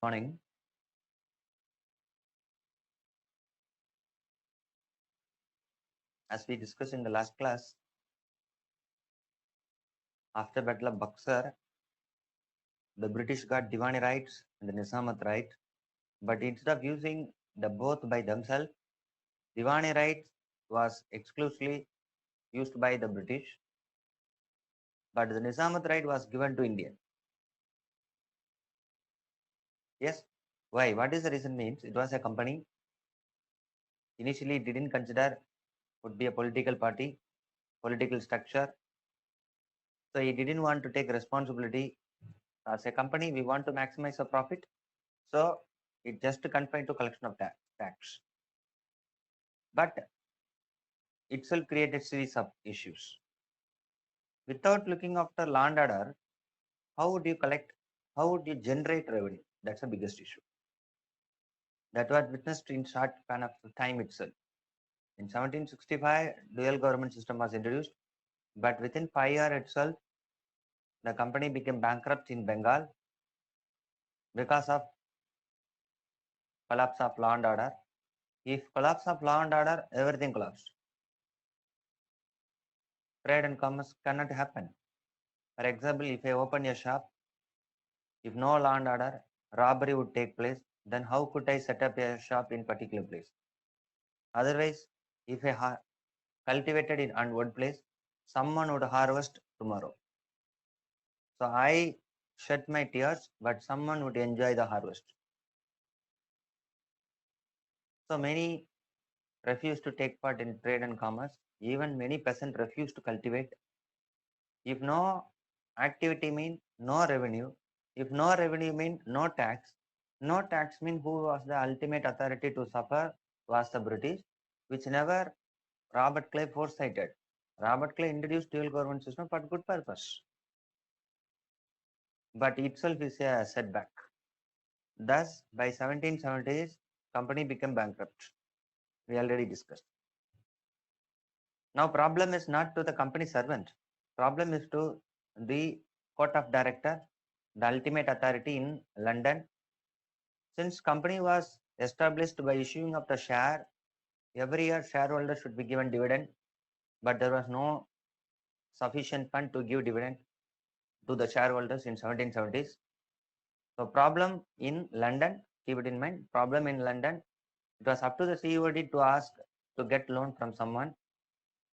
Morning. As we discussed in the last class, after Battle of Buxar, the British got Diwani rights and the Nizamat right, but instead of using the both by themselves, Diwani rights was exclusively used by the British, but the Nizamat right was given to India. Yes. Why? What is the reason? Means it was a company. Initially, it didn't consider would be a political party, political structure. So he didn't want to take responsibility. As a company, we want to maximize the profit. So it just confined to collection of tax. But itself created series of issues. Without looking after law and order, how would you collect, how would you generate revenue? That's the biggest issue. That was witnessed in short span of time itself. In 1765, dual government system was introduced, but within 5 years itself, the company became bankrupt in Bengal because of collapse of law and order. If collapse of law and order, everything collapsed. Trade and commerce cannot happen. For example, if I open a shop, if no law and order, robbery would take place, then how could I set up a shop in particular place? Otherwise, if I cultivated in one place, someone would harvest tomorrow. So I shed my tears, but someone would enjoy the harvest. So many refuse to take part in trade and commerce. Even many peasants refuse to cultivate. If no activity mean no revenue, if no revenue mean no tax, no tax mean who was the ultimate authority to suffer was the British, which never Robert Clay foresighted. Robert Clay introduced dual government system for good purpose, but itself is a setback. Thus, by 1770s, company became bankrupt. We already discussed. Now, problem is not to the company servant. Problem is to the court of director, the ultimate authority in London. Since company was established by issuing of the share, every year shareholders should be given dividend, but there was no sufficient fund to give dividend to the shareholders in 1770s. So problem in London, keep it in mind, problem in London, it was up to the COD to ask to get loan from someone.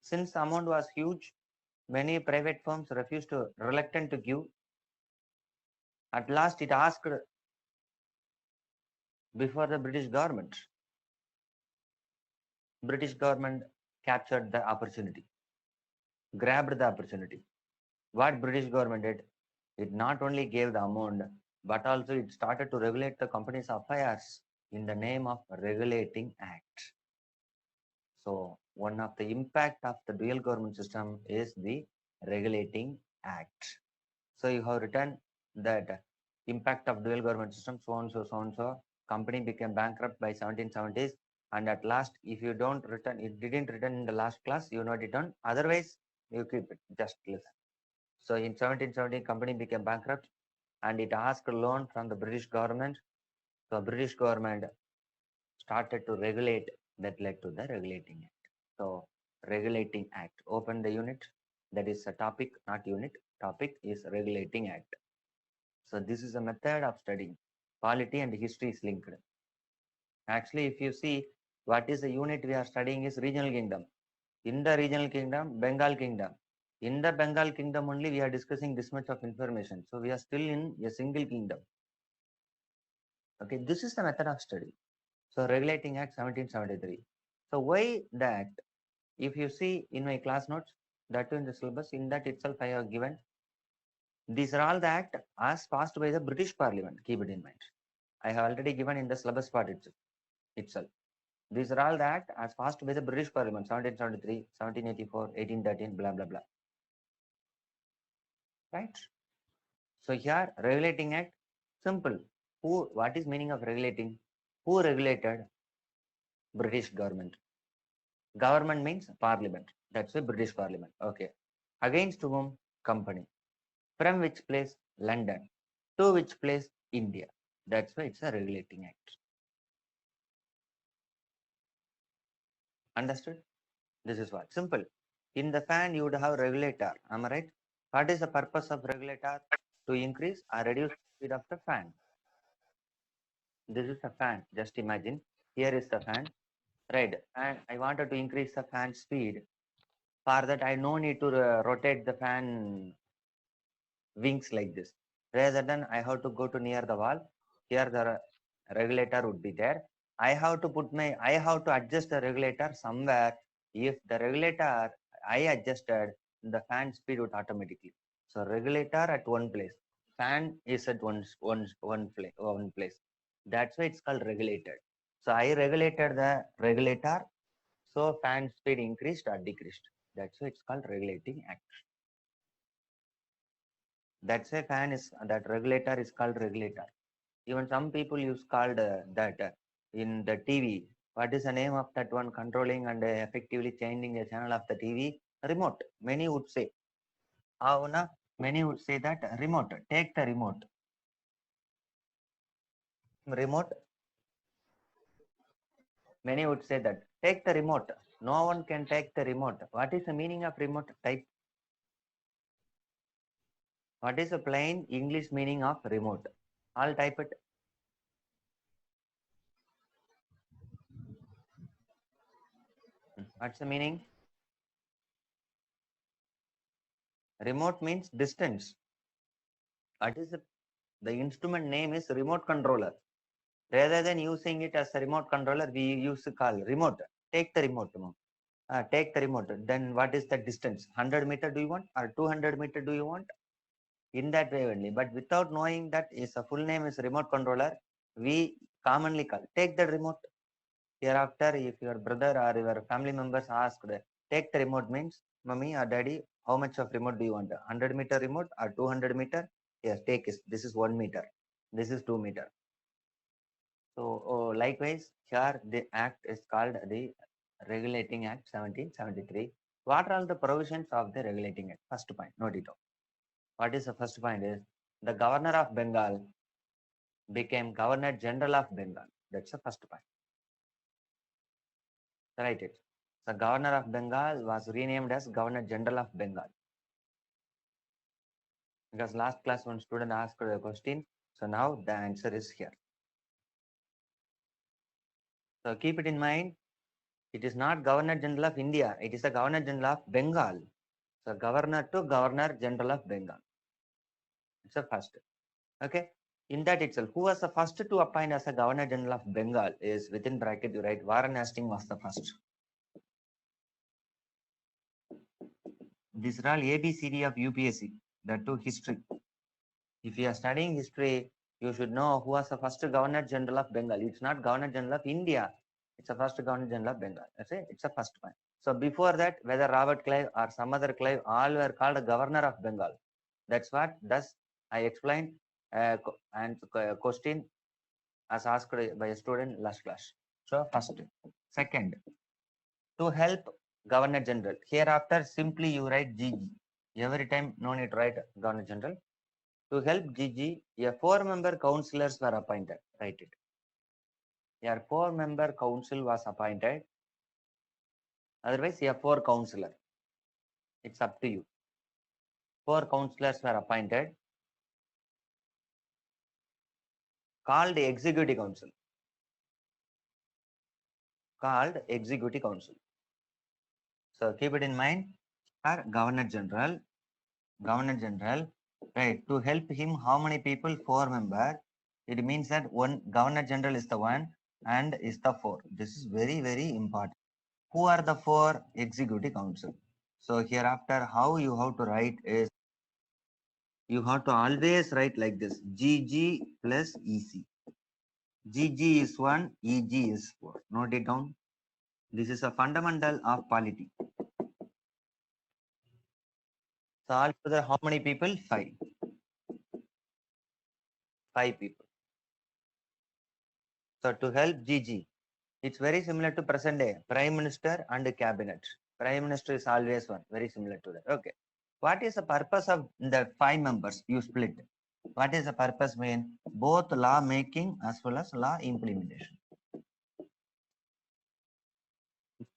Since the amount was huge, many private firms refused to, reluctant to give. At last it asked before the British government. British government captured the opportunity, grabbed the opportunity. What British government did, it not only gave the amount, but also it started to regulate the company's affairs in the name of Regulating Act. So one of the impact of the dual government system is the Regulating Act. So you have written that impact of dual government system, so and so, so and so. Company became bankrupt by 1770s, and at last, if you don't return, it didn't return in the last class, you note it down. Otherwise, you keep it. Just listen. So in 1770, company became bankrupt, and it asked a loan from the British government. So British government started to regulate. That led to the Regulating Act. So Regulating Act. Open the unit. That is a topic, not unit. Topic is Regulating Act. So this is a method of studying. Polity and history is linked. Actually, if you see what is the unit we are studying is regional kingdom. In the regional kingdom, Bengal kingdom. In the Bengal kingdom only we are discussing this much of information. So we are still in a single kingdom. Okay, this is the method of study. So Regulating Act 1773. So why that? If you see in my class notes, that in the syllabus, in that itself I have given. These are all the act as passed by the British Parliament. Keep it in mind. I have already given in the syllabus part itself. These are all the act as passed by the British Parliament, 1773, 1784, 1813, blah, blah, blah. Right? So here, Regulating Act, simple. What is meaning of regulating? Who regulated? British government. Government means Parliament. That's the British Parliament. Okay. Against whom? Company. From which place? London. To which place? India. That's why it's a regulating act. Understood? This is what simple. In the fan, you would have regulator. Am I right? What is the purpose of regulator? To increase or reduce speed of the fan. This is a fan. Just imagine. Here is the fan. Right. And I wanted to increase the fan speed. For that, I no need to rotate the fan wings like this. Rather than I have to go to near the wall. Here the regulator would be there. I have to adjust the regulator somewhere. If the regulator I adjusted, the fan speed would automatically. So regulator at one place, fan is at one place. That's why it's called regulated. So I regulated the regulator, so fan speed increased or decreased. That's why it's called regulating act. That's why that regulator is called regulator. Even some people use called that in the TV. What is the name of that one controlling and effectively changing the channel of the TV? Remote. Many would say. Avuna, many would say that remote. Take the remote. Remote. Many would say that. Take the remote. No one can take the remote. What is the meaning of remote? Type. What is the plain English meaning of remote? I'll type it. What's the meaning? Remote means distance. What is the instrument name is remote controller. Rather than using it as a remote controller, we use to call remote. Take the remote. Take the remote. Then what is the distance? 100 meter do you want or 200 meter do you want? In that way only. But without knowing that is a full name is remote controller, we commonly call take the remote. Hereafter, if your brother or your family members asked, take the remote means, mommy or daddy, how much of remote do you want? 100-meter remote or 200-meter? Yes, take it. This is 1 meter. This is 2 meter. So, likewise, here the act is called the Regulating Act 1773. What are all the provisions of the Regulating Act? First point, note it down. What is the first point is the Governor of Bengal became Governor General of Bengal. That's the first point. Write it. The Governor of Bengal was renamed as Governor General of Bengal. Because last class one student asked a question, so now the answer is here. So keep it in mind, it is not Governor General of India, it is the Governor General of Bengal. So Governor to Governor General of Bengal. It's the first. Okay. In that itself, who was the first to appoint as a Governor General of Bengal is within bracket you write Warren Hastings was the first. These are all ABCD of UPSC, the two history. If you are studying history, you should know who was the first Governor General of Bengal. It's not Governor General of India. It's the first Governor General of Bengal. Okay? It's the first one. So before that, whether Robert Clive or some other Clive, all were called Governor of Bengal. That's what thus I explained and question as asked by a student last class. So first. Second, to help Governor General. Hereafter, simply you write GG. Every time, no need to write Governor General. To help GG, a 4-member councillors were appointed. Write it. A 4-member council was appointed. Otherwise, a 4 councillor. It's up to you. 4 councillors were appointed. Called Executive Council. Called Executive Council. So keep it in mind. Our Governor General. Governor General. Right. To help him, how many people? 4 members. It means that one Governor General is the one and is the 4. This is very, very important. Who are the 4? Executive Council. So hereafter, how you have to write is, you have to always write like this, GG plus EC. GG is 1, EG is 4. Note it down. This is a fundamental of polity. So altogether, how many people? 5. 5 people. So to help GG, it's very similar to present day, Prime Minister and Cabinet. Prime Minister is always one, very similar to that. Okay. What is the purpose of the 5 members you split? What is the purpose mean? Both law making as well as law implementation.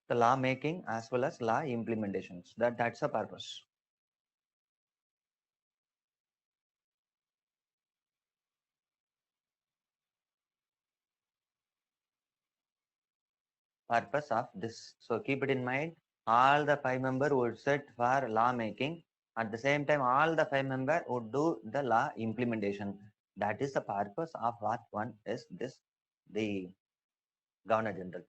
The law making as well as law implementations. That's the purpose. Purpose of this. So keep it in mind. All the five members would sit for law making. At the same time, all the five members would do the law implementation. That is the purpose of what one is this, the Governor General.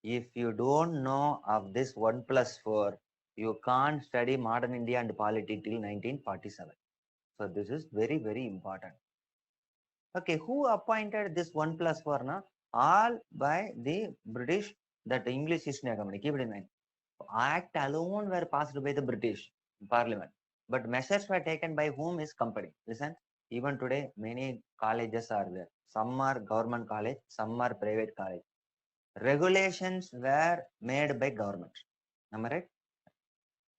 If you don't know of this 1+4, you can't study modern India and polity till 1947. So this is very, very important. Okay, who appointed this 1+4 now? All by the British, that English East India Company. Keep it in mind. Act alone were passed by the British Parliament, but measures were taken by whom is company. Listen, even today many colleges are there. Some are government college, some are private college. Regulations were made by government. Am I right?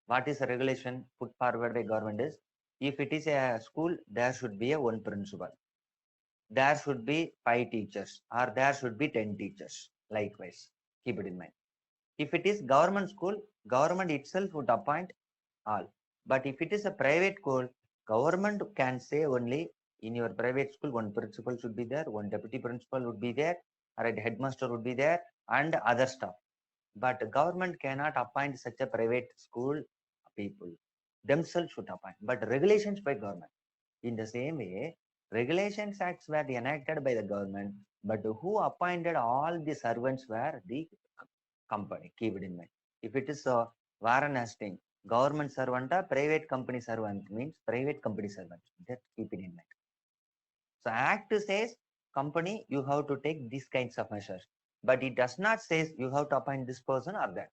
What is a regulation put forward by government is, if it is a school, there should be a one principal. There should be 5 teachers or there should be 10 teachers. Likewise, keep it in mind. If it is government school, government itself would appoint all. But if it is a private school, government can say only in your private school, one principal should be there, one deputy principal would be there, or a headmaster would be there, and other stuff. But government cannot appoint such a private school people. Themselves should appoint. But regulations by government. In the same way, regulations acts were enacted by the government, but who appointed all the servants were the company. Keep it in mind. If it is a Warren Hastings, government servant or private company servant means private company servant. Just keep it in mind. So Act says company you have to take these kinds of measures, but it does not say you have to appoint this person or that.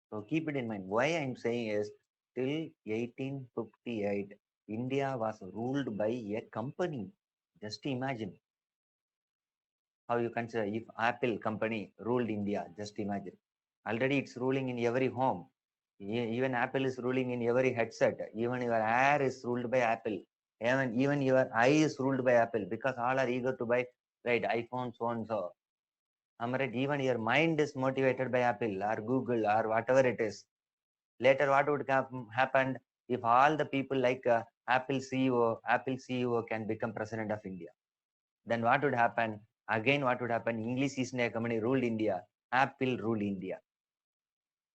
So keep it in mind. Why I'm saying is till 1858, India was ruled by a company. Just imagine how you consider if Apple company ruled India. Just imagine. Already it's ruling in every home. Even Apple is ruling in every headset. Even your hair is ruled by Apple. Even your eye is ruled by Apple because all are eager to buy right iPhone, so and so. Right? Even your mind is motivated by Apple or Google or whatever it is. Later, what would happen if all the people like Apple CEO can become president of India? Then what would happen? Again, what would happen? English East India Company ruled India. Apple ruled India.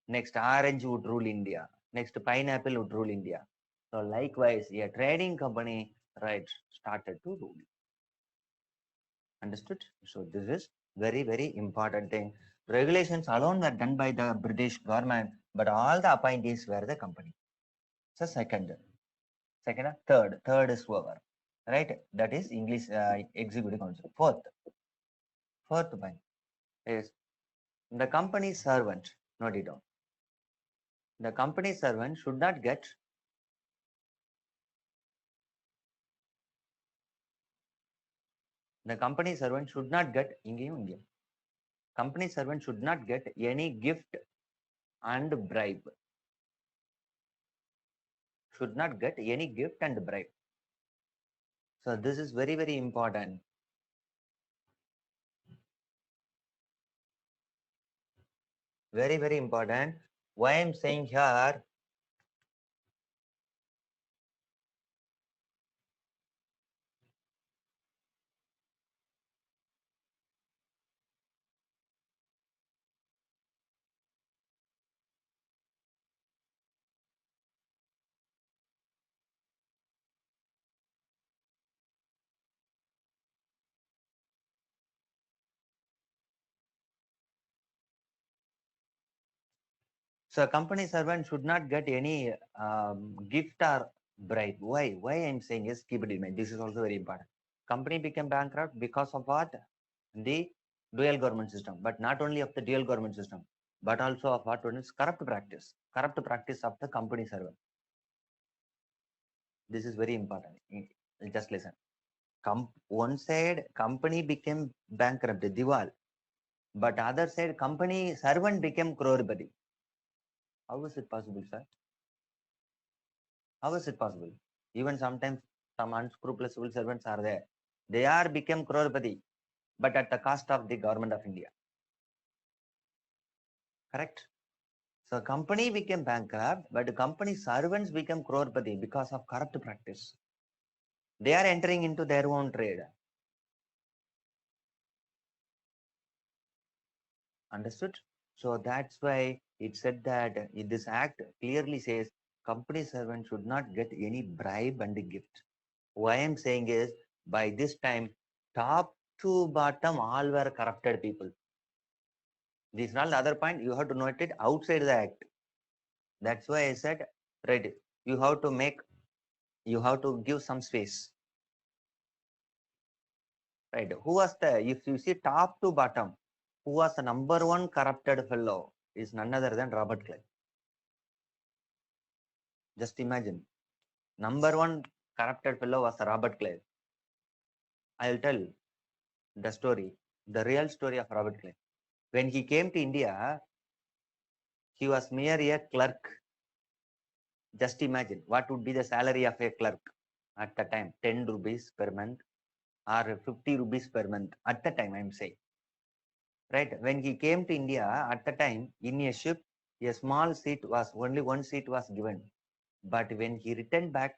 Next, orange would rule India. Next, pineapple would rule India. So likewise, a trading company, right, started to rule. Understood? So this is very, very important thing. Regulations alone were done by the British government, but all the appointees were the company. So third is over, right? That is English Executive Council. Fourth point is the company servant. Note it down. The company servant should not get the company servant should not get company servant should not get any gift and bribe. Should not get any gift and bribe. So this is very, very important. Very, very important. Why I'm saying here, so a company servant should not get any gift or bribe. Why? Why I'm saying is keep it in mind. This is also very important. Company became bankrupt because of what? The dual government system. But not only of the dual government system, but also of what one is corrupt practice. Corrupt practice of the company servant. This is very important. Just listen. One side company became bankrupt, Diwal, but other side company servant became crorepati. How is it possible, sir? How is it possible? Even sometimes Some unscrupulous civil servants are there. They are become crorepati, but at the cost of the government of India. Correct? So company became bankrupt, but the company servants became crorepati because of corrupt practice. They are entering into their own trade. Understood? So that's why it said that this act clearly says company servants should not get any bribe and gift. Why I'm saying is by this time, top to bottom, all were corrupted people. This is not the other point. You have to note it outside the act. That's why I said, right, you have to give some space. Right. Who was the, if you see top to bottom, who was the number one corrupted fellow is none other than Robert Clive. Just imagine. Number one corrupted fellow was Robert Clive. I'll tell the story, the real story of Robert Clive. When he came to India, he was merely a clerk. Just imagine what would be the salary of a clerk at the time, 10 rupees per month or 50 rupees per month at the time, I'm saying. Right? When he came to India at the time, in a ship, a small seat was, only one seat was given. But when he returned back,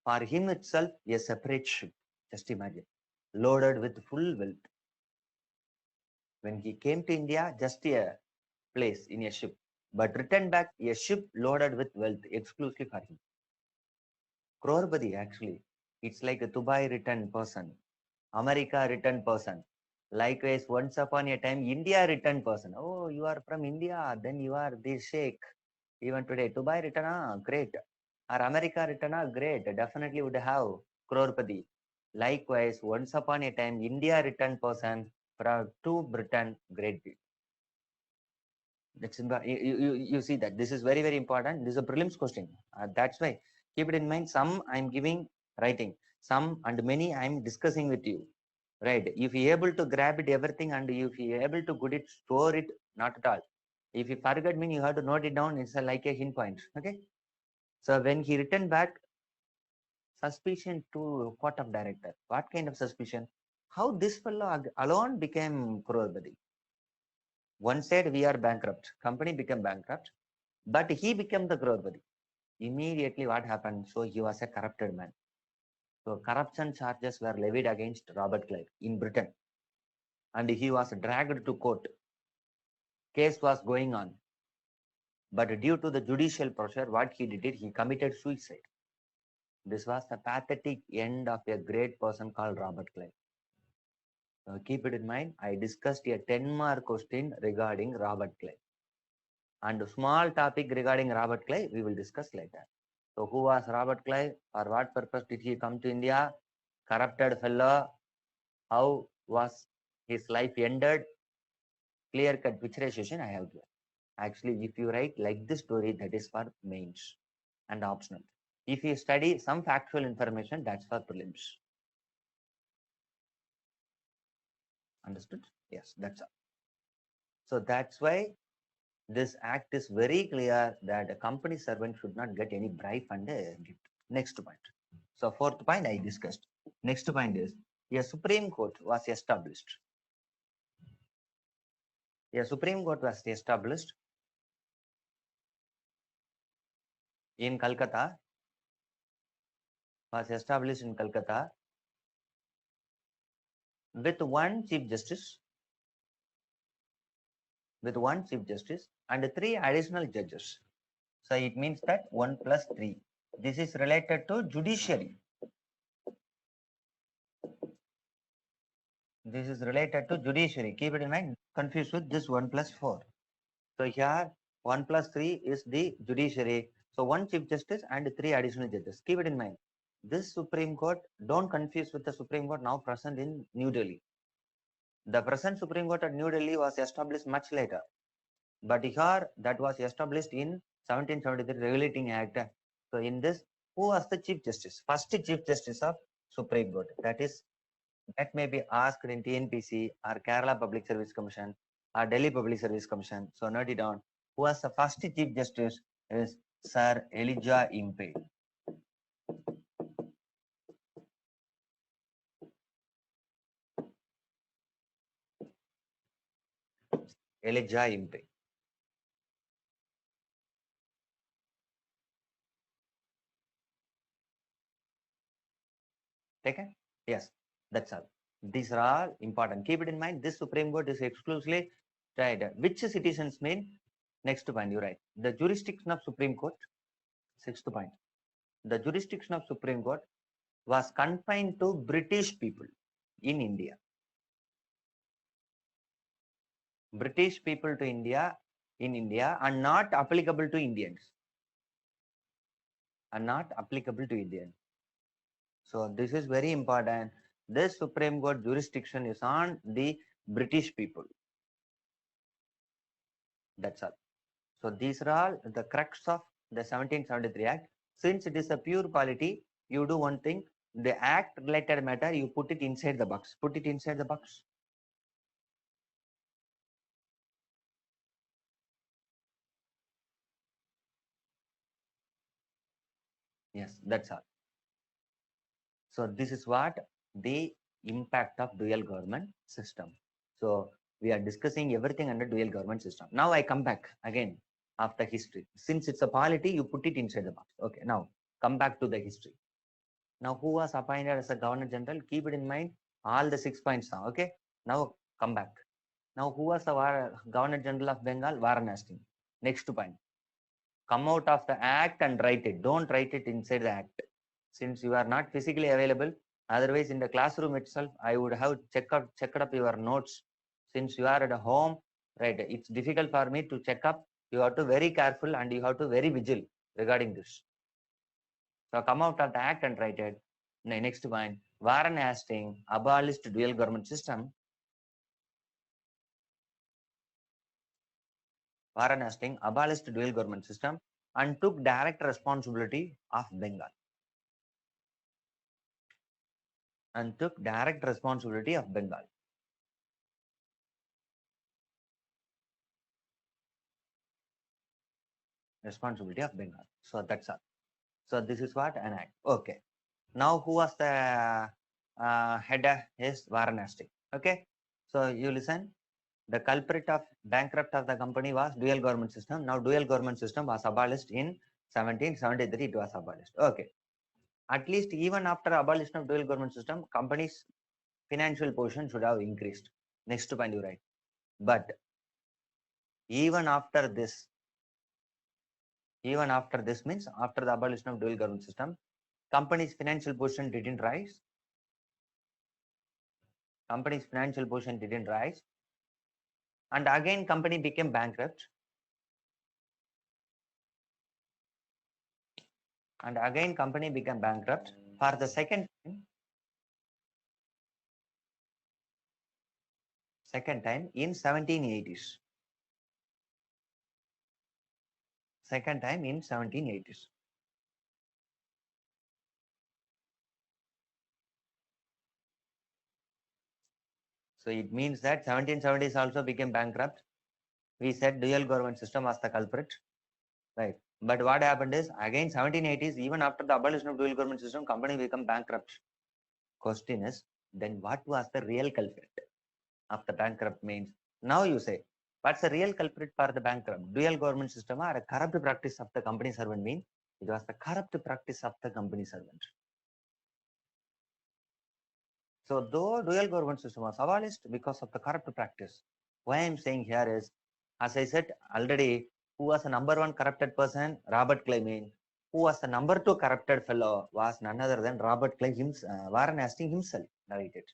for him itself, a separate ship. Just imagine, loaded with full wealth. When he came to India, just a place in a ship, but returned back a ship loaded with wealth exclusively for him. Crorepati, actually, it's like a Dubai returned person, America returned person. Likewise, once upon a time, India returned person. Oh, you are from India, then you are this sheikh. Even today, Dubai return, great. Or America return, great. Definitely would have crorepati. Likewise, once upon a time, India returned person from to Britain, great. That's you see that this is very very important. This is a prelims question. That's why keep it in mind. Some I'm giving writing, some and many I'm discussing with you. Right? If you able to grab it everything and if you able to put it, store it, not at all. If you forget, mean you have to note it down. It's like a hint point. Okay. So when he returned back, suspicion to court of director. What kind of suspicion? How this fellow alone became crorepati? One said we are bankrupt. Company became bankrupt, but he became the crorepati. Immediately, what happened? So he was a corrupted man. So corruption charges were levied against Robert Clive in Britain, and he was dragged to court. Case was going on, but due to the judicial pressure, what he did, he committed suicide. This was the pathetic end of a great person called Robert Clive. Keep it in mind. I discussed a 10-mark question regarding Robert Clive. And a small topic regarding Robert Clive, we will discuss later. So who was Robert Clive? For what purpose did he come to India? Corrupted fellow. How was his life ended? Clear cut picturization I have here. Actually, if you write like this story, that is for mains and optional. If you study some factual information, that's for prelims. Understood? Yes, that's all. So that's why this act is very clear that a company servant should not get any bribe and gift. Next point. So fourth point I discussed. Next point is a Supreme Court was established. A Supreme Court was established in Calcutta. Was established in Calcutta with one Chief Justice, and three additional judges. So it means that 1 plus 3. This is related to judiciary. This is related to judiciary. Keep it in mind. Confused with this 1 plus 4. So here 1 plus 3 is the judiciary. So one Chief Justice and three additional judges. Keep it in mind. This Supreme Court, don't confuse with the Supreme Court now present in New Delhi. The present Supreme Court at New Delhi was established much later. But here that was established in 1773 Regulating Act. So in this, who was the Chief Justice? First Chief Justice of Supreme Court. That may be asked in TNPC or Kerala Public Service Commission or Delhi Public Service Commission. So note it down. Who was the first Chief Justice is Sir Elijah Impey. Elijah Impe. Taken? Yes, that's all. These are all important. Keep it in mind. This Supreme Court is exclusively right. Which citizens mean? Next point, you write. The jurisdiction of Supreme Court. Sixth point. The jurisdiction of Supreme Court was confined to British people in India. British people to India in India are not applicable to Indians. Are not applicable to Indians. So this is very important. This Supreme Court jurisdiction is on the British people. That's all. So these are all the crux of the 1773 Act. Since it is a pure polity, you do one thing. The act related matter, you put it inside the box. Put it inside the box. Yes, that's all. So this is what the impact of dual government system. So we are discussing everything under dual government system. Now I come back again after history. Since it's a polity, you put it inside the box. Okay, now come back to the history. Now who was appointed as a Governor General? Keep it in mind all the 6 points now. Okay, now come back. Now who was the Governor General of Bengal? Varanasi. Next point. Come out of the act and write it. Don't write it inside the act. Since you are not physically available, otherwise in the classroom itself, I would have checked up your notes. Since you are at home, right? It's difficult for me to check up. You have to very careful and you have to very vigilant regarding this. So come out of the act and write it. Next point, Warren Hastings abolished dual government system. Warren Hastings abolished dual government system and took direct responsibility of Bengal. And took direct responsibility of Bengal. Responsibility of Bengal. So that's all. So this is what an act. Okay. Now who was the head is Varanasi. Okay. So you listen. The culprit of bankrupt of the company was dual government system. Now dual government system was abolished in 1773. It was abolished. Okay. At least even after abolition of dual government system, companies' financial position should have increased. Next point you write. But even after this means after the abolition of dual government system, company's financial position didn't rise. Company's financial position didn't rise. And again, company became bankrupt. And again, company became bankrupt for the second time in 1780s. Second time in 1780s. So it means that 1770s also became bankrupt. We said dual government system was the culprit, right? But what happened is again 1780s, even after the abolition of dual government system, company become bankrupt. Question is, then what was the real culprit of the bankrupt means? Now you say, what's the real culprit for the bankrupt? Dual government system or a corrupt practice of the company servant mean? It was the corrupt practice of the company servant. So though dual government system was abolished because of the corrupt practice, why I'm saying here is, as I said already, who was the number one corrupted person? Robert Clay. Who was the number two corrupted fellow was none other than Robert Clay himself, Warren Hastings himself narrated.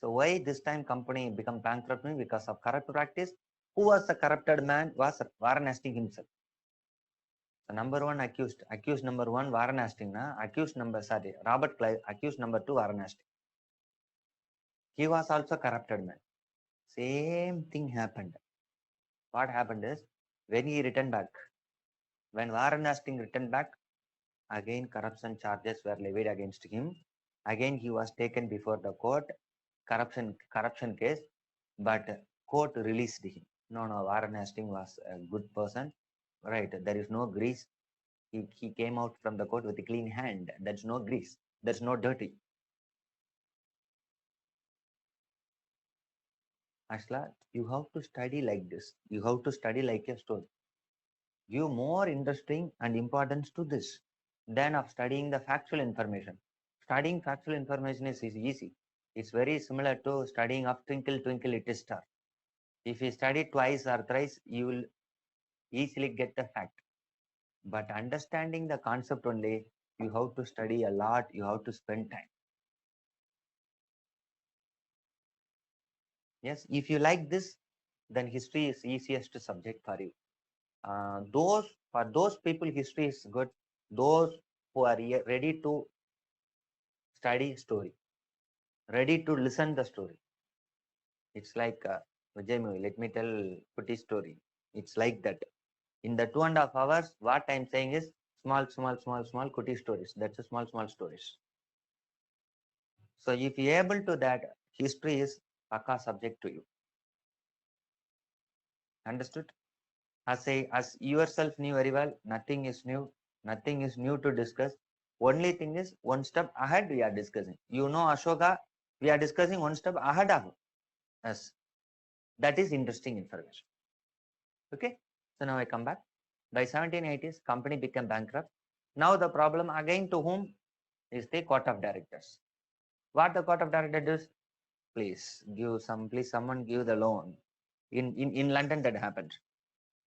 So why this time company become bankrupt? Because of corrupt practice. Who was the corrupted man? Was Warren Hastings himself. The number one accused number one Warren Hastings, Robert Clay, accused number two Warren Hastings. He was also corrupted man. Same thing happened. What happened is when he returned back, when Warren Hastings returned back, again corruption charges were levied against him. Again he was taken before the court, corruption case, but court released him. No, Warren Hastings was a good person, right? There is no grease. He came out from the court with a clean hand. There's no grease. There's no dirty. Ashla, you have to study like this. You have to study like a story. Give more interesting and importance to this than of studying the factual information. Studying factual information is easy. It's very similar to studying of Twinkle Twinkle Little Star. If you study twice or thrice, you will easily get the fact. But understanding the concept only, you have to study a lot, you have to spend time. Yes, if you like this, then history is easiest subject for you. Those for those people, history is good. Those who are ready to study story, ready to listen the story. It's like Vijay movie. Let me tell Putty story. It's like that. In the 2.5 hours, what I'm saying is small Kuti stories. That's a small stories. So if you're able to that, history is Paka subject to you. Understood? As yourself knew very well, nothing is new. Nothing is new to discuss. Only thing is one step ahead we are discussing. You know Ashoka, we are discussing one step ahead of us. That is interesting information. Okay. So now I come back. By 1780s, company became bankrupt. Now the problem again to whom is the court of directors. What the court of directors does? Please someone give the loan. In London that happened.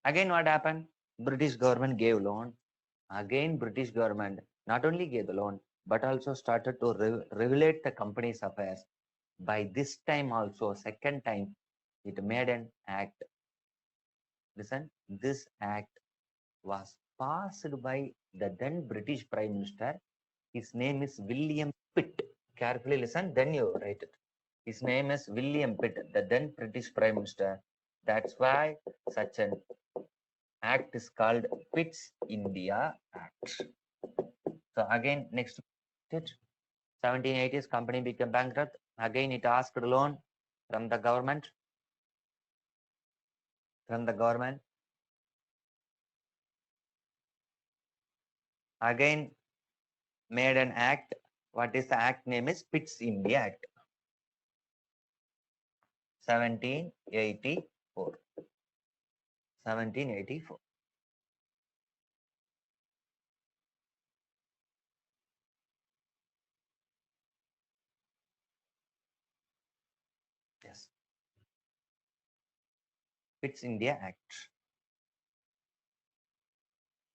Again what happened? British government gave loan. Again British government not only gave the loan but also started to regulate the company's affairs. By this time also, second time, it made an act. Listen, this act was passed by the then British Prime Minister. His name is William Pitt. Carefully listen, then you write it. His name is William Pitt, the then British Prime Minister. That's why such an act is called Pitt's India Act. So again, next 1780s company became bankrupt. Again, it asked loan from the government. From the government. Again, made an act. What is the act name is Pitt's India Act. 1784. 1784. Yes. Pitt's India Act.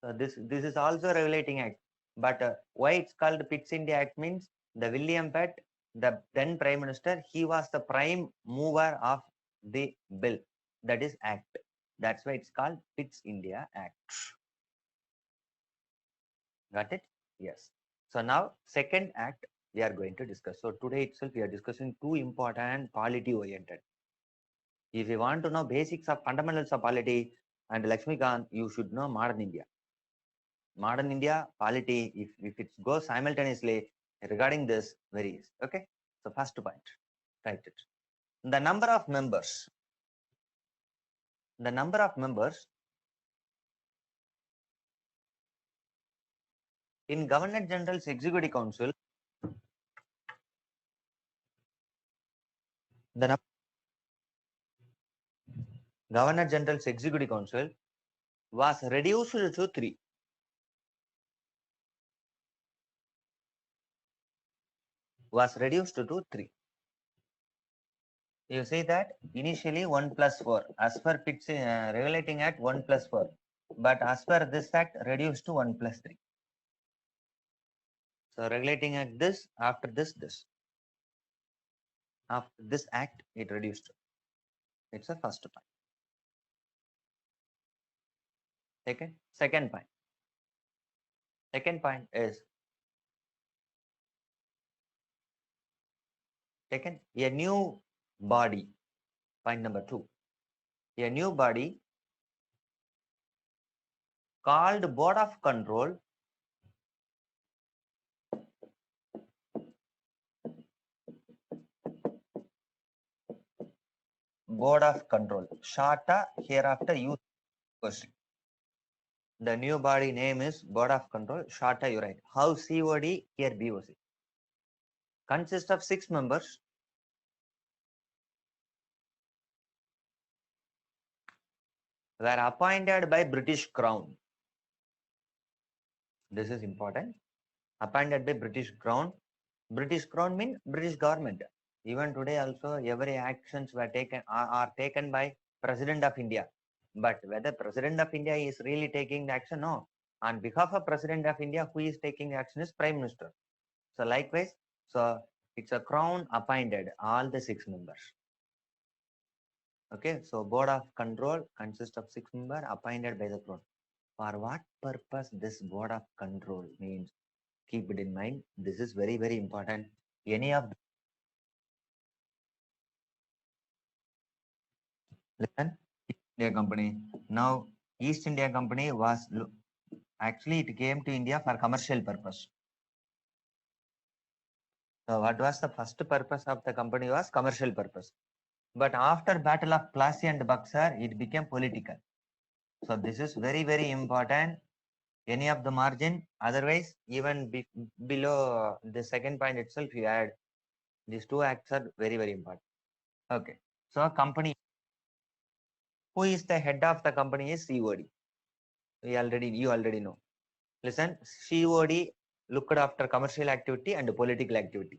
So this is also regulating act. But why it's called Pitt's India Act means the William Pitt, the then Prime Minister, he was the prime mover of the bill. That is act. That's why it's called Pitt's India Act. Got it? Yes. So now second act we are going to discuss. So today itself we are discussing two important polity oriented. If you want to know basics of fundamentals of polity and Lakshmikant, you should know modern India. Modern India polity, if it goes simultaneously regarding this, very easy. Okay. So first point, write it. The number of members. The number of members in Governor General's Executive Council. The Governor General's Executive Council was reduced to three. Was reduced to three. You see that initially 1 plus 4 as per Pitt's regulating act 1 plus 4, but as per this act reduced to 1 plus 3. So regulating act this, after this. After this act it reduced. It's a first point. Second point. Second point is taken a new body. Point number 2. A new body called Board of Control. Board of Control. Shorter hereafter use question. The new body name is Board of Control. Shorter you write. How COD here BOC. Consists of 6 members. were appointed by British Crown. This is important. Appointed by British Crown. British Crown means British government. Even today also every actions were taken are taken by President of India. But whether President of India is really taking the action, no. On behalf of President of India, who is taking action is Prime Minister. So likewise, so it's a crown appointed all the 6 members. Okay, so board of control consists of 6 members appointed by the crown. For what purpose this board of control means? Keep it in mind. This is very, very important. Any of listen, East India Company. Now, East India Company was actually it came to India for commercial purpose. So, what was the first purpose of the company was commercial purpose. But after Battle of Plassey and Buxar, it became political. So, this is very, very important. Any of the margin, otherwise, even below the second point itself, you add these two acts are very, very important. Okay. So, a company, who is the head of the company is COD. You already know. Listen, COD looked after commercial activity and political activity.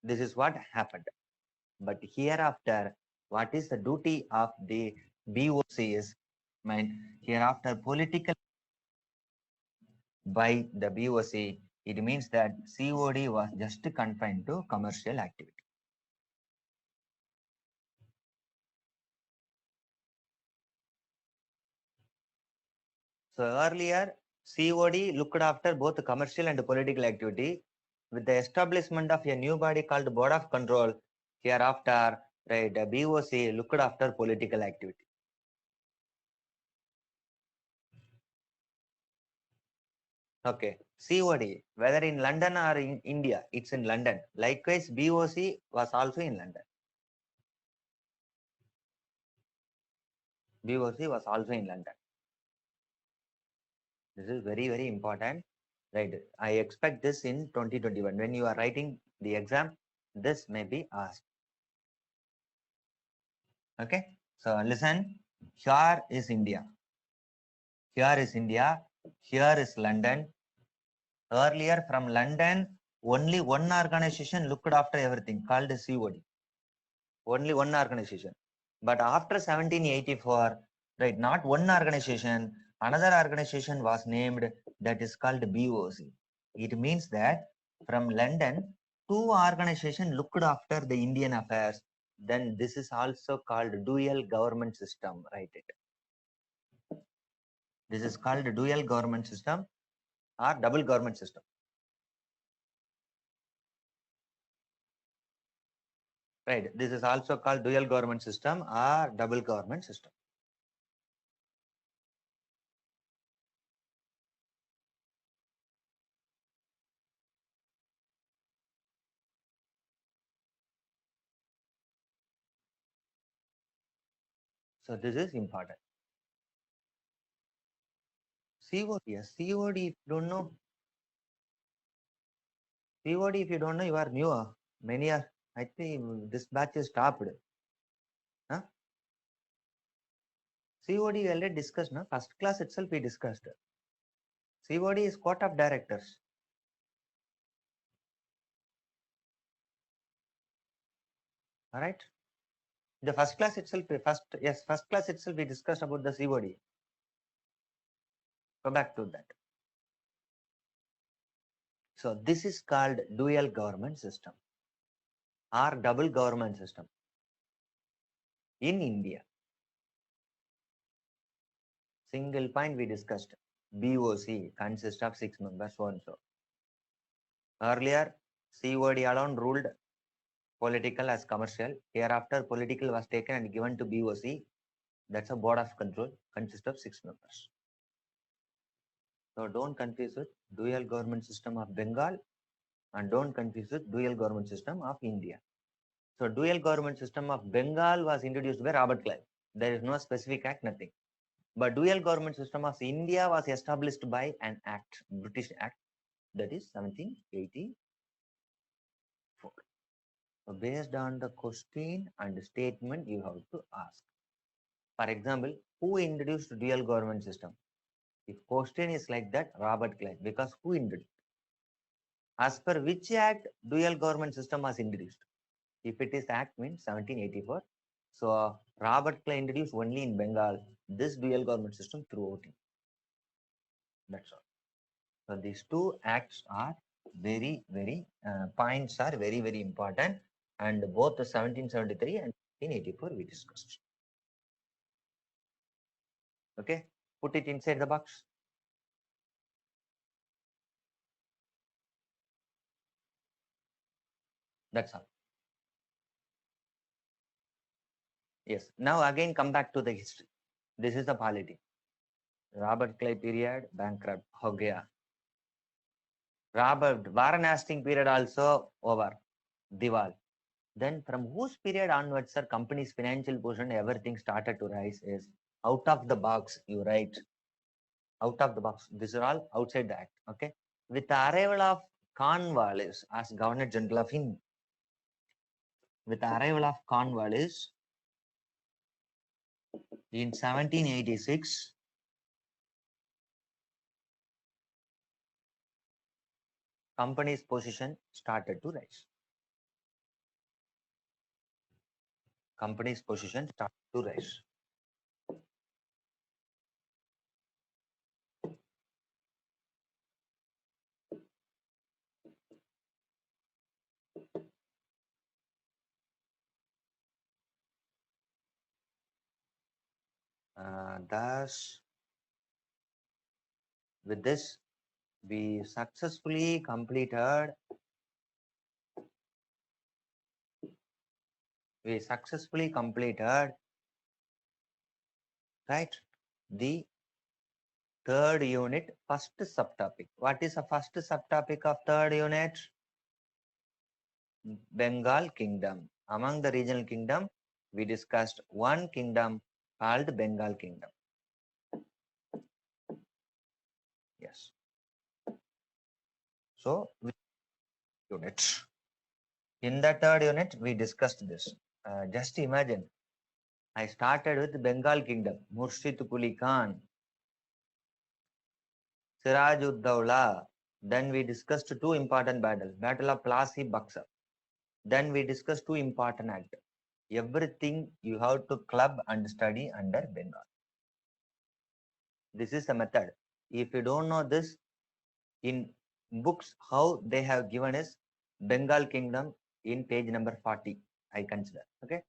This is what happened. But hereafter, what is the duty of the BOC is, hereafter political by the BOC, it means that COD was just confined to commercial activity. So earlier, COD looked after both commercial and political activity. With the establishment of a new body called Board of Control, hereafter, right, the BOC looked after political activity. Okay, COD, whether in London or in India, it's in London. Likewise, BOC was also in London. BOC was also in London. This is very, very important. Right. I expect this in 2021. When you are writing the exam, this may be asked. Okay. So listen, here is India. Here is India. Here is London. Earlier from London, only one organization looked after everything called COD. Only one organization. But after 1784, right, not one organization, another organization was named that is called BOC. It means that from London, two organizations looked after the Indian affairs. Then this is also called dual government system. Write it. This is called dual government system or double government system. Right. This is also called dual government system or double government system. So this is important. COD, yes, COD, if you don't know, COD, if you don't know, you are new. Many are, I think this batch is stopped. Huh? COD we already discussed, no? First class itself we discussed. COD is court of directors. All right. The first class itself, first class itself we discussed about the COD. Go back to that. So this is called dual government system or double government system in India. Single point we discussed. BOC consists of 6 members, so and so. Earlier, COD alone ruled political as commercial. Hereafter, political was taken and given to BOC. That's a board of control, consists of 6 members. So don't confuse with dual government system of Bengal and don't confuse with dual government system of India. So dual government system of Bengal was introduced by Robert Clive. There is no specific act, nothing. But dual government system of India was established by an act, British act, that is 1784. So based on the question and statement, you have to ask. For example, who introduced dual government system? If question is like that, Robert Klein, because who introduced? As per which act dual government system was introduced? If it is act means 1784. So Robert Klein introduced only in Bengal this dual government system through voting. That's all. So these two acts are very points are very important, and both the 1773 and 1784 we discussed. Okay, put it inside the box. That's all. Yes. Now again come back to the history. This is the polity. Robert Clay period, bankrupt, ho gaya. Robert Varanasting period also over, Diwal. Then from whose period onwards, sir, company's financial position, everything started to rise is out of the box. You write out of the box. These are all outside the act. Okay. With the arrival of Cornwallis as Governor General of India, with the arrival of Cornwallis in 1786, company's position started to rise. Company's position started to rise. Thus, with this, we successfully completed right the third unit, first subtopic. What is the first subtopic of third unit? Bengal Kingdom. Among the regional kingdom, we discussed one kingdom called Bengal Kingdom. Yes. So, unit. In the third unit, we discussed this. Just imagine, I started with Bengal Kingdom, Murshid Quli Khan, Siraj-ud-Dawla. Then we discussed two important battles, Battle of Plassey, Buxar. Then we discussed two important acts. Everything you have to club and study under Bengal. This is the method. If you don't know this, in books, how they have given is Bengal Kingdom in page number 40, I consider. Okay.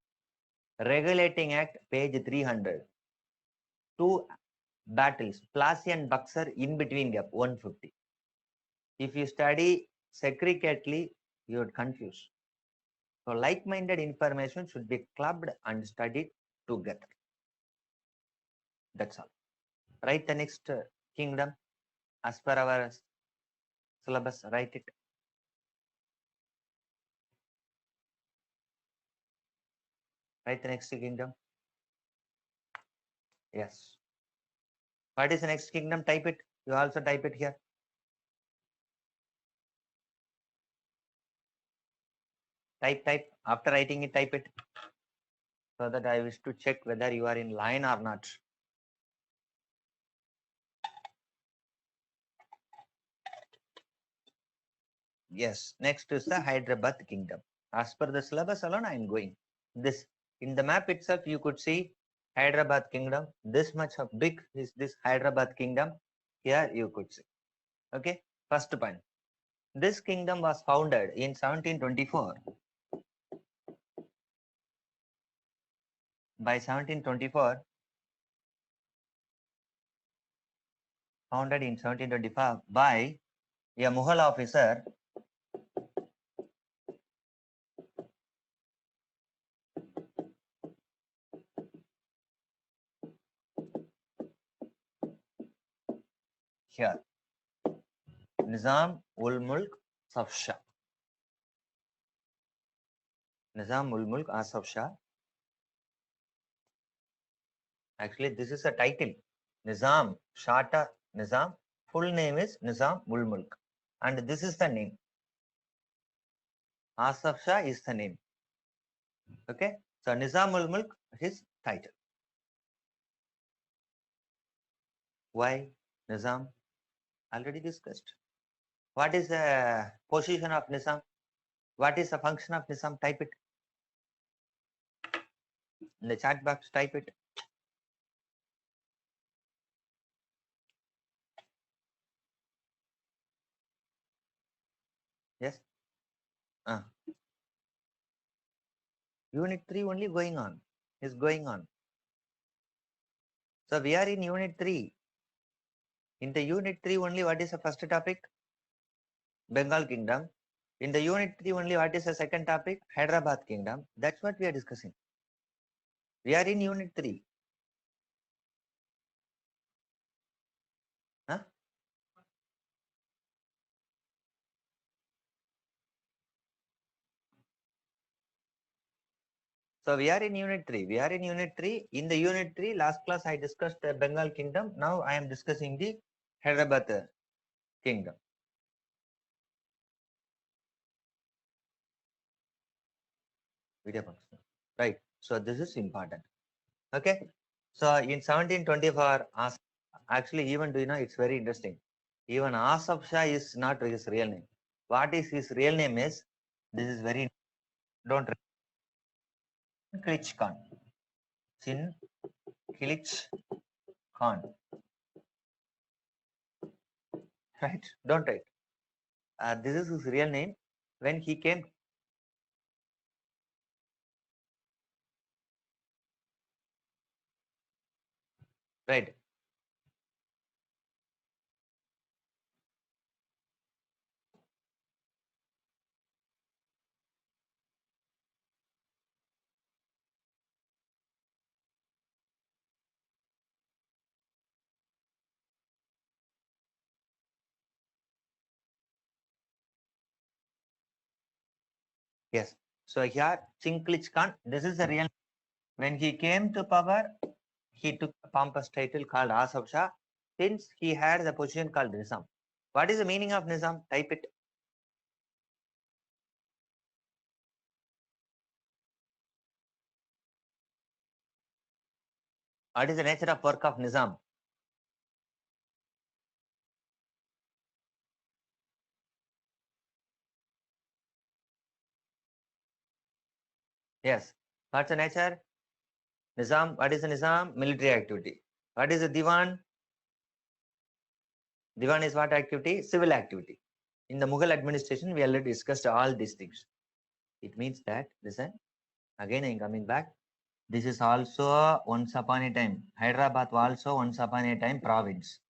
Regulating Act, page 300. Two battles, Plassey and Buxar in between gap, 150. If you study segregately, you would confuse. So like-minded information should be clubbed and studied together. That's all. Write the next kingdom as per our syllabus. Write it. Write the next kingdom. Yes. What is the next kingdom? Type it. You also type it here. Type. After writing it, type it. So that I wish to check whether you are in line or not. Yes. Next is the Hyderabad kingdom. As per the syllabus alone, I am going. This in the map itself, you could see Hyderabad kingdom. This much of big is this Hyderabad kingdom. Here you could see. Okay. First point. This kingdom was founded in 1724. By 1724, founded in 1725 by a Mughal officer here, Nizam ul Mulk Asaf Shah. Nizam ul Mulk Asaf Shah. Actually, this is a title. Nizam, Shata Nizam. Full name is Nizam ul Mulk. And this is the name. Asaf Shah is the name. Okay. So Nizam ul Mulk, his title. Why? Nizam? Already discussed. What is the position of Nizam? What is the function of Nizam? Type it in the chat box. Type it. Yes. Uh, Unit 3 only going on. Is going on. So we are in Unit 3. In the Unit 3 only, what is the first topic? Bengal Kingdom. In the Unit 3 only, what is the second topic? Hyderabad Kingdom. That's what we are discussing. We are in Unit 3. Huh? So we are in Unit 3. We are in Unit 3. In the Unit 3, last class I discussed the Bengal Kingdom. Now I am discussing the Hyderabad Kingdom. Video function. Right. So this is important. Okay. So in 1724, actually, even do you know, it's very interesting. Even Asaf Shah is not his real name. What is his real name is, this is very, don't, Kilich Khan. Chin Kilich Khan. Right? Don't write. This is his real name. When he came, right? Yes. So here, Chinkilich Khan, this is the real. When he came to power, he took a pompous title called Asaf Shah, since he had the position called Nizam. What is the meaning of Nizam? Type it. What is the nature of work of Nizam? Yes. What's the nature? Nizam. What is the Nizam? Military activity. What is the Diwan? Diwan is what activity? Civil activity. In the Mughal administration, we already discussed all these things. It means that, listen, again I am coming back. This is also once upon a time. Hyderabad also once upon a time province.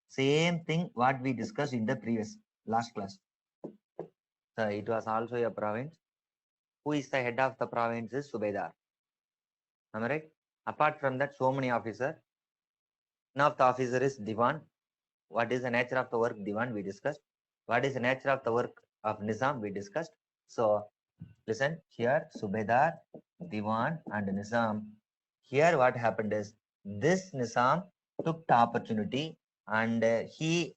Same thing what we discussed in the previous last class. So it was also a province. Who is the head of the province is Subedar. Am I right? Apart from that, so many officers. One of the officer is Diwan. What is the nature of the work Diwan we discussed. What is the nature of the work of Nizam we discussed. So listen here, Subedar, Diwan and Nizam. Here what happened is this Nizam took the opportunity and he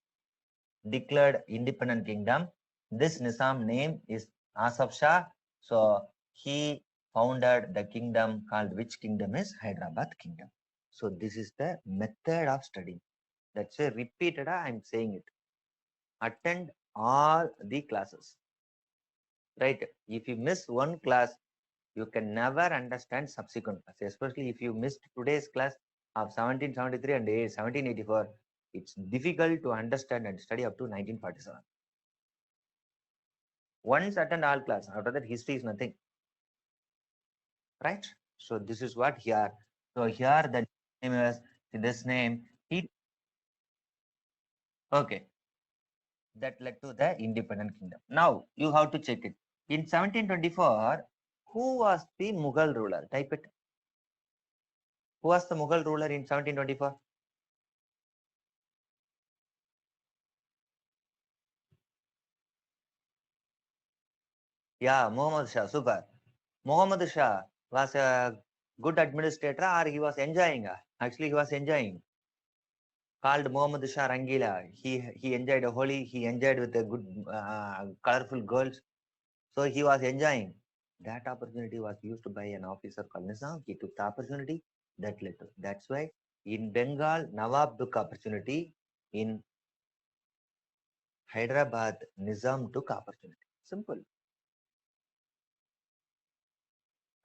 declared independent kingdom. This Nizam name is Asaf Shah. So he founded the kingdom called, which kingdom is Hyderabad kingdom. So this is the method of studying. That's why repeated I'm saying it. Attend all the classes. Right? If you miss one class, you can never understand subsequent class, especially if you missed today's class of 1773 and 1784. It's difficult to understand and study up to 1947. Once attend all class, after that history is nothing. Right? So this is what here. So here the name is this name. Okay. That led to the independent kingdom. Now you have to check it. In 1724, who was the Mughal ruler? Type it. Who was the Mughal ruler in 1724? Yeah, Muhammad Shah. Super. Muhammad Shah was a good administrator, or he was enjoying? Actually, he was enjoying. Called Muhammad Shah Rangila. He enjoyed a holy. He enjoyed with the good, colorful girls. So he was enjoying. That opportunity was used by an officer called Nizam. He took the opportunity. That led to. That's why In Bengal, Nawab took opportunity. In Hyderabad, Nizam took opportunity. Simple.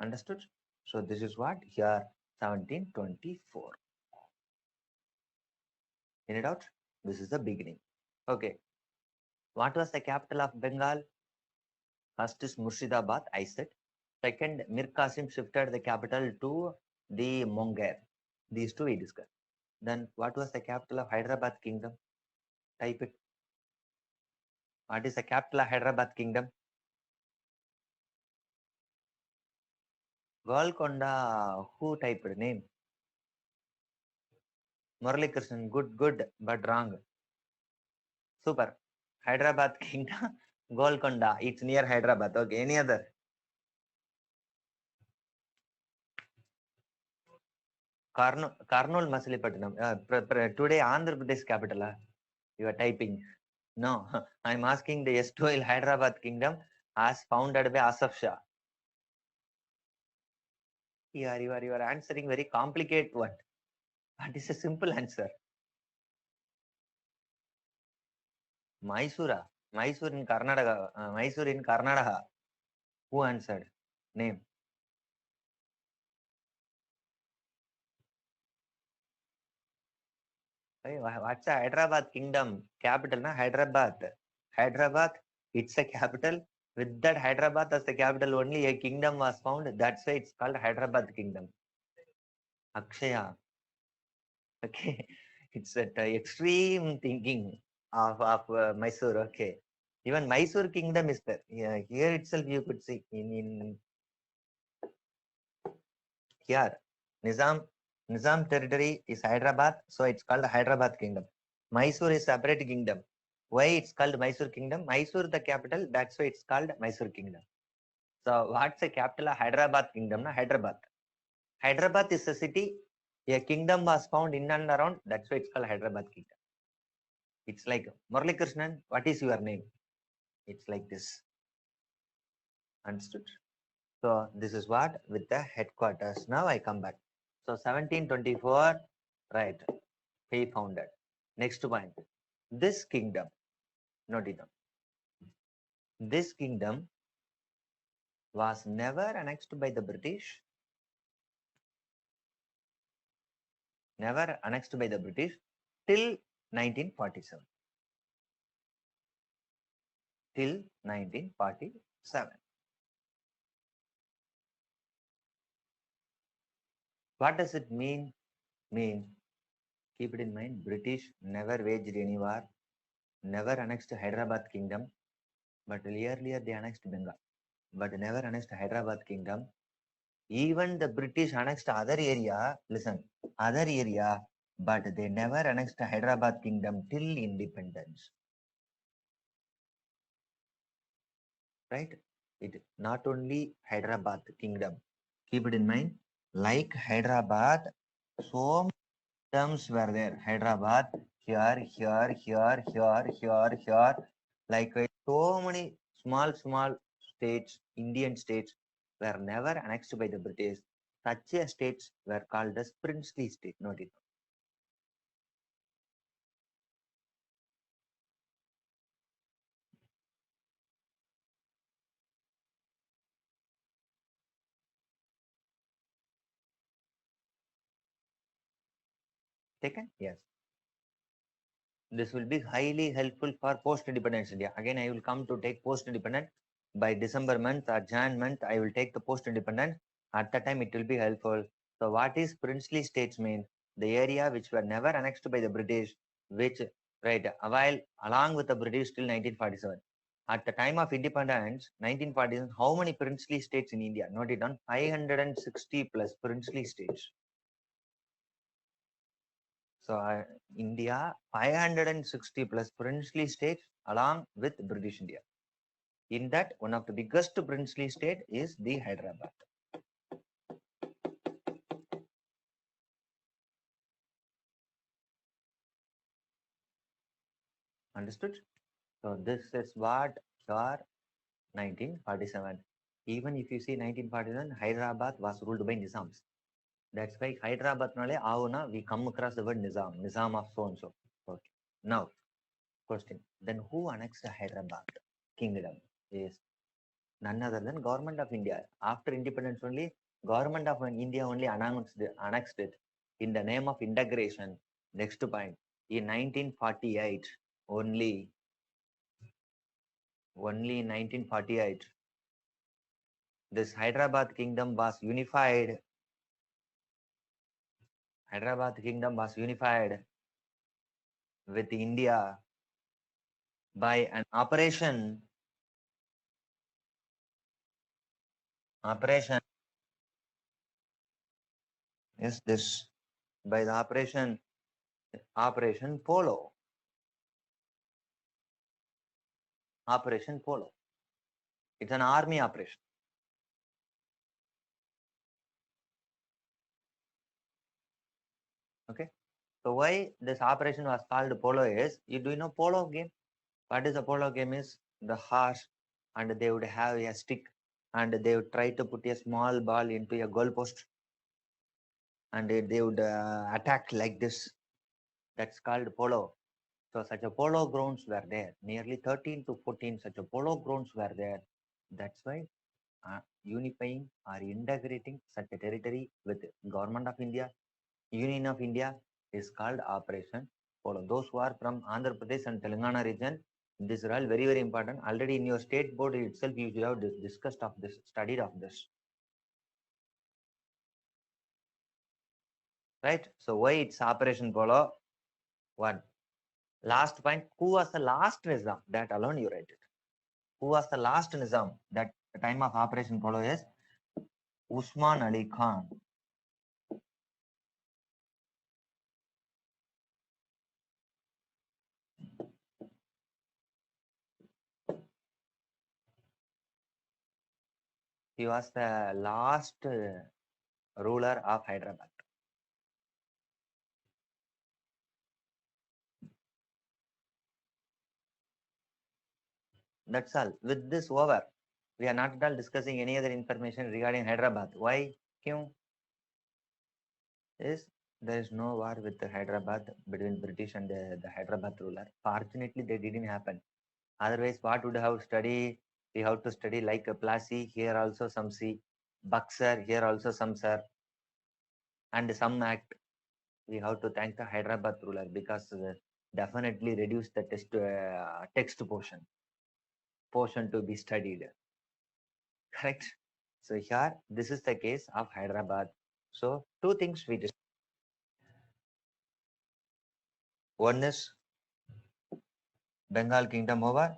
Understood? So this is what here 1724. Any doubt? This is the beginning. Okay. What was the capital of Bengal? First is Murshidabad, I said. Second, Mir Qasim shifted the capital to the Munger. These two we discussed. Then what was the capital of Hyderabad kingdom? Type it. What is the capital of Hyderabad kingdom? Golconda. Who typed name? Murali Krishnan. Good, good, but wrong. Super. Hyderabad kingdom. Golconda. It's near Hyderabad. Okay. Any other? Karnool Masilepatnam. Today Andhra Pradesh capital. You are typing. No, I'm asking the S2L Hyderabad kingdom as founded by Asaf Shah. You are answering very complicated one. That is a simple answer. Mysura. Mysore in Karnataka. Mysore in Karnataka. Who answered? Name. Hey, what's a Hyderabad kingdom? Capital, na Hyderabad. Hyderabad, it's a capital. With that Hyderabad as the capital only, a kingdom was found. That's why it's called Hyderabad kingdom. Akshaya. Okay. It's at extreme thinking of Mysore. Okay. Even Mysore kingdom is there. Yeah, here itself you could see in here. Nizam Nizam territory is Hyderabad, so it's called Hyderabad kingdom. Mysore is separate kingdom. Why it's called Mysore kingdom? Mysore the capital, that's why it's called Mysore kingdom. So what's the capital of Hyderabad kingdom? Na? Hyderabad. Hyderabad is a city. A kingdom was found in and around. That's why it's called Hyderabad kingdom. It's like Murali Krishnan, what is your name? It's like this. Understood? So this is what with the headquarters. Now I come back. So 1724, right? He founded. Next point. This kingdom, note it down. This kingdom was never annexed by the British. Never annexed by the British till 1947. Till 1947. What does it mean? Mean, keep it in mind, British never waged any war, never annexed Hyderabad kingdom, but earlier they annexed Bengal, but never annexed Hyderabad kingdom. Even the British annexed other area, listen, other area, but they never annexed Hyderabad kingdom till independence. Right? It not only Hyderabad kingdom. Keep it in mind, like Hyderabad, so terms were there. Hyderabad, here. Likewise, so many small states, Indian states, were never annexed by the British. Such a states were called as princely state. Note it. Taken? Yes. This will be highly helpful for post-independence India. Again, I will come to take post-independent by December month or Jan month. I will take the post-independent. At that time, it will be helpful. So, what is princely states mean? The area which were never annexed by the British, which right while along with the British till 1947. At the time of independence, 1947, how many princely states in India? Note it down. 560 plus princely states. So India, 560 plus princely states along with British India. In that, one of the biggest princely state is the Hyderabad. Understood? So this is what your 1947. Even if you see 1947, Hyderabad was ruled by Nizams. That's why Hyderabad nale avuna we come across the word Nizam, Nizam of so and so. Okay. Now, question. Then who annexed Hyderabad kingdom? Is none other than government of India. After independence only, government of India only annexed it in the name of integration. Next point. In 1948, only in 1948, this Hyderabad kingdom was unified. Hyderabad kingdom was unified with India by an operation. Operation is this by the Operation Polo. Operation Polo. It's an army operation. Okay. So why this operation was called polo is, you do know polo game? What is a polo game is? The horse, and they would have a stick, and they would try to put a small ball into a goalpost, and they would attack like this. That's called polo. So such a polo grounds were there. Nearly 13 to 14 such a polo grounds were there. That's why unifying or integrating such a territory with government of India, Union of India is called Operation Polo. Those who are from Andhra Pradesh and Telangana region, these are all very, very important. Already in your state board itself, you should have discussed of this, studied of this. Right? So why it's Operation Polo? One. Last point, who was the last Nizam? That alone you write it. Who was the last Nizam? That the time of Operation Polo is Usman Ali Khan. He was the last ruler of Hyderabad. That's all. With this over, we are not at all discussing any other information regarding Hyderabad. Why? Kyun? Is there is no war with the Hyderabad between British and the Hyderabad ruler. Fortunately, they didn't happen. Otherwise, what would have study? We have to study like a Plassey, here also some C, Buxer, here also some sir, and some act. We have to thank the Hyderabad ruler because definitely reduce the text portion to be studied. Correct. So here, this is the case of Hyderabad. So two things we discussed. One is Bengal kingdom over.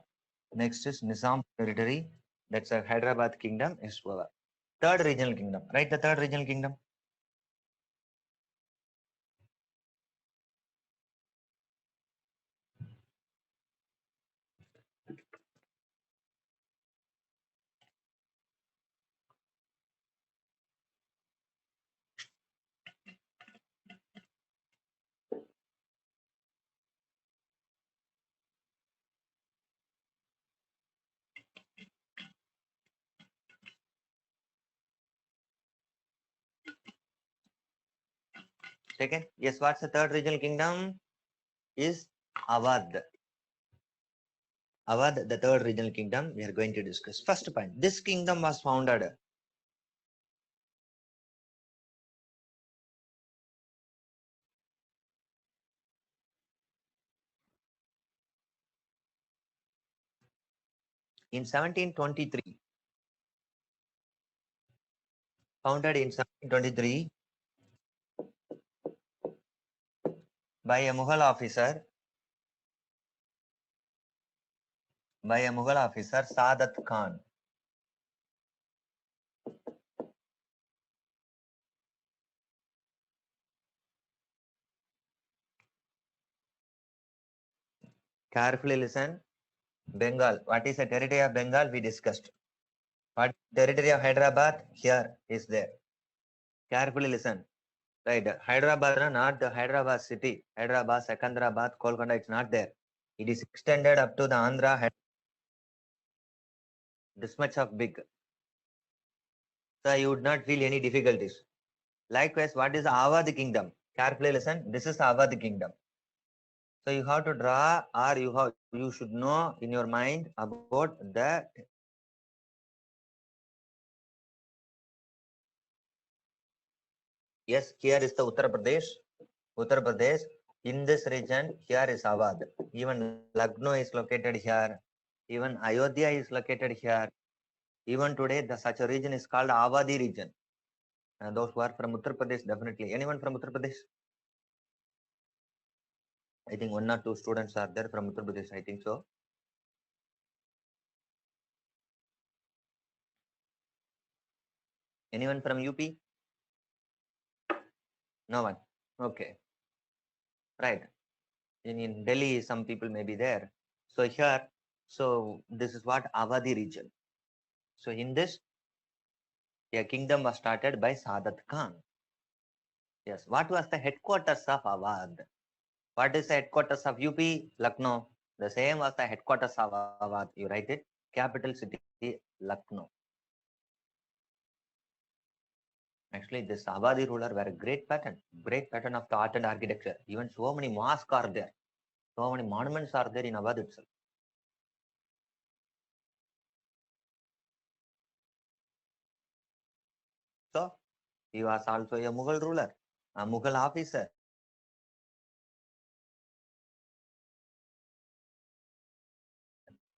Next is Nizam territory. That's a Hyderabad kingdom is over. Third regional kingdom, right? The third regional kingdom. Second, yes, what's the third regional kingdom? Is Awadh. Awadh, the third regional kingdom, we are going to discuss. First point, this kingdom was founded in 1723. Founded in 1723 by a Mughal officer, Sadat Khan. Carefully listen. Bengal. What is the territory of Bengal? We discussed. What territory of Hyderabad? Here is there. Carefully listen. Right. Hyderabad, not the Hyderabad city. Hyderabad, Secunderabad, Kolkata, it's not there. It is extended up to the Andhra. This much of big. So you would not feel any difficulties. Likewise, what is Awadhi kingdom? Carefully listen. This is Awadhi kingdom. So you have to draw, or you should know in your mind about the. Yes, here is the Uttar Pradesh. Uttar Pradesh. In this region, here is Awadh. Even Lucknow is located here. Even Ayodhya is located here. Even today, such a region is called Awadhi region. Those who are from Uttar Pradesh, definitely. Anyone from Uttar Pradesh? I think one or two students are there from Uttar Pradesh. I think so. Anyone from UP? No one. Okay. Right. In Delhi, some people may be there. So here, so this is what Awadhi region. So in this, a kingdom was started by Sadat Khan. Yes. What was the headquarters of Awadh? What is the headquarters of UP? Lucknow. The same was the headquarters of Awadh. You write it. Capital city, Lucknow. Actually, this Awadhi ruler were a great pattern of the art and architecture. Even so many mosques are there. So many monuments are there in Awadh itself. So he was also a Mughal ruler, a Mughal officer.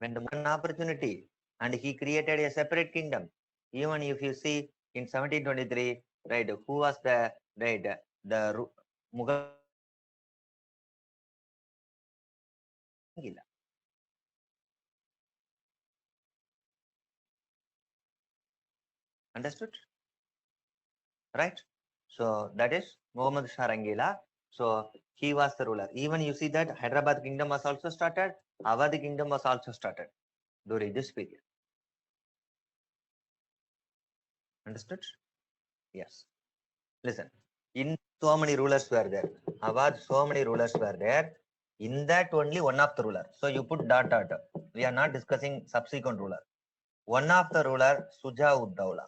When the one opportunity, and he created a separate kingdom. Even if you see in 1723, right, who was the right the Mughal? Understood? Right? So that is Muhammad Shah Rangila. So he was the ruler. Even you see that Hyderabad kingdom was also started, Awadhi kingdom was also started during this period. Understood? Yes. Listen, in so many rulers were there. Awadh, so many rulers were there. In that only one of the ruler. So you put dot dot. We are not discussing subsequent ruler. One of the ruler, Suja Uddawla.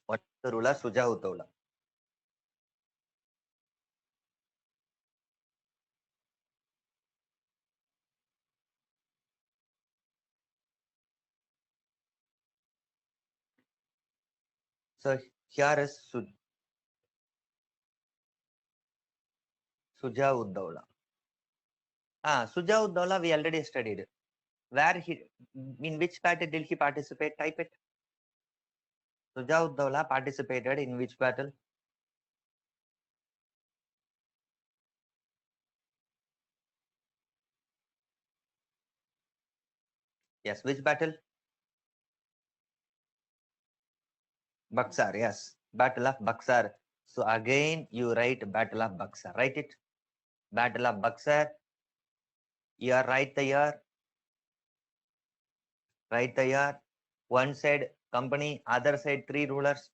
What the ruler, Suja Uddawla. So here is Suja Uddawla. Suja Uddawla we already studied. Where he, in which battle did he participate? Type it. Suja Uddawla participated in which battle? Yes, which battle? Baksar, yes. Battle of Baksar. So again, you write Battle of Baksar. Write it. Battle of Baksar. Year, write the year. Write the year. One side company, other side three rulers.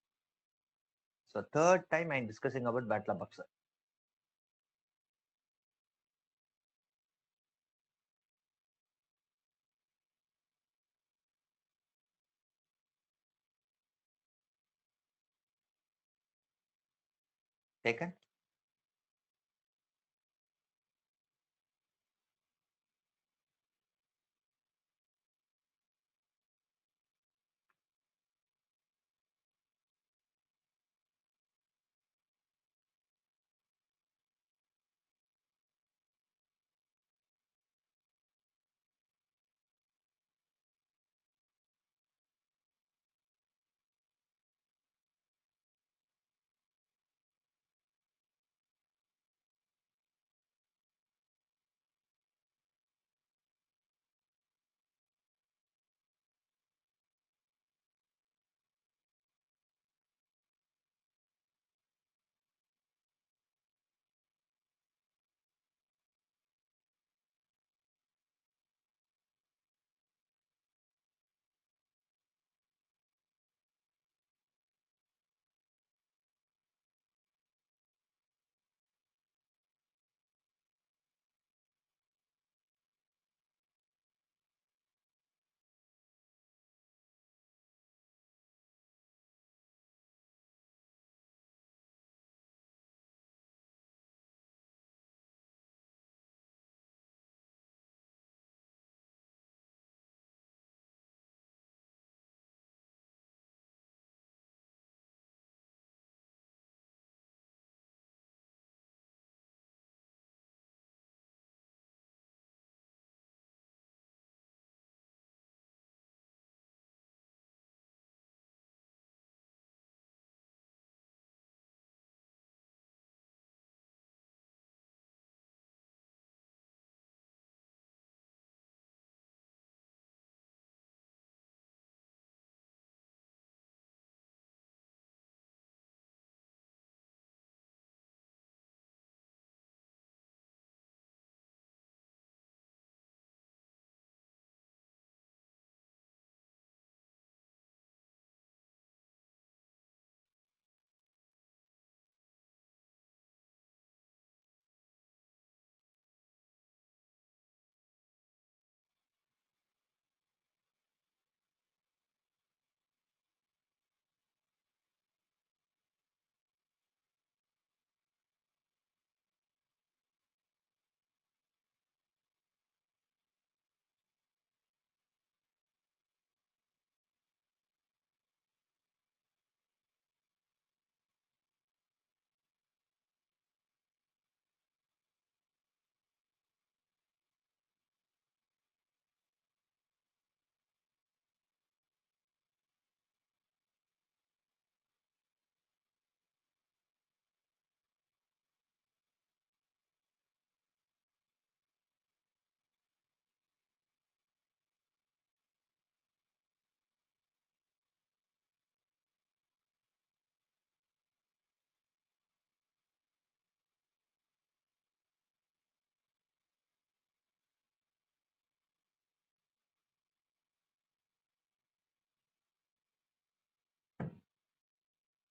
So third time I'm discussing about Battle of Baksar. Taken?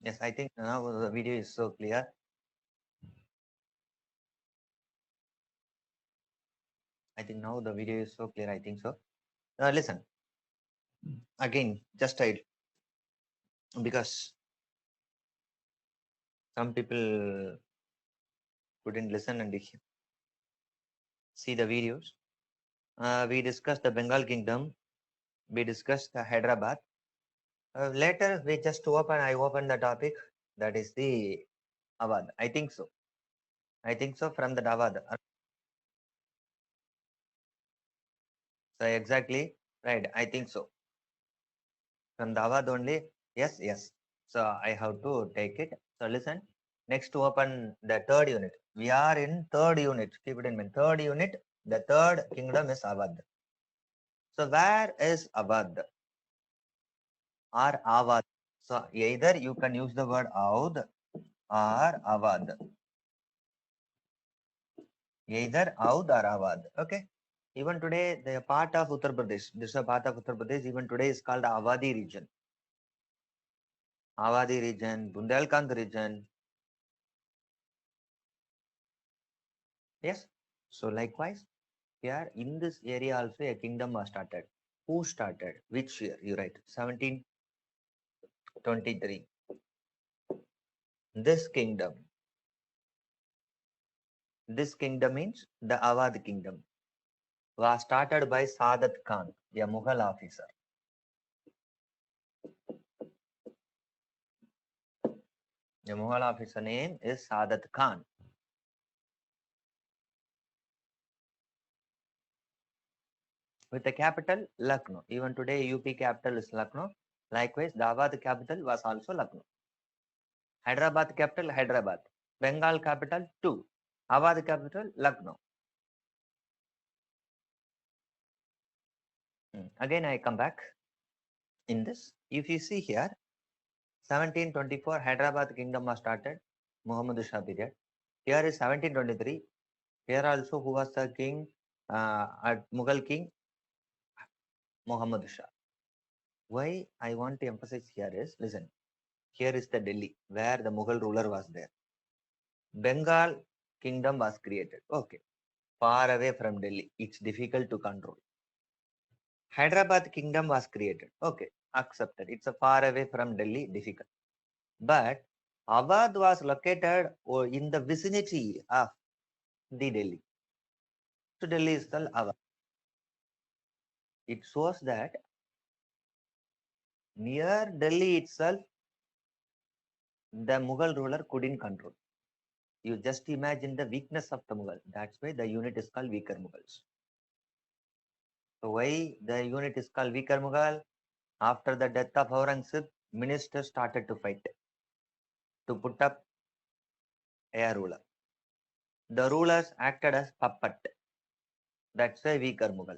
Yes, I think now the video is so clear. I think now the video is so clear. I think so. Listen again, just I because some people couldn't listen and see the videos. We discussed the Bengal Kingdom. We discussed the Hyderabad. Later, we just open. I opened the topic that is the Awadh. I think so. I think so from the Awadh. So exactly right. I think so. From the Awadh only. Yes, yes. So I have to take it. So listen. Next to open the third unit. We are in third unit. Keep it in mind. Third unit. The third kingdom is Awadh. So where is Awadh or Awadh? So either you can use the word Audh or Awadh. Either Audh or Awadh. Okay. Even today, they are part of Uttar Pradesh. This is a part of Uttar Pradesh. Even today is called Awadhi region. Awadhi region, Bundelkhand region. Yes. So likewise, here in this area also a kingdom was started. Who started? Which year? You write 1723. This kingdom means the Awadh kingdom was started by Sadat Khan, a Mughal officer. The Mughal officer name is Sadat Khan. With the capital Lucknow. Even today, UP capital is Lucknow. Likewise, the Awadh capital was also Lucknow. Hyderabad capital, Hyderabad. Bengal capital, too. Awadh capital, Lucknow. Again, I come back in this. If you see here, 1724, Hyderabad kingdom was started, Muhammad Shah period. Here is 1723. Here also, who was the king? Mughal king, Muhammad Shah. Why I want to emphasize here is, listen, here is the Delhi, where the Mughal ruler was there. Bengal kingdom was created. Okay. Far away from Delhi. It's difficult to control. Hyderabad kingdom was created. Okay. Accepted. It's a far away from Delhi. Difficult. But Awadh was located in the vicinity of the Delhi. So Delhi is the Awadh. It shows that near Delhi itself, the Mughal ruler couldn't control. You just imagine the weakness of the Mughal. That's why the unit is called weaker Mughals. So why the unit is called weaker Mughal? After the death of Aurangzeb, ministers started to fight to put up a ruler. The rulers acted as puppet. That's why weaker Mughal.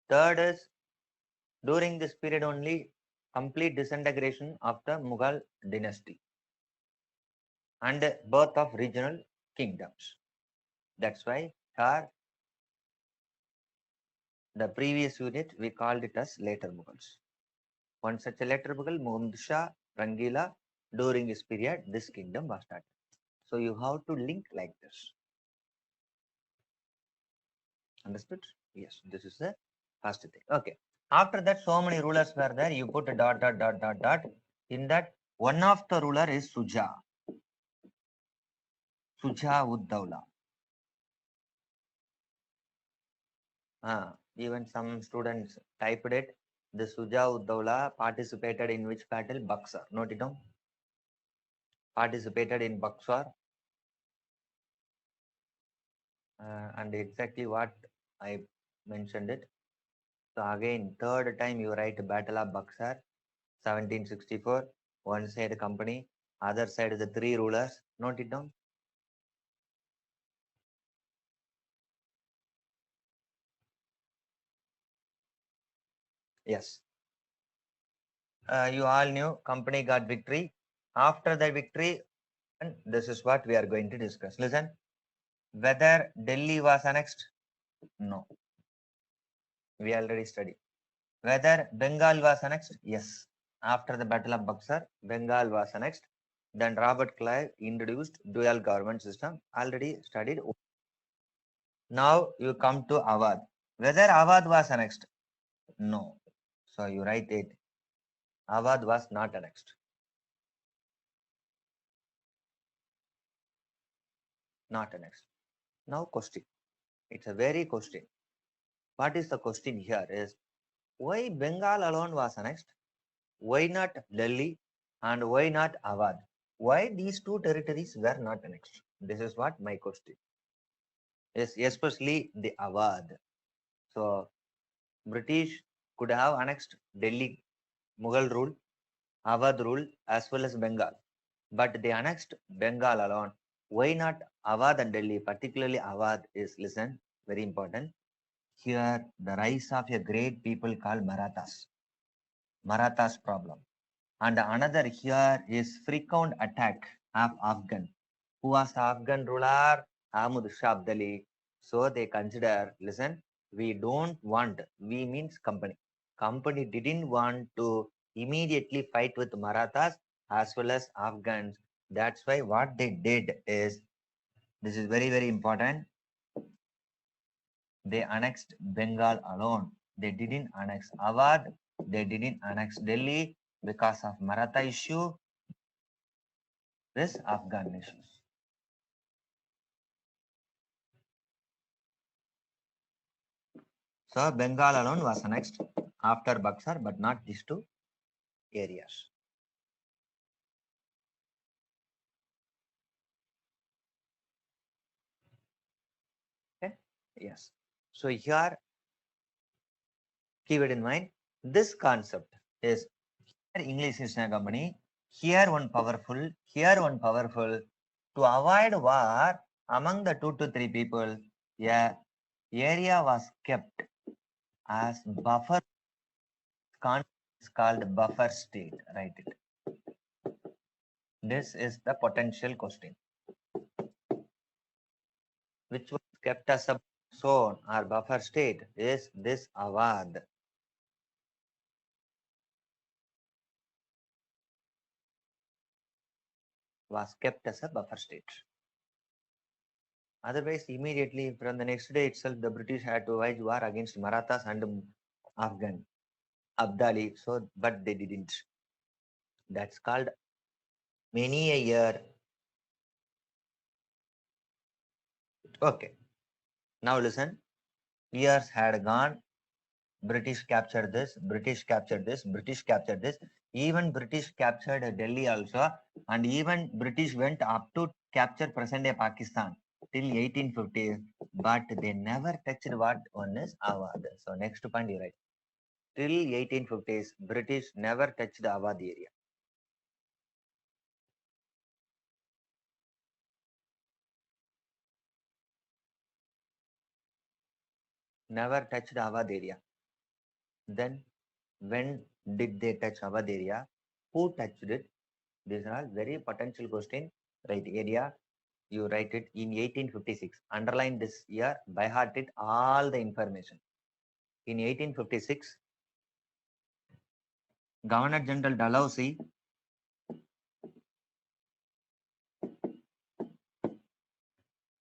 Third is during this period only complete disintegration of the Mughal dynasty and birth of regional kingdoms. That's why here the previous unit we called it as later Mughals. One such a later Mughal, Muhammad Shah, Rangila, during this period, this kingdom was started. So you have to link like this. Understood? Yes, this is the first thing. Okay. After that, so many rulers were there. You put a dot, dot, dot, dot, dot. In that, one of the ruler is Suja. Suja ud Dawla. Even some students typed it. The Suja ud Dawla participated in which battle? Buxar. Note it down. Participated in Buxar. And exactly what I mentioned it. So again, third time you write Battle of Buxar, 1764. One side company, other side the three rulers. Note it down. Yes. You all knew company got victory. After the victory, and this is what we are going to discuss. Listen, whether Delhi was annexed? No. We already studied. Whether Bengal was annexed? Yes. After the Battle of Buxar, Bengal was annexed. Then Robert Clive introduced dual government system. Already studied. Now you come to Awadh. Whether Awadh was annexed? No. So you write it. Awadh was not annexed. Not annexed. Now question. It's a very question. What is the question here is why Bengal alone was annexed? Why not Delhi? And why not Awadh? Why these two territories were not annexed? This is what my question is, especially the Awadh. So British could have annexed Delhi, Mughal rule, Awadh rule, as well as Bengal. But they annexed Bengal alone. Why not Awadh and Delhi? Particularly Awadh is, listen, very important. Here, the rise of a great people called Marathas. Marathas problem. And another here is frequent attack of Afghan. Who was the Afghan ruler? Ahmad Shah Abdali. So they consider, listen, we don't want, we means company. Company didn't want to immediately fight with Marathas as well as Afghans. That's why what they did is, this is very, very important. They annexed Bengal alone. They didn't annex Awadh. They didn't annex Delhi because of Maratha issue, this Afghan issues. So Bengal alone was annexed after Buxar, but not these two areas. Okay. Yes. So here, keep it in mind. This concept is English is a company. Here one powerful. Here one powerful. To avoid war among the 2 to 3 people, yeah, area was kept as buffer. Concept is called buffer state. Write it. This is the potential question. Which was kept as a zone or buffer state is this Awadh. Was kept as a buffer state. Otherwise, immediately from the next day itself, the British had to wage war against Marathas and Afghan, Abdali. So, but they didn't. That's called many a year. Okay. Now listen. Years had gone. British captured this, British captured this, British captured this. Even British captured Delhi also, and even British went up to capture present-day Pakistan till 1850s, but they never touched what one is Awadh. So next point you write. Till 1850s, British never touched the Awadh area. Never touched the Awadh area. Then when did they touch Awadh area? Who touched it? These are all very potential question. Right area, you write it in 1856. Underline this year, by heart it all the information. In 1856, Governor General Dalhousie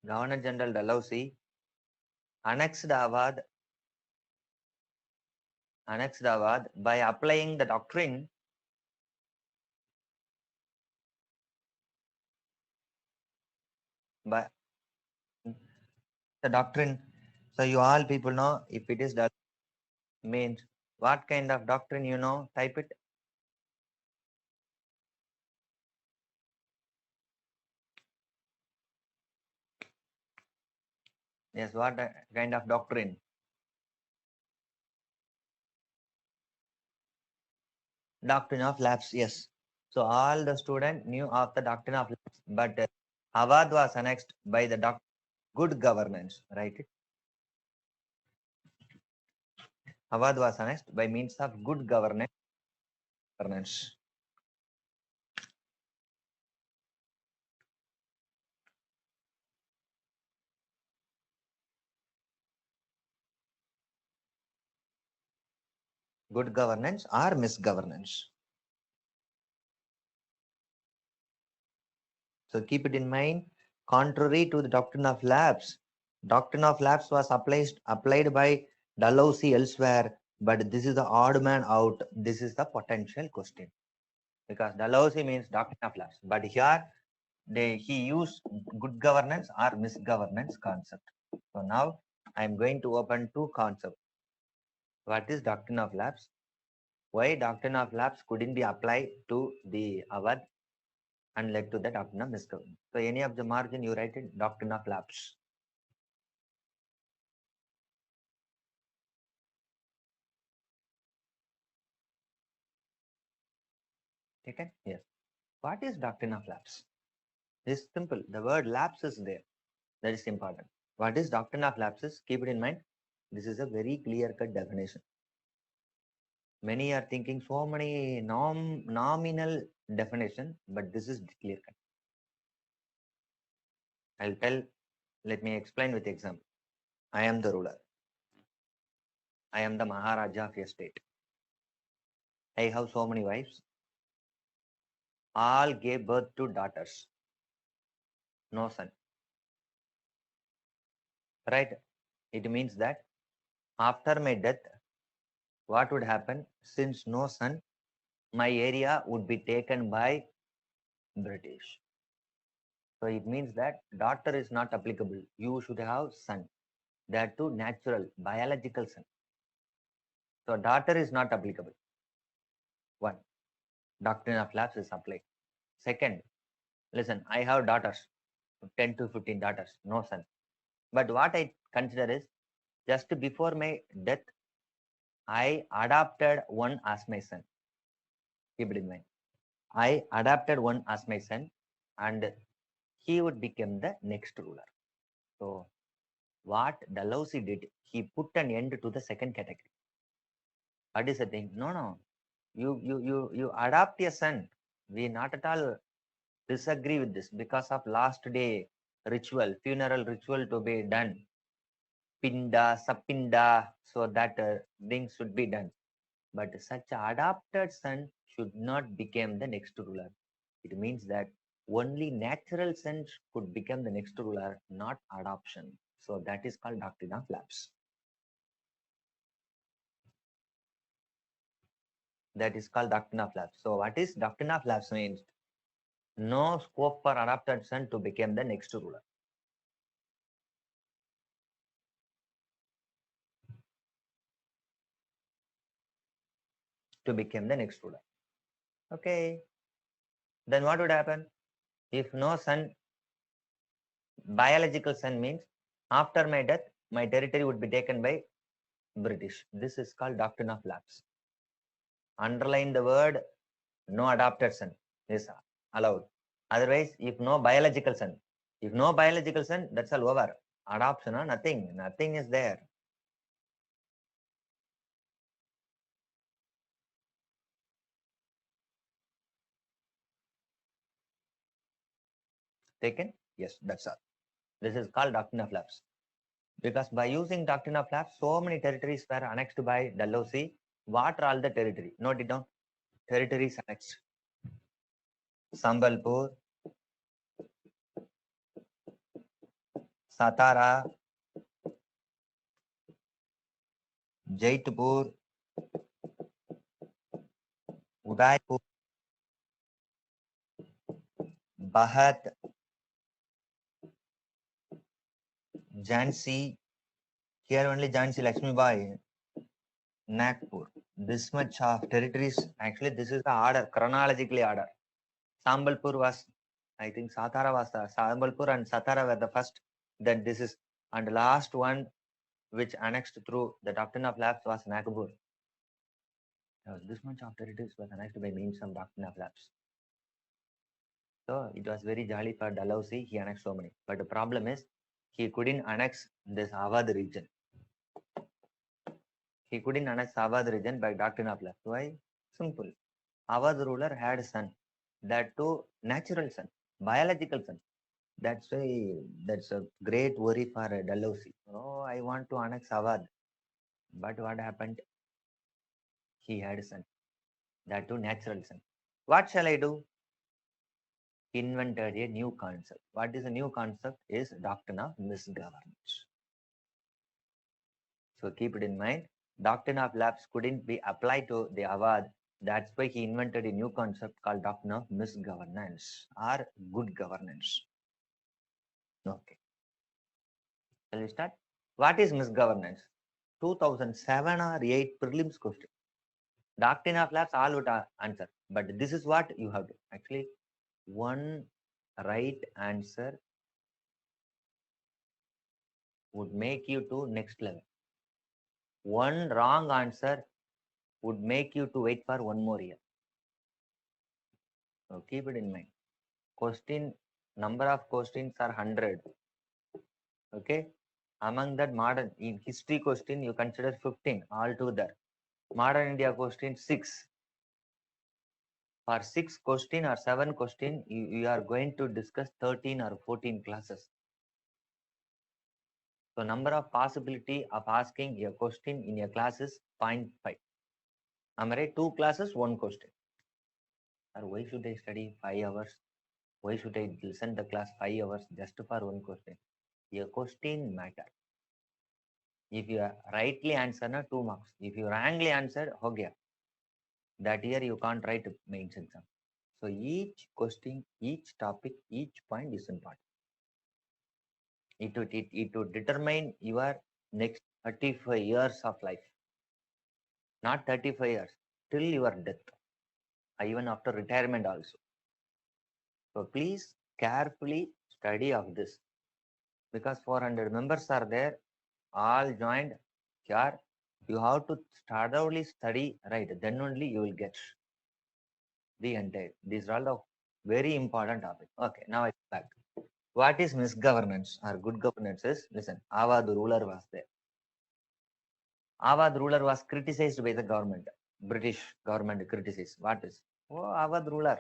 Governor General Dalhousie annexed Awadh by applying the doctrine by the doctrine. So you all people know if it is that means what kind of doctrine you know, type it. Yes, what kind of doctrine? Doctrine of lapse, yes. So all the student knew of the doctrine of lapse, but Awadh was annexed by the doctrine good governance, right? Awadh was annexed by means of good governance. Good governance or misgovernance. So keep it in mind. Contrary to the doctrine of lapse, doctrine of lapse was applied by Dalhousie elsewhere, but this is the odd man out. This is the potential question because Dalhousie means doctrine of lapse, but here he used good governance or misgovernance concept. So now I am going to open two concepts. What is doctrine of lapse? Why doctrine of lapse couldn't be applied to the Awadh and led to the doctrine of misgovernance? So any of the margin you write it doctrine of lapse. Okay? Yes. What is doctrine of lapse? It's simple. The word lapse is there. That is important. What is doctrine of lapses? Keep it in mind. This is a very clear-cut definition. Many are thinking so many nominal definition, but this is clear-cut. I'll tell. Let me explain with example. I am the ruler. I am the Maharaja of a state. I have so many wives. All gave birth to daughters. No son. Right? It means that after my death, what would happen? Since no son, my area would be taken by British. So it means that daughter is not applicable. You should have son. That too natural, biological son. So daughter is not applicable. One, doctrine of lapse is applied. Second, listen, I have daughters, 10 to 15 daughters, no son. But what I consider is just before my death, I adopted one as my son. Keep it in mind. I adopted one as my son, and he would become the next ruler. So what Dalhousie did, he put an end to the second category. What is the thing? No, no. You adopt a son. We not at all disagree with this because of last day ritual, funeral ritual to be done. Pinda, sapinda, so that things should be done. But such adopted son should not become the next ruler. It means that only natural son could become the next ruler, not adoption. So that is called doctrine of lapse. That is called doctrine of lapse. So what is doctrine of lapse means? No scope for adopted son to become the next ruler. To become the next ruler. Okay. Then what would happen? If no son, biological son means after my death, my territory would be taken by British. This is called doctrine of lapse. Underline the word no adopted son is allowed. Otherwise, if no biological son, that's all over. Adoption, nothing is there. Taken? Yes, that's all. This is called doctrine of lapse. Because by using doctrine of lapse, so many territories were annexed by Dalhousie. What are all the territory? Note it down. Territories annexed. Sambalpur, Satara, Jaitpur, Udaipur, Bahat, Jhansi, here only Jhansi Lakshmi Bai, Nagpur. This much of territories. Actually, this is the order, chronologically order. Sambalpur was, I think Satara was the Sambalpur and Satara were the first. Then this is, and last one which annexed through the doctrine of lapse was Nagpur. This much of territories was annexed by means of doctrine of lapse. So it was very jolly for Dalhousie. He annexed so many. But the problem is he couldn't annex this Awadh region. He couldn't annex Awadh region by doctrine of lapse. Why? Simple. Awadh ruler had son. That too natural son, biological son. That's why that's a great worry for Dalhousie. Oh, I want to annex Awadh. But what happened? He had son. That too natural son. What shall I do? invented a new concept. What is a new concept? Is doctrine of misgovernance. So keep it in mind. Doctrine of lapse couldn't be applied to the Avad. That's why he invented a new concept called doctrine of misgovernance or good governance. Okay. Shall we start? What is misgovernance? 2007 or 8 prelims question. Doctrine of lapse, all would answer. But this is what you have to. Actually, one right answer would make you to next level. One wrong answer would make you to wait for one more year. So keep it in mind. Question number of questions are 100. Okay. Among that, modern in history question you consider 15 altogether. Modern India question 6. For 6 question or 7 question, you are going to discuss 13 or 14 classes. So number of possibility of asking a question in a class is 0.5. Am I right? 2 classes, 1 question. Or why should I study 5 hours? Why should I listen the class 5 hours just for 1 question? A question matter. If you rightly answer, na 2 marks. If you wrongly answer, okay, that year you can't write mains exam. So each question, each topic, each point is important. It would determine your next 35 years of life. Not 35 years, till your death, even after retirement also. So please carefully study of this, because 400 members are there, all joined here. You have to thoroughly study, right? Then only you will get the entire. These are all the very important topic. Okay, now I back. What is misgovernance or good governance is, listen, Awadh ruler was there. Awadh ruler was criticized by the government. British government criticized. What is? Oh, Awadh ruler.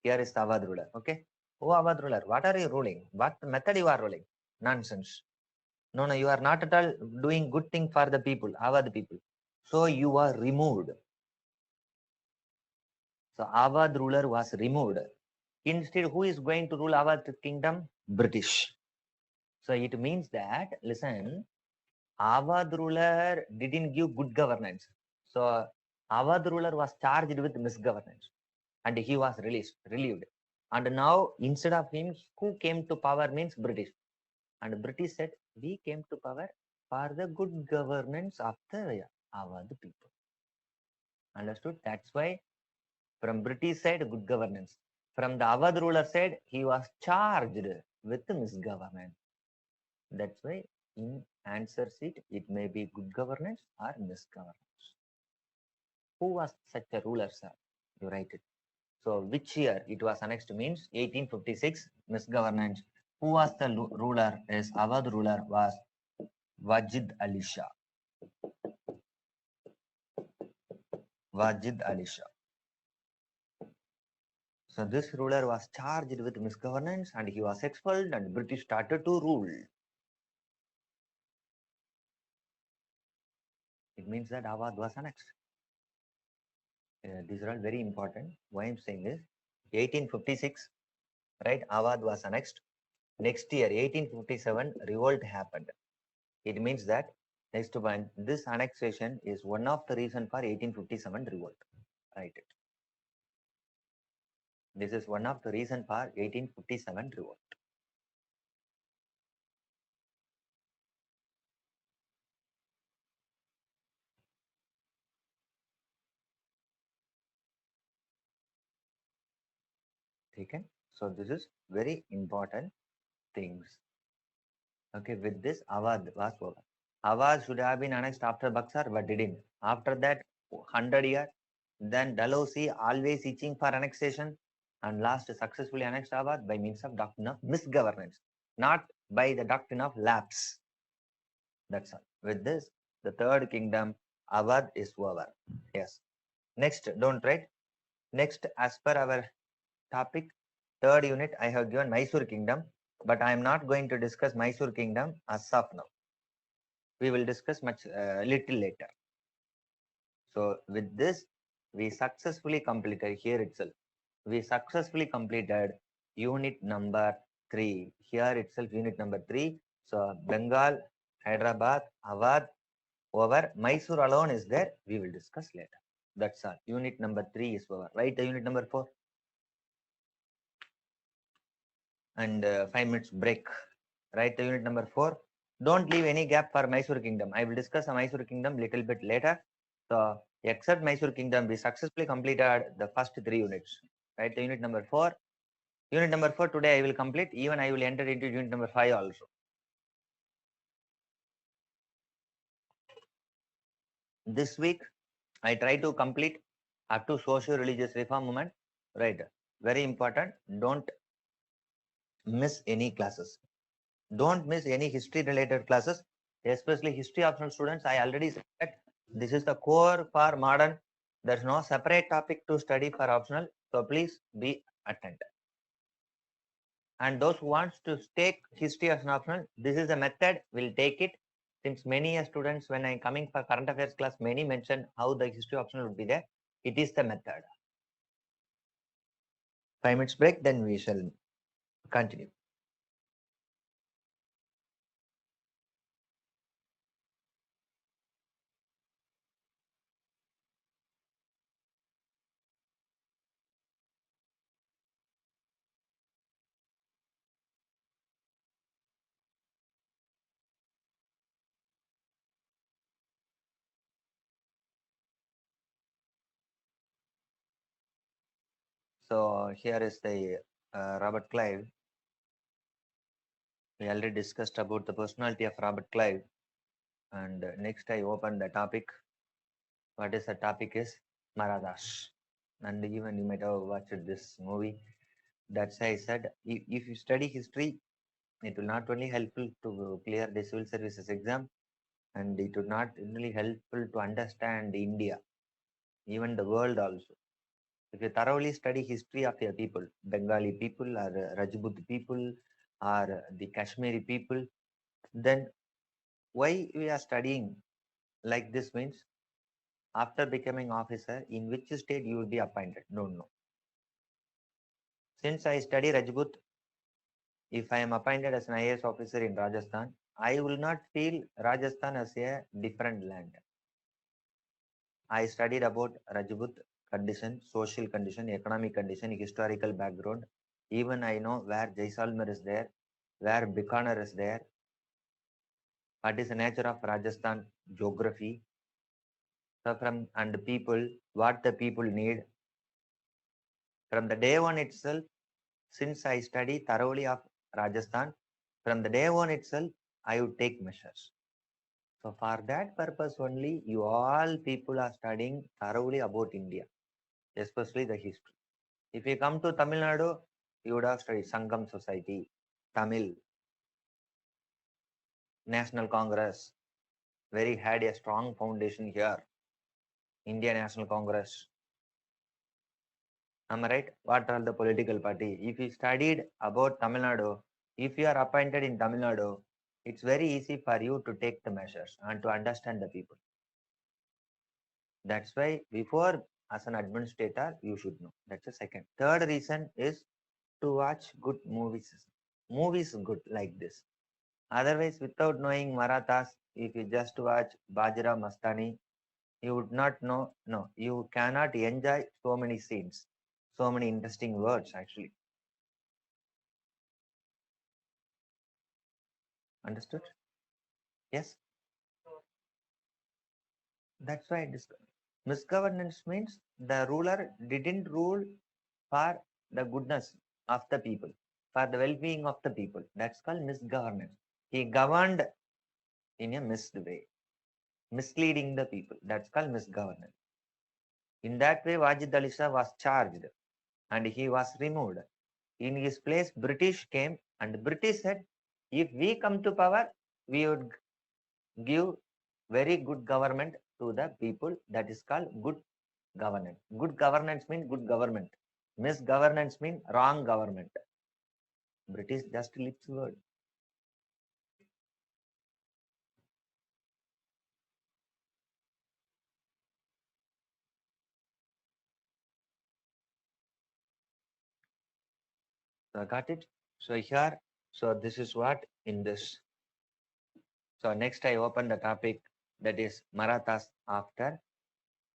Here is the Awadh ruler. Okay. Oh, Awadh ruler. What are you ruling? What method you are ruling? Nonsense. No, no, you are not at all doing good thing for the people, Awadh people. So you are removed. So Awadh ruler was removed. Instead, who is going to rule Awadh kingdom? British. So it means that, listen, Awadh ruler didn't give good governance. So Awadh ruler was charged with misgovernance and he was relieved. And now instead of him, who came to power means British. And British said, we came to power for the good governance of the Awadh people. Understood? That's why from British side, good governance. From the Awadh ruler side, he was charged with misgovernance. That's why in answer sheet, it may be good governance or misgovernance. Who was such a ruler, sir? You write it. So which year it was annexed means 1856, misgovernance. Who was the ruler? Is Awadh ruler was Wajid Ali Shah. Wajid Ali Shah. So this ruler was charged with misgovernance and he was expelled and British started to rule. It means that Awadh was annexed. These are all very important. Why I'm saying this, 1856, right? Awadh was annexed. Next year, 1857, revolt happened. It means that next one, this annexation is one of the reason for 1857 revolt. Write it. This is one of the reason for 1857 revolt. Okay, so this is very important things. Okay, with this Awadh was over. Awadh should have been annexed after Buxar, but didn't. After that, 100 years, then Dalhousie always itching for annexation, and last successfully annexed Awadh by means of doctrine of misgovernance, not by the doctrine of lapse. That's all. With this, the third kingdom, Awadh, is over. Yes. Next, don't write. Next, as per our topic, third unit, I have given Mysore kingdom, but I am not going to discuss Mysore kingdom as of now. We will discuss much little later. So with this, we successfully completed here itself. We successfully completed Unit number 3. Here itself, unit number 3. So, Bengal, Hyderabad, Awadh, over. Mysore alone is there. We will discuss later. That's all. Unit number 3 is over. Write the unit number 4. And 5 minutes break. Write the unit number 4. Don't leave any gap for Mysore Kingdom. I will discuss the Mysore Kingdom little bit later. So, except Mysore Kingdom, we successfully completed the first 3 units. Write the unit number 4. Unit number 4 today I will complete. Even I will enter into unit number 5 also. This week, I try to complete up to socio-religious reform movement. Right. Very important. Don't miss any classes. Don't miss any history related classes, especially history optional students. I already said that this is the core for modern. There's no separate topic to study for optional. So please be attentive. And those who wants to take history as an optional, this is a method. We'll take it. Since many students, when I'm coming for current affairs class, many mention how the history optional would be there. It is the method. 5 minutes break, then we shall continue. So here is the Robert Clive. We already discussed about the personality of Robert Clive. And next I open the topic. What is the topic is Marathas. And even you might have watched this movie. That's why I said if you study history, it will not only helpful to clear the civil services exam, and it will not only helpful to understand India, even the world also. If you thoroughly study history of your people, Bengali people or Rajput people or the Kashmiri people, then why we are studying like this means after becoming officer, in which state you will be appointed? Don't know. Since I study Rajput, if I am appointed as an IAS officer in Rajasthan, I will not feel Rajasthan as a different land. I studied about Rajput condition, social condition, economic condition, historical background. Even I know where Jaisalmer is there, where Bikaner is there, what is the nature of Rajasthan geography, so from and people, what the people need. From the day one itself, since I study thoroughly of Rajasthan, from the day one itself, I would take measures. So for that purpose only, you all people are studying thoroughly about India, especially the history. If you come to Tamil Nadu, you would have studied Sangam Society, Tamil, National Congress, very had a strong foundation here, India National Congress. Am I right? What are the political party? If you studied about Tamil Nadu, if you are appointed in Tamil Nadu, it's very easy for you to take the measures and to understand the people. That's why before as an administrator, you should know. That's the second. Third reason is to watch good movies. Movies good like this. Otherwise, without knowing Marathas, if you just watch Bajira Mastani, you would not know. No, you cannot enjoy so many scenes, so many interesting words actually. Understood? Yes. That's why misgovernance means the ruler didn't rule for the goodness of the people, for the well-being of the people. That's called misgovernance. He governed in a missed way, misleading the people. That's called misgovernance. In that way, Wajid Ali Shah was charged and he was removed. In his place, British came and British said, if we come to power, we would give very good government to the people. That is called good governance. Good governance means good government. Misgovernance means wrong government. British just lips word. So got it? So here, so this is what in this. So next I open the topic that is Marathas after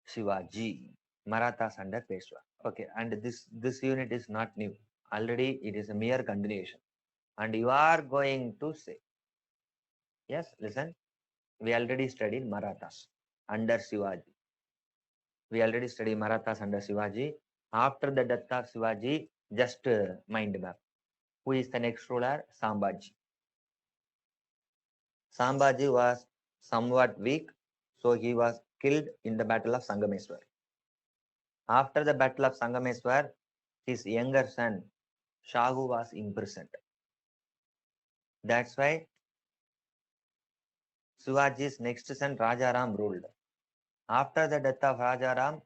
Shivaji. Marathas under Peshwa. Okay, and this unit is not new. Already it is a mere continuation. And you are going to say, yes, listen, we already studied Marathas under Shivaji. We already studied Marathas under Shivaji. After the death of Shivaji, just mind map. Who is the next ruler? Sambhaji. Sambhaji was somewhat weak, so he was killed in the Battle of Sangameswar. After the Battle of Sangameswar, his younger son Shahu was imprisoned. That's why Shivaji's next son Rajaram ruled. After the death of Rajaram,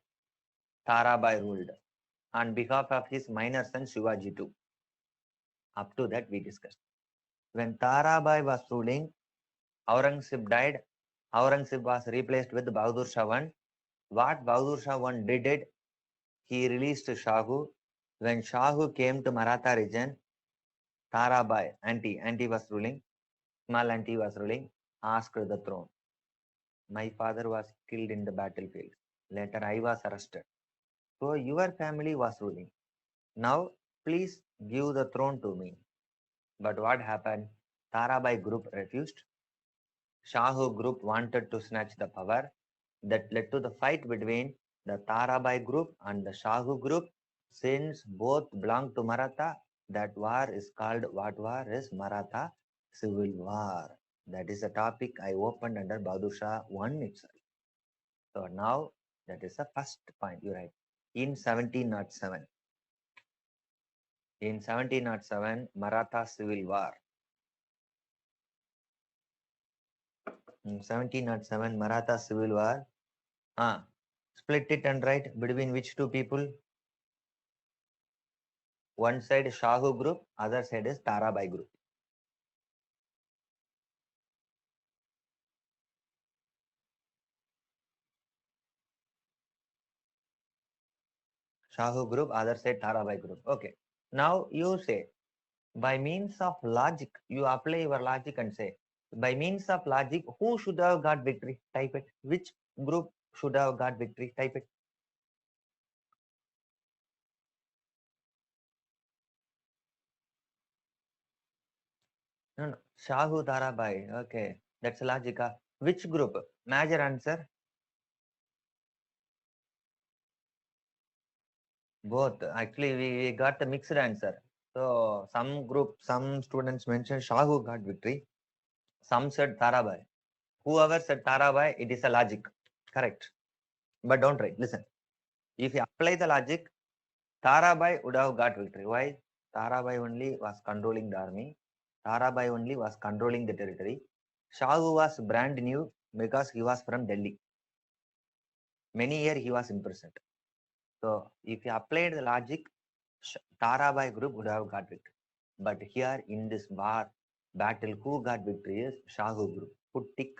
Tarabai ruled on behalf of his minor son Shivaji too. Up to that we discussed. When Tarabai was ruling, Aurangzeb died. Aurangzeb was replaced with Bahadur Shah I. What Bahadur Shah I did it, he released Shahu. When Shahu came to Maratha region, Tarabai, auntie was ruling, small auntie was ruling, asked the throne. My father was killed in the battlefield. Later I was arrested. So your family was ruling. Now please give the throne to me. But what happened? Tarabai group refused. Shahu group wanted to snatch the power. That led to the fight between the Tarabai group and the Shahu group. Since both belong to Maratha, that war is called what war is Maratha Civil War. That is a topic I opened under Bahadur Shah 1 itself. So now that is the first point you write. In 1707, Maratha Civil War. In 1707, Maratha Civil War. Split it and write between which two people? One side Shahu group, other side is Tarabai group. Shahu group, other side Tarabai group. Okay. Now you say, by means of logic, you apply your logic and say, by means of logic, who should have got victory? Type it. Which group should have got victory? Type it. No, no. Shahu Tarabai. Okay. That's logic. Which group? Major answer. Both. Actually, we got the mixed answer. So some students mentioned Shahu got victory. Some said Tarabai. Whoever said Tarabai, it is a logic. Correct. But don't write. Listen. If you apply the logic, Tarabai would have got victory. Why? Tarabai only was controlling the army. Tarabai only was controlling the territory. Shahu was brand new because he was from Delhi. Many years he was imprisoned. So if you applied the logic, Tarabai group would have got victory. But here in this battle, who got victory is Shahu group. Put tick.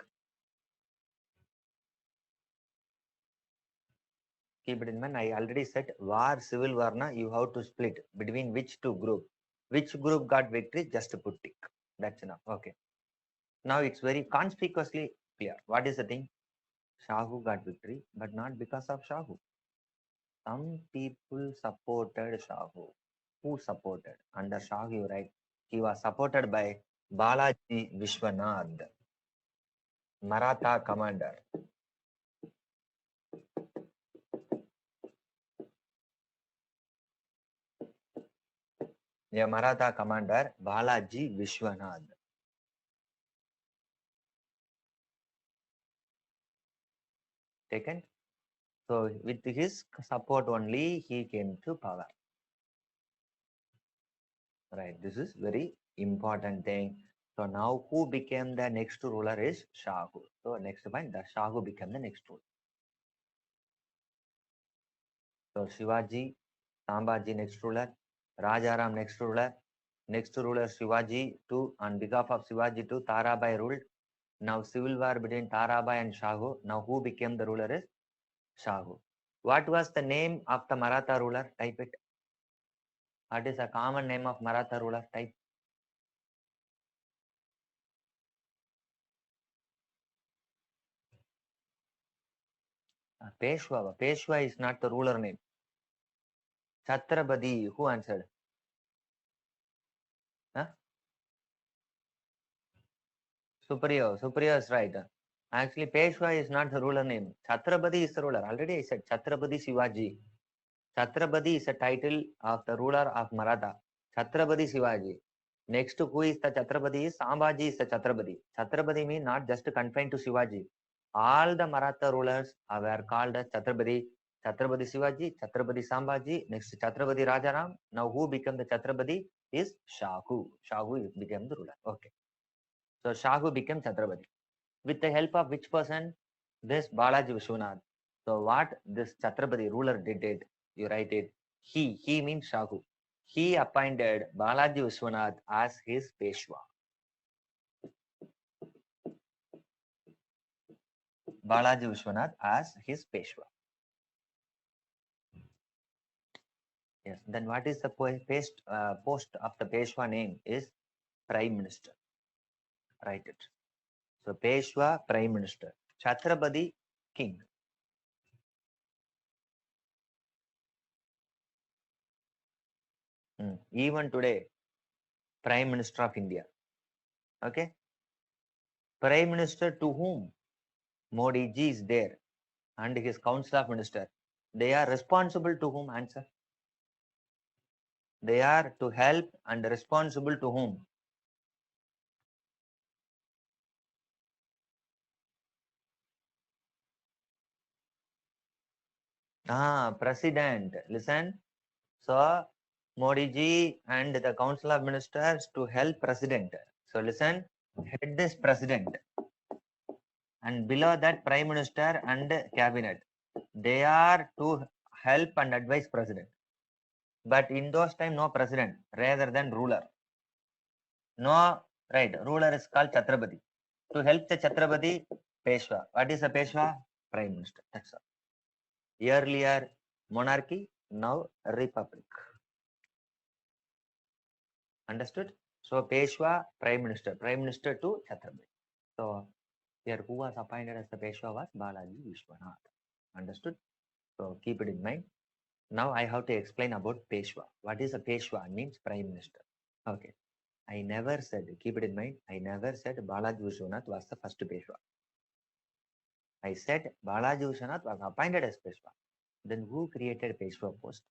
Keep it in mind. I already said war, civil war, na, you have to split between which two group. Which group got victory? Just put tick. That's enough. Okay. Now it's very conspicuously clear. What is the thing? Shahu got victory, but not because of Shahu. Some people supported Shahu. Who supported? Under Shahu, right? He was supported by Balaji Vishwanath, Maratha commander. A Maratha commander, Balaji Vishwanath. Taken? So with his support only, he came to power. Right. This is very important thing. So now who became the next ruler is Shahu. So next point, the Shahu became the next ruler. So Shivaji, Sambhaji next ruler, Rajaram next ruler. Next ruler Shivaji too. On behalf of Shivaji too, Tarabai ruled. Now civil war between Tarabai and Shahu. Now who became the ruler is Shahu. What was the name of the Maratha ruler? Type it. What is a common name of Maratha ruler type? Peshwa. Peshwa is not the ruler name. Chhatrapati. Who answered? Huh? Supriya. Supriya is right. Actually, Peshwa is not the ruler name. Chhatrapati is the ruler. Already I said Chhatrapati Shivaji. Chhatrapati is a title of the ruler of Maratha. Chhatrapati Shivaji. Next, who is the Chhatrapati? Sambhaji is the Chhatrapati. Chhatrapati means not just confined to Shivaji. All the Maratha rulers were called as Chhatrapati. Chhatrapati Shivaji, Chhatrapati Sambhaji, next Chhatrapati Rajaram. Now who became the Chhatrapati is Shahu. Shahu became the ruler. Okay. So Shahu became Chhatrapati. With the help of which person? This Balaji Vishwanath. So what this Chhatrapati ruler did it, you write it. He means Shahu. He appointed Balaji Vishwanath as his Peshwa. Balaji Vishwanath as his Peshwa. Yes. Then what is the post of the Peshwa name is Prime Minister. Write it. So Peshwa, Prime Minister. Chhatrapati, King. Even today, Prime Minister of India. Okay. Prime Minister to whom? Modi ji is there and his council of minister. They are responsible to whom? Answer. They are to help and responsible to whom? President. Listen. So Modi ji and the council of ministers to help president. So listen. Head is president. And below that prime minister and cabinet. They are to help and advise president. But in those time, no president rather than ruler. No, right. Ruler is called Chhatrapati. To help the Chhatrapati, Peshwa. What is a Peshwa? Prime Minister. That's all. Earlier monarchy, now republic. Understood? So Peshwa, Prime Minister. Prime Minister to Chhatrapati. So here who was appointed as the Peshwa was Balaji Vishwanath. Understood? So keep it in mind. Now I have to explain about Peshwa. What is a Peshwa? Means Prime Minister. Okay. I never said, keep it in mind, I never said Balaji Vishwanath was the first Peshwa. I said Balaji Vishwanath was appointed as Peshwa. Then who created Peshwa post?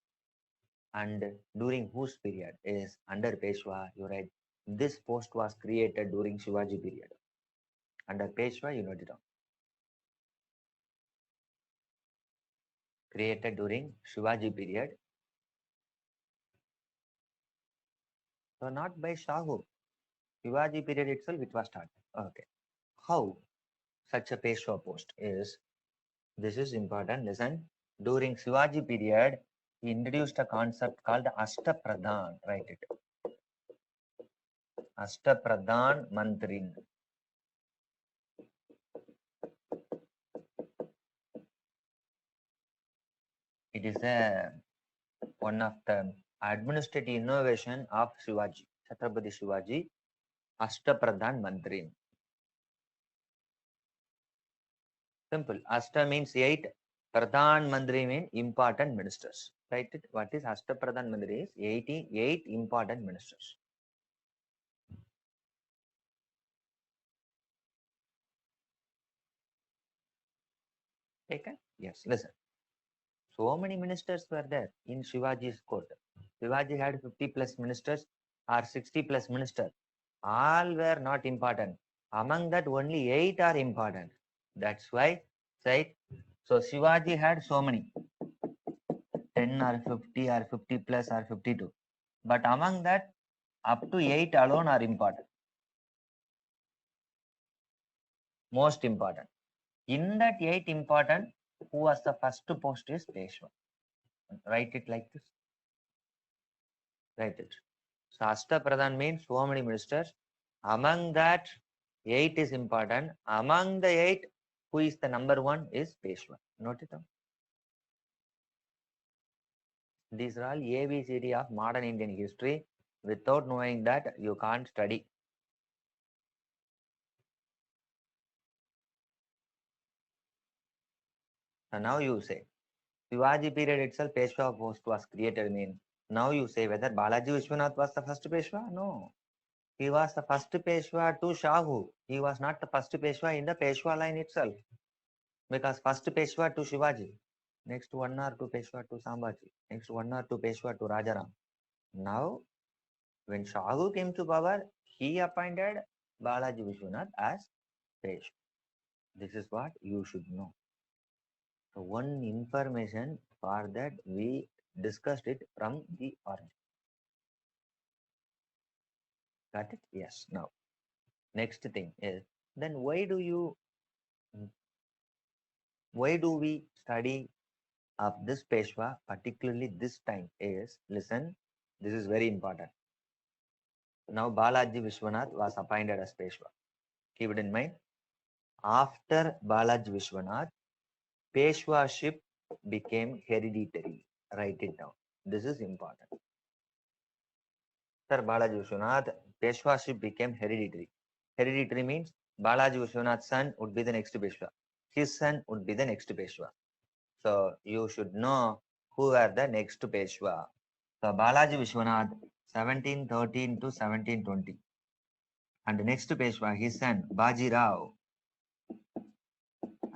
And during whose period is under Peshwa? You write, this post was created during Shivaji period. Under Peshwa, you note it down. Created during Shivaji period. So not by Shahu. Shivaji period itself, it was started. Okay. How such a Peshwa post is? This is important. Listen. During Shivaji period, he introduced a concept called Ashtapradhan. Write it. Ashtapradhan Mantrin. It is one of the administrative innovation of Shivaji, Chhatrapati Shivaji, Ashtapradhan Mantrin. Simple. Ashta means 8. Pradhan Mantri means important ministers. Write it. What is Ashtapradhan Mantri? Is 88 important ministers. Taken? Yes. Listen. So many ministers were there in Shivaji's court. Shivaji had 50 plus ministers or 60 plus ministers. All were not important. Among that, only 8 are important. That's why, say, so Shivaji had so many 10 or 50 or 50 plus or 52. But among that, up to 8 alone are important. Most important. In that 8 important, who was the first post is Peshwa. Write it like this. Write it. So Ashtapradhan means so many ministers. Among that, 8 is important. Among the 8, who is the number 1 is Peshwa. Note it down. These are all ABCD of modern Indian history. Without knowing that, you can't study. So now you say, Shivaji period itself, Peshwa post was created. Mean now you say whether Balaji Vishwanath was the first Peshwa? No, he was the first Peshwa to Shahu. He was not the first Peshwa in the Peshwa line itself, because first Peshwa to Shivaji, next one or two Peshwa to Sambhaji, next one or two Peshwa to Rajaram. Now, when Shahu came to power, he appointed Balaji Vishwanath as Peshwa. This is what you should know. So one information for that we discussed it from the origin. Got it? Yes. Now, next thing is, then why do we study of this Peshwa, particularly this time is, listen, this is very important. Now Balaji Vishwanath was appointed as Peshwa. Keep it in mind. After Balaji Vishwanath, Peshwaship became hereditary. Write it down. This is important. After Balaji Vishwanath, Peshwaship became hereditary. Hereditary means Balaji Vishwanath's son would be the next Peshwa. His son would be the next Peshwa. So you should know who are the next Peshwa. So Balaji Vishwanath, 1713 to 1720. And the next Peshwa, his son, Baji Rao.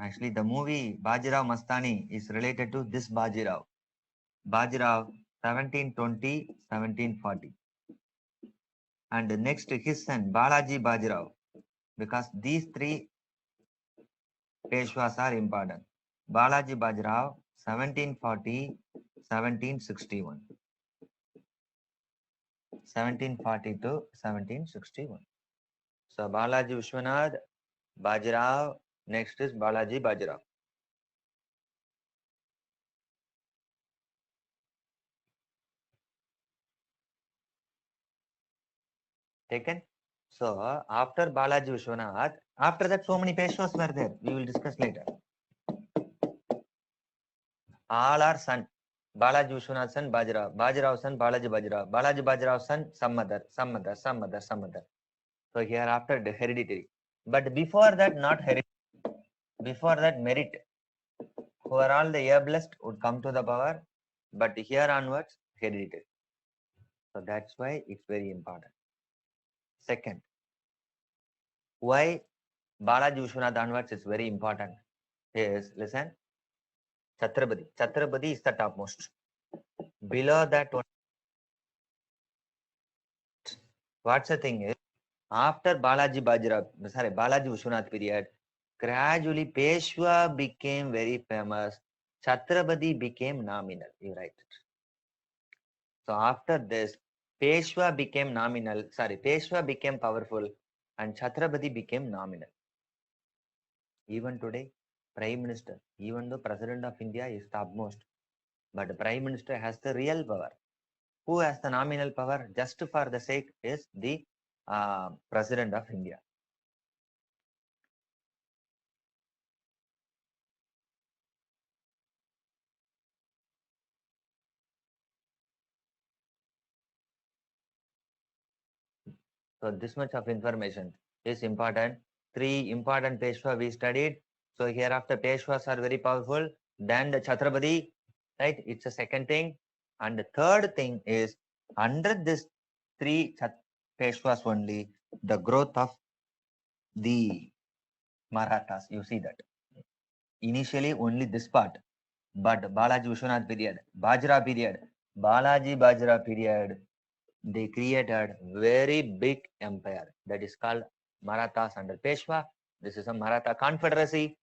Actually, the movie Baji Rao Mastani is related to this Baji Rao. Baji Rao, 1720, 1740. And the next, his son, Balaji Baji Rao. Because these three Peshwas are important. Balaji Baji Rao, 1740, 1761. 1740 to 1761. So Balaji Vishwanath, Bajirao, next is Balaji Bajirao. Taken? So after Balaji Vishwanath, after that so many Peshwas were there. We will discuss later. All are son. Balaji Vishwanath son Bajirao, Bajirao son Balaji Bajirao, Balaji Bajirao son some mother, some mother, some mother, some mother. So hereafter the hereditary. But before that not hereditary. Before that merit. Who are all the ablest would come to the power, but here onwards hereditary. So that's why it's very important. Second, why Balaji Vishwanath onwards is very important is, listen, Chhatrapati. Chhatrapati is the topmost. Below that one, what's the thing is, after Balaji Vishwanath period, gradually Peshwa became very famous. Chhatrapati became nominal. You write it. So after this, Peshwa became nominal. Peshwa became powerful and Chhatrapati became nominal. Even today, Prime Minister, even though President of India is topmost, but Prime Minister has the real power. Who has the nominal power just for the sake is the President of India. So this much of information is important. Three important Peshwa we studied. So hereafter Peshwas are very powerful. Then the Chhatrapati, right? It's a second thing. And the third thing is under this three Peshwas only, the growth of the Marathas. You see that. Initially only this part. But Balaji Vishwanath period, Bajra period, Balaji Bajra period, they created very big empire that is called Marathas under Peshwa. This is a Maratha confederacy.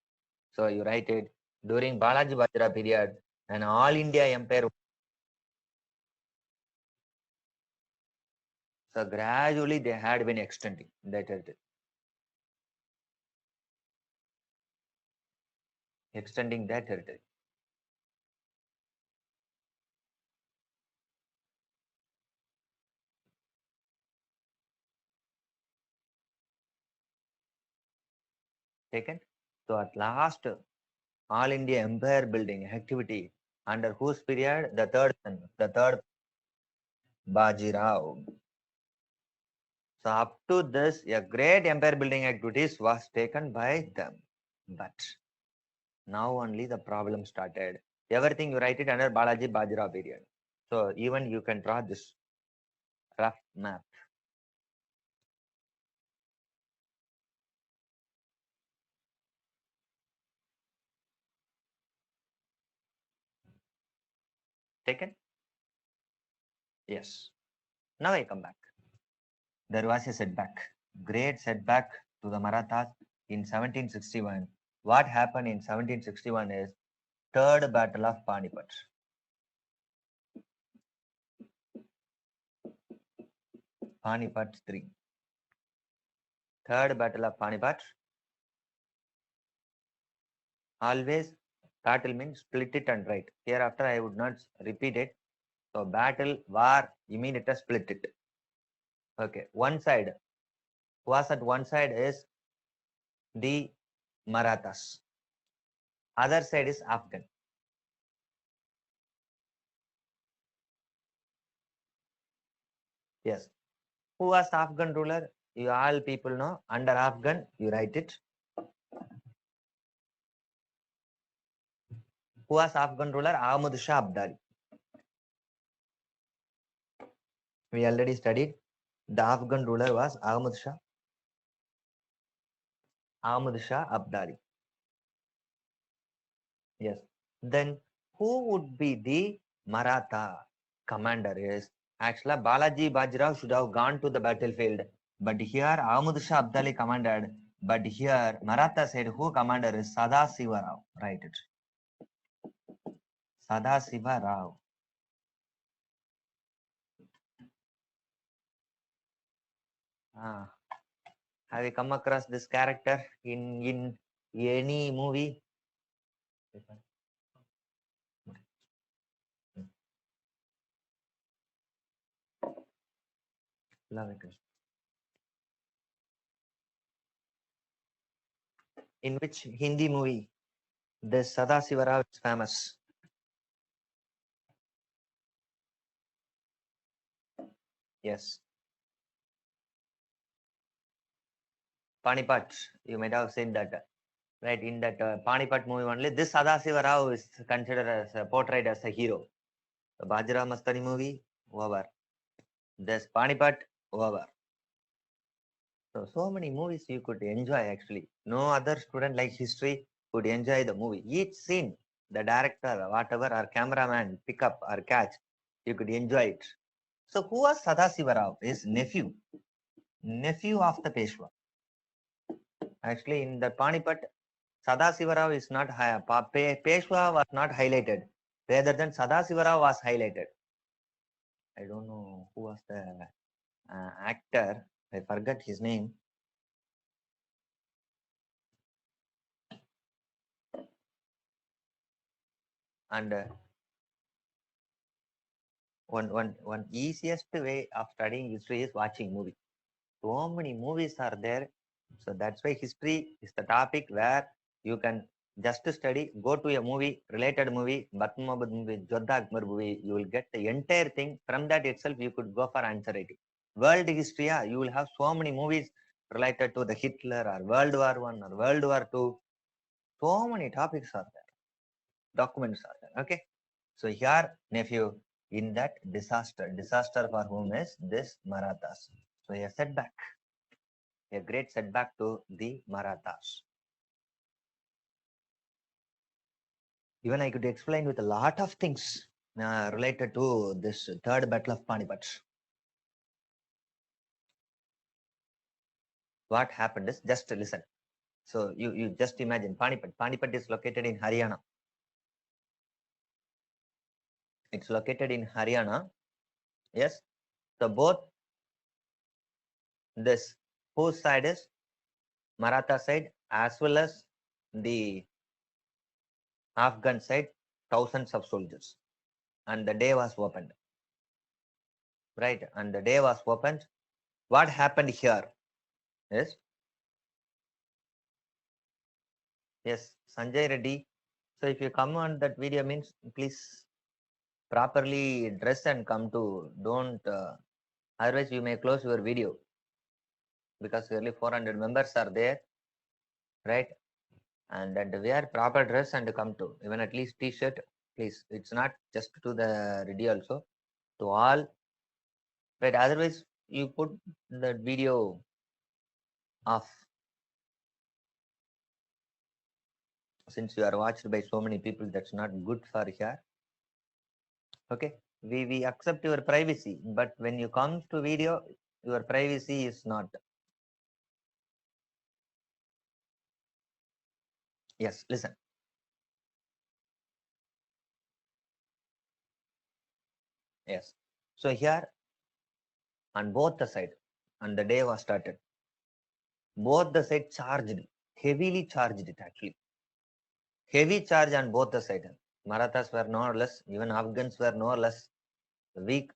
So you write it during Balaji Bajra period, an all India empire. So gradually they had been extending that territory. Extending that territory. Taken. So at last, all India empire building activity Under whose period? The third Bajirao. So up to this, a great empire building activities was taken by them. But now only the problem started. Everything you write it under Balaji Bajirao period. So even you can draw this rough map. Taken? Yes. Now I come back. There was a setback, great setback to the Marathas in 1761. What happened in 1761 is Third Battle of Panipat. Panipat 3. Third Battle of Panipat. Always battle means split it and write. Hereafter I would not repeat it. So battle, war, immediate split it. Okay, one side. Was at one side is the Marathas. Other side is Afghan. Yes. Who was Afghan ruler? You all people know. Under Afghan, you write it. Who was Afghan ruler? Ahmad Shah Abdali. We already studied. The Afghan ruler was Ahmad Shah. Ahmad Shah Abdali. Yes. Then who would be the Maratha commander? Is actually Balaji Bajirao should have gone to the battlefield, but here Ahmad Shah Abdali commanded. But here Maratha said who commander is Sadasiva Rao. Write it. Sadasiva Rao. Ah, have you come across this character in any movie? Love it. In which Hindi movie this Sadasiva Rao is famous? Yes, Panipat. You might have seen that. Right, in that Panipat movie only, this Sadasiva Rao is considered as portrayed as a hero. The Bajira Mastani movie, over. This Panipat, over. So many movies you could enjoy actually. No other student like history could enjoy the movie. Each scene, the director, whatever, our cameraman pick up or catch, you could enjoy it. So who was Sadasiva Rao? His nephew of the Peshwa. Actually, in the Panipat, Sadasiva Rao is not Peshwa was not highlighted. Rather than Sadasiva Rao was highlighted. I don't know who was the actor. I forgot his name. And one easiest way of studying history is watching movie. So many movies are there. So that's why history is the topic where you can just study, go to a movie, related movie, Batmabad movie, Jodha Akbar movie, you will get the entire thing. From that itself, you could go for answer writing. World history, you will have so many movies related to the Hitler or World War One or World War Two. So many topics are there, documents are there. Okay. So here, nephew, in that disaster for whom is this Marathas. So a setback, a great setback to the Marathas. Even I could explain with a lot of things related to this third battle of Panipat. What happened is just listen. So you just imagine Panipat. Panipat is located in Haryana. It's located in Haryana. Yes. So both this whose side is Maratha side as well as the Afghan side, thousands of soldiers. And the day was opened. Right. And the day was opened. What happened here is, yes, Sanjay Reddy So if you come on that video means please properly dress and come to, don't, otherwise you may close your video because only 400 members are there, right? And that wear proper dress and come to, even at least t-shirt, please. It's not just to the ready also, to all, right? Otherwise you put the video off, since you are watched by so many people, that's not good for here. Okay, we accept your privacy, but when you come to video, your privacy is not. Yes, listen. Yes, so here on both the side, and the day was started, both the side charged, heavily charged it actually, heavy charge on both the side. Marathas were no less, even Afghans were no less weak,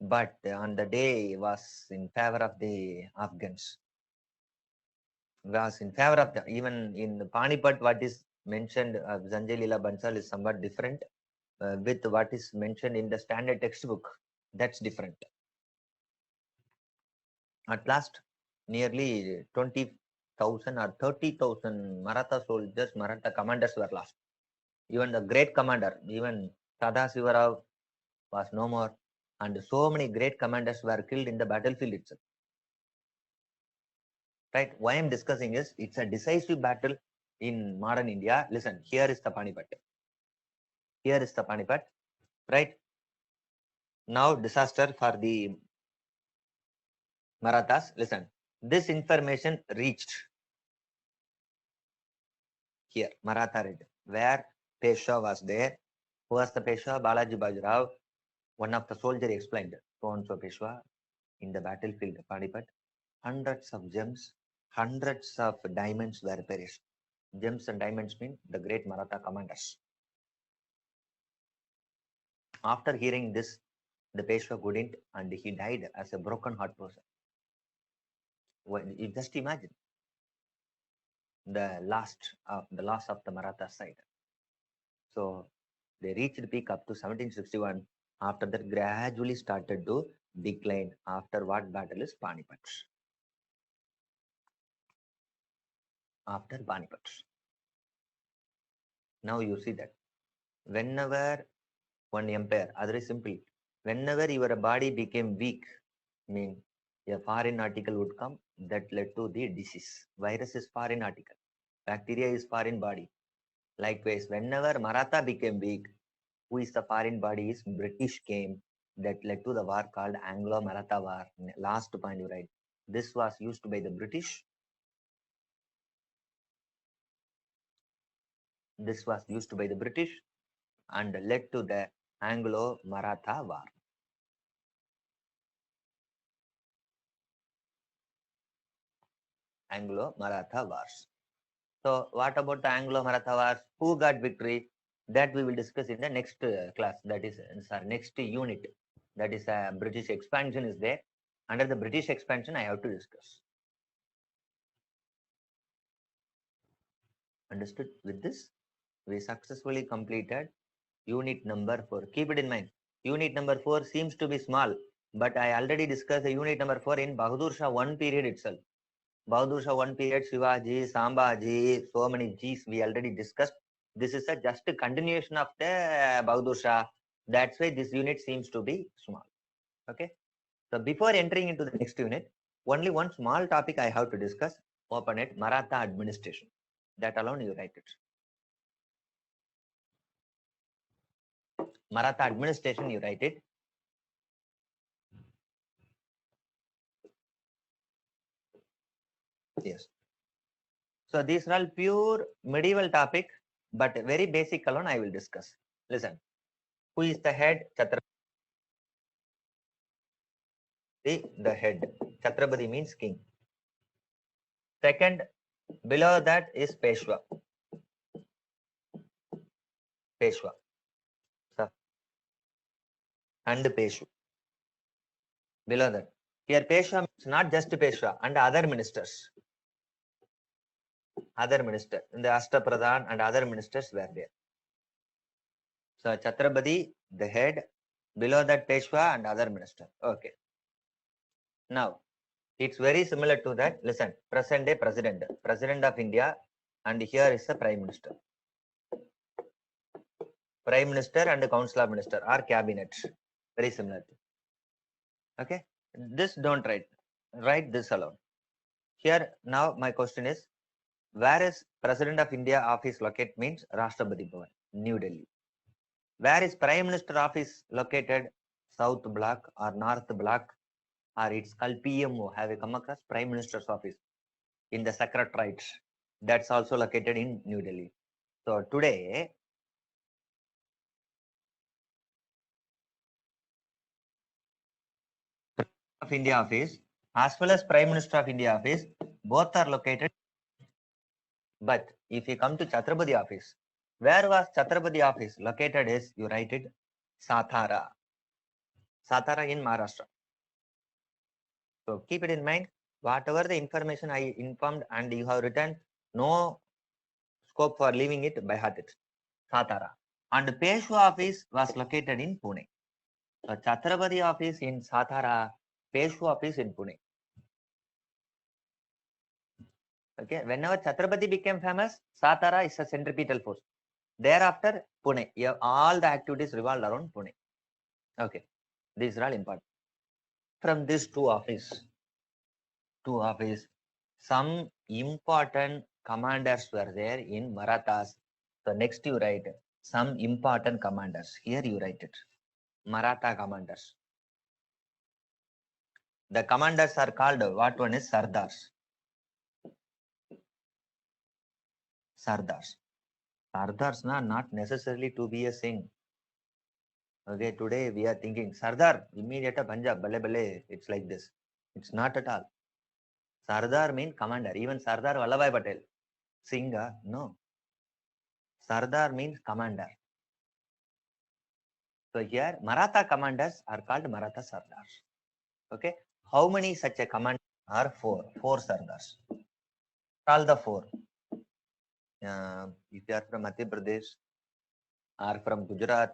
but on the day was in favor of the Afghans, was in favor of the, even in Panipat, what is mentioned, Sanjay Leela Bansal is somewhat different with what is mentioned in the standard textbook. That's different. At last, nearly 20,000 or 30,000 Maratha soldiers, Maratha commanders were lost. Even the great commander, even Sadasivarao was no more. And so many great commanders were killed in the battlefield itself. Right? Why I'm discussing is it's a decisive battle in modern India. Listen, here is the Panipat. Here is the Panipat. Right? Now disaster for the Marathas. Listen, this information reached here, Maratha region, where Peshwa was there. Who was the Peshwa? Balaji Bajirao. One of the soldiers explained, so and so Peshwa in the battlefield of Panipat, hundreds of gems, hundreds of diamonds were perished. Gems and diamonds mean the great Maratha commanders. After hearing this, the Peshwa couldn't, and he died as a broken heart person. Well, you just imagine the loss of the Maratha side. So they reached the peak up to 1761. After that, gradually started to decline. After what battle is Panipat? After Panipat. Now you see that whenever one empire, other is simple. Whenever your body became weak, mean a foreign article would come that led to the disease. Virus is foreign article. Bacteria is foreign body. Likewise, whenever Maratha became weak, who is the foreign body is British came, that led to the war called Anglo-Maratha War. Last point you write. This was used by the British. This was used by the British and led to the Anglo-Maratha War. Anglo-Maratha Wars. So what about the Anglo-Maratha Wars? Who got victory? That we will discuss in the next class. That is our next unit. That is British expansion is there. Under the British expansion, I have to discuss. Understood? With this, we successfully completed unit number 4. Keep it in mind. Unit number 4 seems to be small, but I already discussed the unit number 4 in Bahadur Shah 1 period itself. Bahadur Shah 1 period, Shivaji, Sambhaji, so many G's we already discussed. This is just a continuation of the Bahadur Shah. That's why this unit seems to be small. Okay. So before entering into the next unit, only one small topic I have to discuss. Open it, Maratha administration. That alone you write it. Maratha administration, you write it. Yes. So these are all pure medieval topic, but very basic alone I will discuss. Listen, who is the head? Chhatrapati. The head. Chhatrapati means king. Second, below that is Peshwa. Peshwa. So, and Peshwa. Below that. Here Peshwa means not just Peshwa and other ministers. other minister. The Ashtapradhan and other ministers were there. So Chhatrapati, the head, below that Peshwa and other minister. Okay. Now, it's very similar to that. Listen, present day president of India, and here is the prime minister. Prime minister and the council of minister are cabinet. Very similar. Okay. This don't write. Write this alone. Here, now my question is, where is President of India office located means Rashtrapati Bhavan, New Delhi. Where is Prime Minister office located? South Block or North Block, or it's called PMO. Have you come across Prime Minister's office in the Secretariat? That's also located in New Delhi. So today, of India office as well as Prime Minister of India office, both are located. But if you come to Chhatrapati office, where was Chhatrapati office located is, you write it, Satara. Satara in Maharashtra. So keep it in mind, whatever the information I informed and you have written, no scope for leaving it by heart. It Satara. And Peshwa office was located in Pune. So Chhatrapati office in Satara, Peshwa office in Pune. Okay, whenever Chhatrapati became famous, Satara is a centripetal force. Thereafter, Pune. All the activities revolved around Pune. Okay, these are all important. From these two office, some important commanders were there in Marathas. So next you write some important commanders. Here you write it. Maratha commanders. The commanders are called, what one is Sardars. Sardars. Sardars not necessarily to be a Singh. Okay, today we are thinking Sardar, immediate Punjab, bale bale, it's like this. It's not at all. Sardar means commander. Even Sardar Vallabhbhai Patel. Singh, no. Sardar means commander. So here Maratha commanders are called Maratha Sardars. Okay. How many such a commanders are? Four. Four Sardars. All the four. If you are from Madhya Pradesh or from Gujarat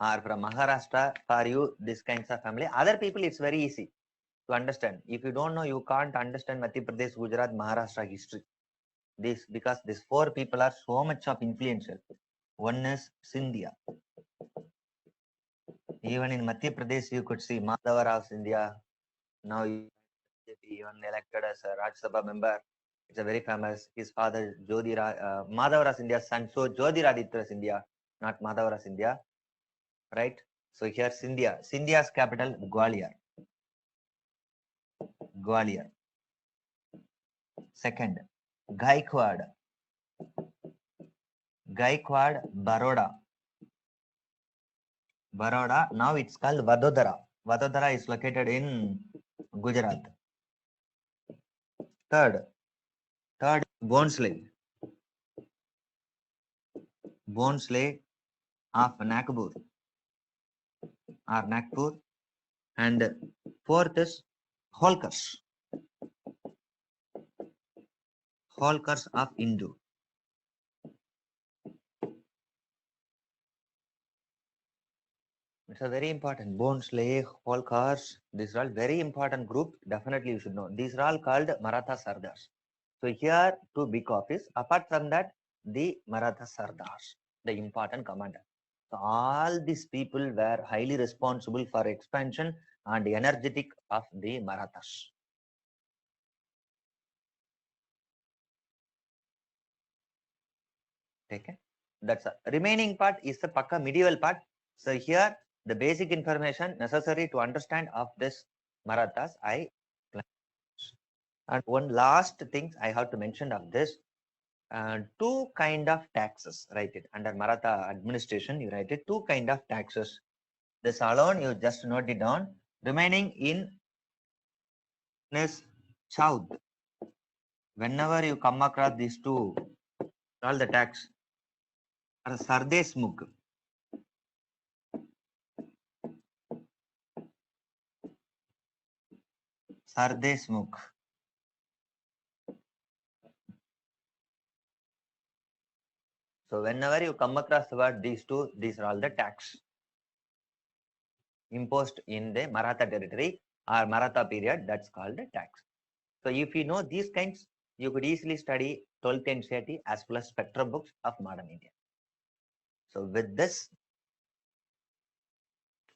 or from Maharashtra, for you, this kinds of family. Other people, it's very easy to understand. If you don't know, you can't understand Madhya Pradesh, Gujarat, Maharashtra history. This because these four people are so much of influential. One is Scindia. Even in Madhya Pradesh, you could see Madhava Rao Scindia. Now even elected as a Rajya Sabha member. It's a very famous. His father Madhava Rao Scindia's son. So Jyotiraditya Scindia, not Madhava Rao Scindia, right? So here Scindia. Scindia's capital Gwalior. Gwalior. Second, Gaikwad. Gaikwad, Baroda. Baroda, now it's called Vadodara. Vadodara is located in Gujarat. Third, Bhonsle. Bhonsle of Nagpur or Nagpur. And fourth is Holkars. Holkars of Indu. It's a very important. Bhonsle, Holkars, these are all very important group. Definitely you should know. These are all called Maratha Sardars. So here two big office. Apart from that, the Maratha Sardars, the important commander. So all these people were highly responsible for expansion and energetic of the Marathas. Okay, that's a remaining part is the Pakka medieval part. So here the basic information necessary to understand of this Marathas I. And one last thing I have to mention of this, two kind of taxes, write it under Maratha administration. You write it two kind of taxes. This alone you just note it down. Remaining in is Choud. Whenever you come across these two, all the tax are Sardeshmukh. Sardeshmukh. So whenever you come across the word these two, these are all the tax imposed in the Maratha territory or Maratha period. That's called the tax. So if you know these kinds, you could easily study 12th NCERT as well as spectrum books of modern India. So with this,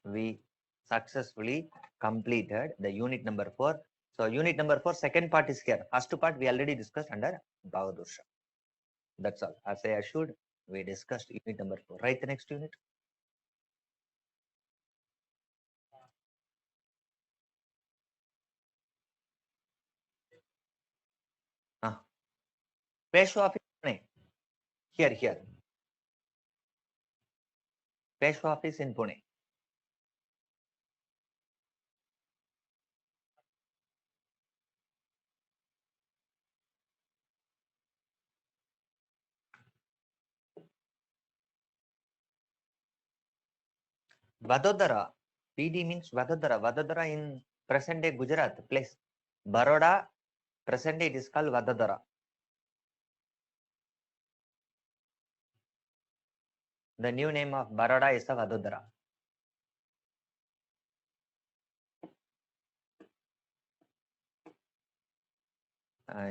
we successfully completed the unit number 4. So unit number 4, second part is here. First part we already discussed under Bahadur Shah. That's all. As I assured, we discussed unit number 4. Write the next unit. Ah, Peshwa office Pune. Here. Peshwa office in Pune. Vadodara. PD means Vadodara. Vadodara in present day Gujarat place. Baroda, present day it is called Vadodara. The new name of Baroda is the Vadodara.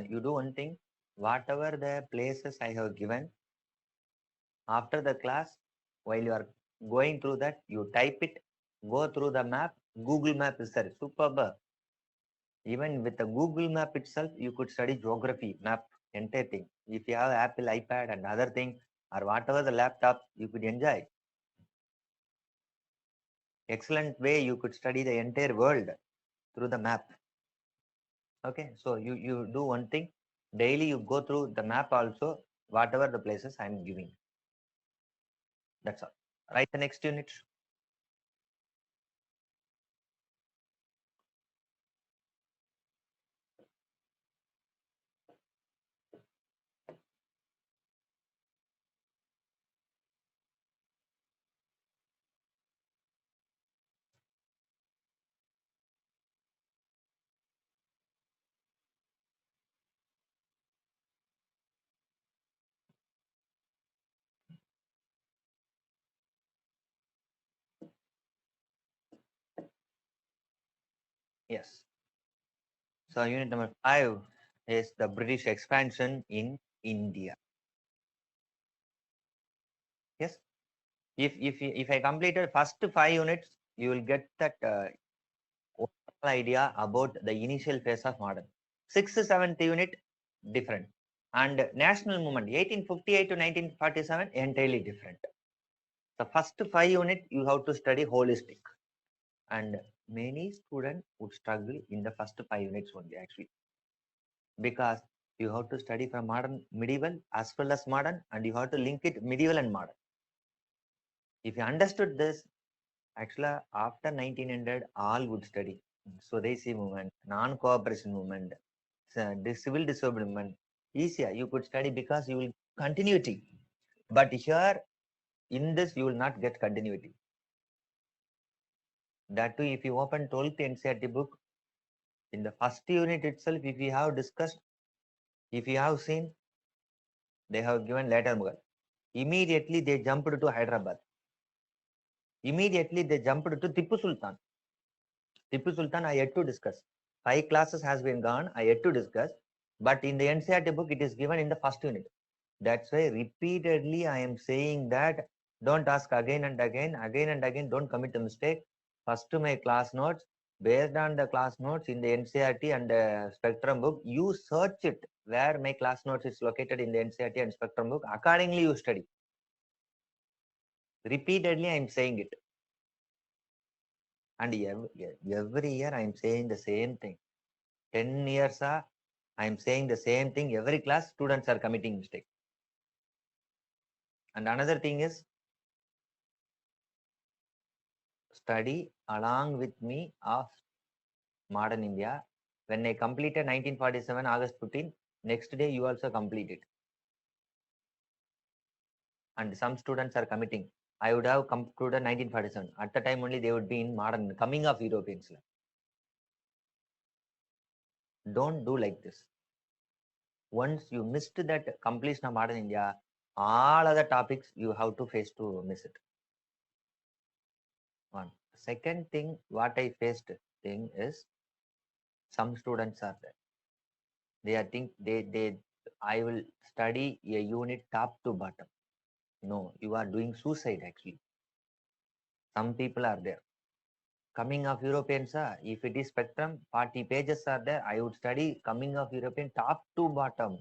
You do one thing, whatever the places I have given, after the class, while you are going through that, you type it, go through the map, Google map is there, superb. Even with the Google map itself, you could study geography, map, entire thing. If you have Apple iPad and other thing, or whatever the laptop, you could enjoy. Excellent way you could study the entire world through the map. Okay, so you do one thing, daily you go through the map also, whatever the places I'm giving. That's all. Write the next unit. Yes. So unit number 5 is the British expansion in India. Yes. If I completed first 5 units, you will get that overall idea about the initial phase of modern. 6th, 7th unit different, and national movement 1858 to 1947 entirely different. The first 5 units you have to study holistic, and many students would struggle in the first 5 units only actually, because you have to study from modern medieval as well as modern, and you have to link it medieval and modern. If you understood this, actually after 1900 all would study Swadeshi movement, non-cooperation movement, civil disobedience easier you could study because you will continuity. But here in this you will not get continuity. That too, if you open 12th NCERT book, in the first unit itself, if you have discussed, if you have seen, they have given later Mughal. Immediately they jumped to Hyderabad. Immediately they jumped to Tipu Sultan. Tipu Sultan I yet to discuss. 5 classes has been gone, I yet to discuss. But in the NCERT book, it is given in the first unit. That's why repeatedly I am saying that don't ask again and again, don't commit a mistake. First my class notes, based on the class notes in the NCERT and the Spectrum book, you search it where my class notes is located in the NCERT and Spectrum book. Accordingly, you study. Repeatedly, I am saying it. And every year I am saying the same thing. 10 years, I am saying the same thing. Every class, students are committing mistake. And another thing is, study along with me of modern India. When I completed 1947, August 15, next day you also complete it. And some students are committing. I would have concluded 1947. At the time only they would be in modern, coming of Europeans. Don't do like this. Once you missed that completion of modern India, All other topics you have to face to miss it. One. Second thing, what I faced thing is some students are there. They are think they I will study a unit top to bottom. No, you are doing suicide actually. Some people are there. Coming of Europeans, if it is spectrum, 40 pages are there. I would study coming of European top to bottom,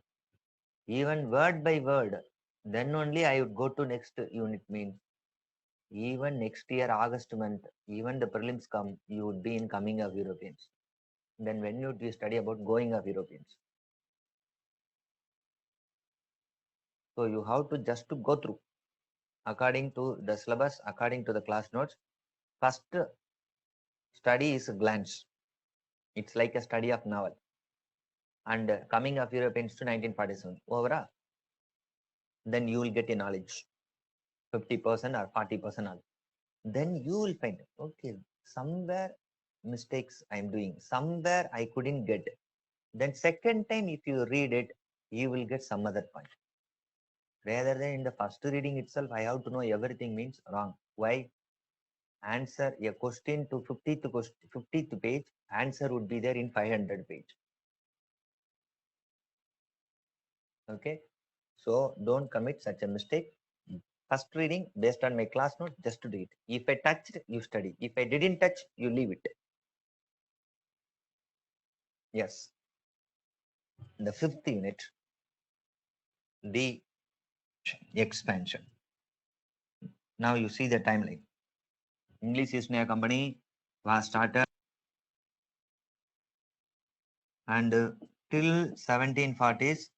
even word by word. Then only I would go to next unit. Means even next year, August month, even the prelims come, you would be in coming of Europeans. Then when would you study about going of Europeans? So you have to just to go through according to the syllabus, according to the class notes. First study is a glance. It's like a study of novel. And coming of Europeans to 1947. Overall, then you will get a knowledge, 50% or 40% knowledge. Then you will find, okay, somewhere mistakes I'm doing, somewhere I couldn't get. Then second time, if you read it, you will get some other point. Rather than in the first reading itself, I have to know everything means wrong. Why? Answer a question to 50th page, answer would be there in 500 page. Okay, so don't commit such a mistake. First reading based on my class note, just to do it. If I touched, you study. If I didn't touch, you leave it. Yes. The fifth unit, the expansion. Now you see the timeline. English East India Company was started and till 1740s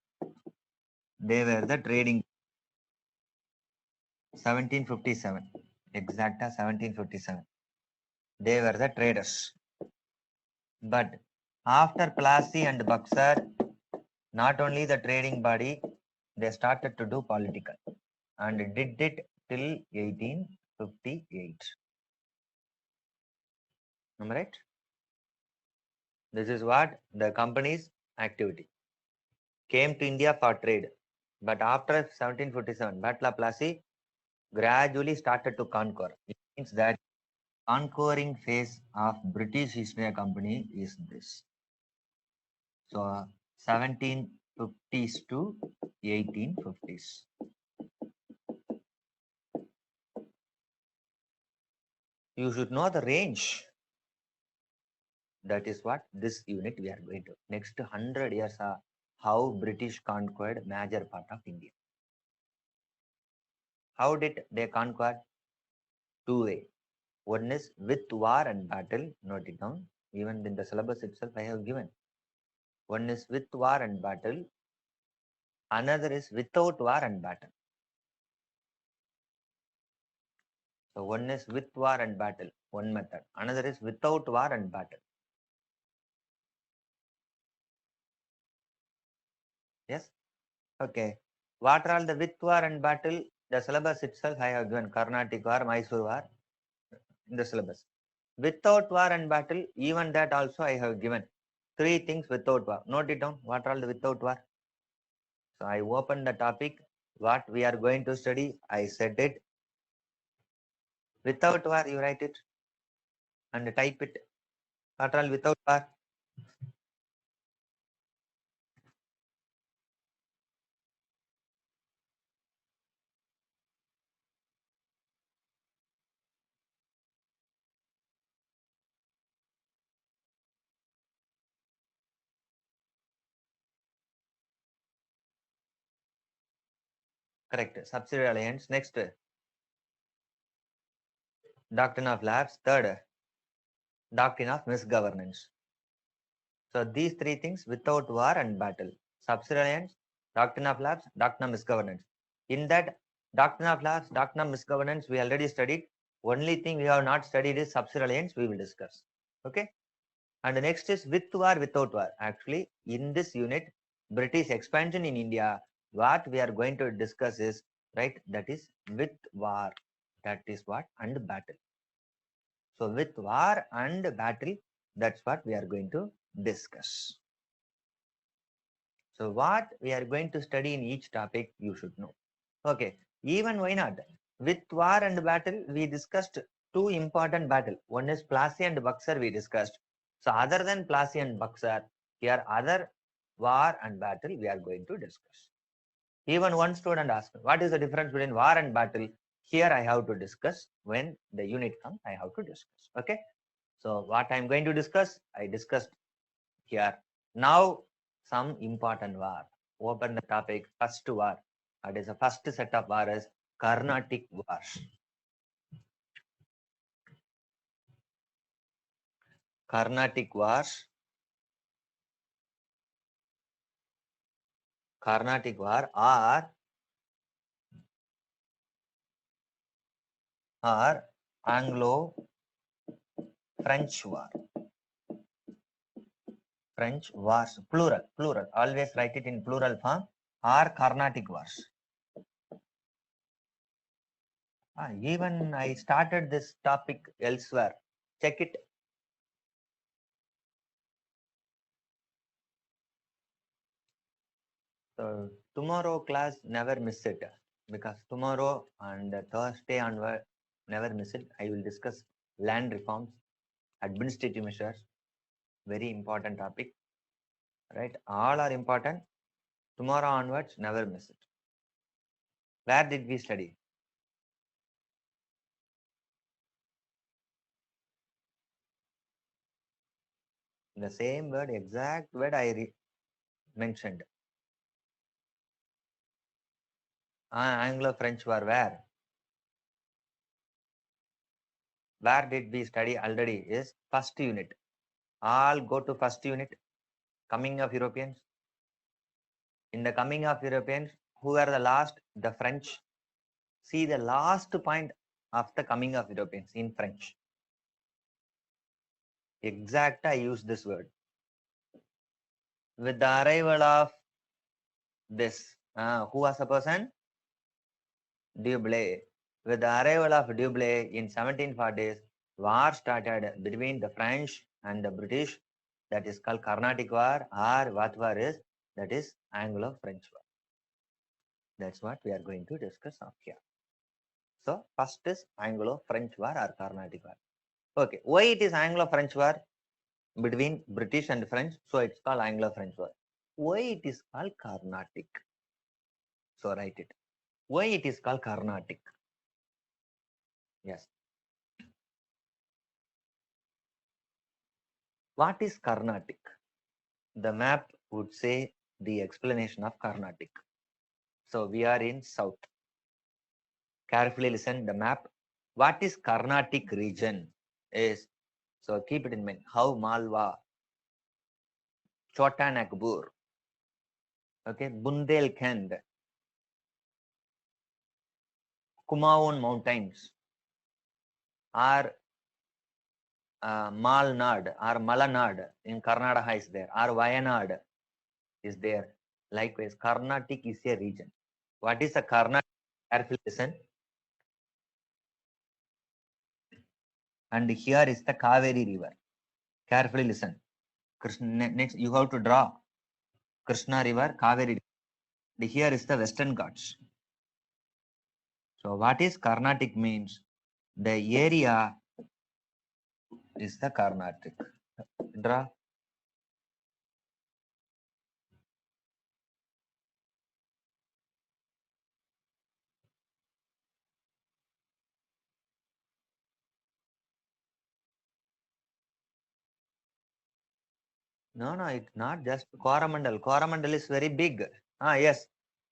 they were the trading. 1757, exact 1757. They were the traders. But after Plassey and Buxar, not only the trading body, they started to do political and did it till 1858. Am I right? This is what the company's activity. Came to India for trade. But after 1757, Battle of Plassey gradually started to conquer. It means that conquering phase of British East India Company is this. So 1750s to 1850s. You should know the range. That is what this unit we are going to. Next 100 years are how British conquered major part of India. How did they conquer? Two way. One is with war and battle. Note it down. Even in the syllabus itself, I have given. One is with war and battle. Another is without war and battle. So one is with war and battle, one method. Another is without war and battle. Yes? Okay. What are all the with war and battle? The syllabus itself I have given Carnatic war, Mysore war in the syllabus. Without war and battle, even that also I have given. Three things without war. Note it down. What are all the without war? So I open the topic. What we are going to study, I said it. Without war, you write it and type it. What are all without war? Correct. Subsidiary alliance. Next, doctrine of lapse. Third, doctrine of misgovernance. So these three things without war and battle. Subservience, doctrine of lapse, doctrine of misgovernance. In that doctrine of lapse, doctrine of misgovernance, we already studied. Only thing we have not studied is subservience, we will discuss. Okay. And the next is with war, without war. Actually, in this unit, British expansion in India, what we are going to discuss is, right, that is with war. That is what? And battle. So with war and battle, that's what we are going to discuss. So what we are going to study in each topic, you should know. Okay, even why not? With war and battle, we discussed two important battle. One is Plassey and Buxar we discussed. So other than Plassey and Buxar, here other war and battle we are going to discuss. Even one student asked me, what is the difference between war and battle? Here I have to discuss. When the unit comes, I have to discuss. Okay. So what I'm going to discuss, I discussed here. Now some important war. Open the topic. First war. That is the first set of war is Carnatic Wars. Carnatic Wars. Carnatic War or Anglo-French War. French Wars. Plural. Always write it in plural form. Or Carnatic Wars. Even I started this topic elsewhere. Check it. So tomorrow class, never miss it, because tomorrow and Thursday onward, never miss it. I will discuss land reforms, administrative measures, very important topic, right? All are important. Tomorrow onwards, never miss it. Where did we study? The same word, exact word I mentioned. Anglo-French War, where? Where did we study already is first unit. All go to first unit. Coming of Europeans. In the coming of Europeans, who are the last? The French. See the last point of the coming of Europeans in French. Exact, I use this word. With the arrival of this, who was the person? Dublé. With the arrival of Dublé in 1740s, war started between the French and the British. That is called Carnatic War, or what war is? That is Anglo-French War. That's what we are going to discuss up here. So first is Anglo-French War or Carnatic War. Okay, why it is Anglo-French War between British and French? So it's called Anglo-French War. Why it is called Carnatic? So write it. Why it is called Carnatic? Yes. What is Carnatic? The map would say the explanation of Carnatic. So we are in south. Carefully listen the map. What is Carnatic region is, so keep it in mind, how Malwa, Chota Nagpur, okay, Bundelkhand, Kumaon Mountains, or Malnad or Malanad in Karnataka is there, or Wayanad is there. Likewise, Carnatic is a region. What is a Carnatic? Carefully listen. And here is the Kaveri river. Carefully listen. Krishna, next you have to draw Krishna river, Kaveri. Here is the Western Ghats. So what is Carnatic means? The area is the Carnatic. Draw. No, it's not just Coromandel. Coromandel is very big. Yes,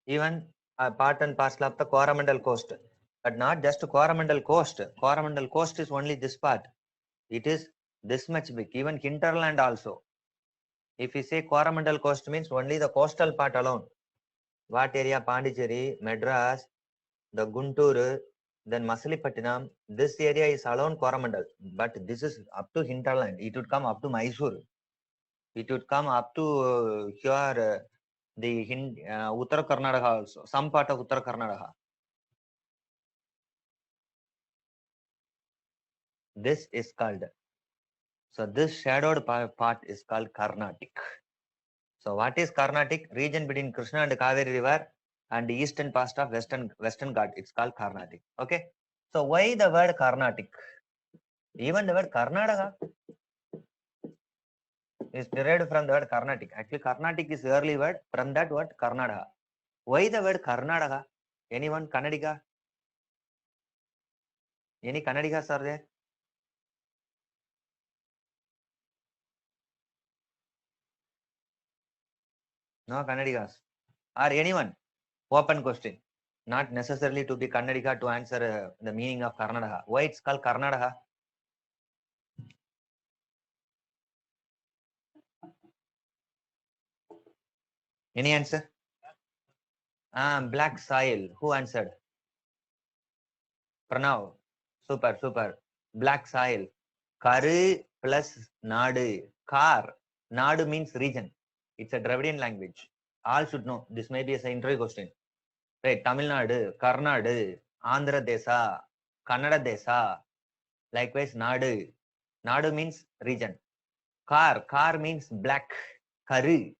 even a part and parcel of the Coromandel coast, but not just Coromandel coast. Coromandel coast is only this part. It is this much big. Even hinterland also. If you say Coromandel coast means only the coastal part alone. What area? Pondicherry, Madras, the Guntur, then Masalipattinam. This area is alone Coromandel, but this is up to hinterland. It would come up to Mysore. It would come up to here, the Uttara Karnataka also, some part of Uttara Karnataka. This is called, so this shadowed part is called Carnatic. So what is Carnatic? Region between Krishna and Kaveri river. and the eastern part of Western Ghat. It's called Carnatic. Okay. So why the word Carnatic? Even the word Karnataka is derived from the word Carnatic. Actually, Carnatic is the early word from that word Karnataka. Why the word Karnataka? Anyone Kannadiga? Any Kannadigas are there? No Kannadigas. Or anyone? Open question. Not necessarily to be Kannadiga to answer the meaning of Karnataka. Why it's called Karnataka? Any answer? Black soil. Who answered? Pranav. Super, super. Black soil. Karu plus Nadu. Kar. Nadu means region. It's a Dravidian language. All should know. This may be an interview question. Right. Tamil Nadu, Karnadu, Andhra Desa, Kannada Desa. Likewise, Nadu. Nadu means region. Kar means black. Karu.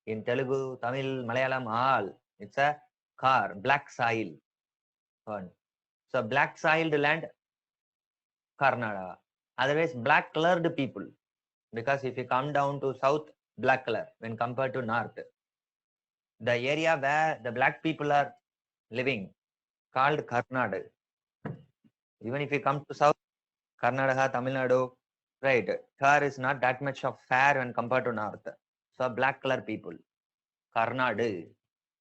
In Telugu, Tamil, Malayalam, all. It's a kar, black soil. One. So black soiled land, Karnataka. Otherwise, black colored people. Because if you come down to south, black color when compared to north. The area where the black people are living, called Karnataka. Even if you come to south, Karnataka, Tamil Nadu, right, here is not that much of fair when compared to north. So black color people, Karnataka.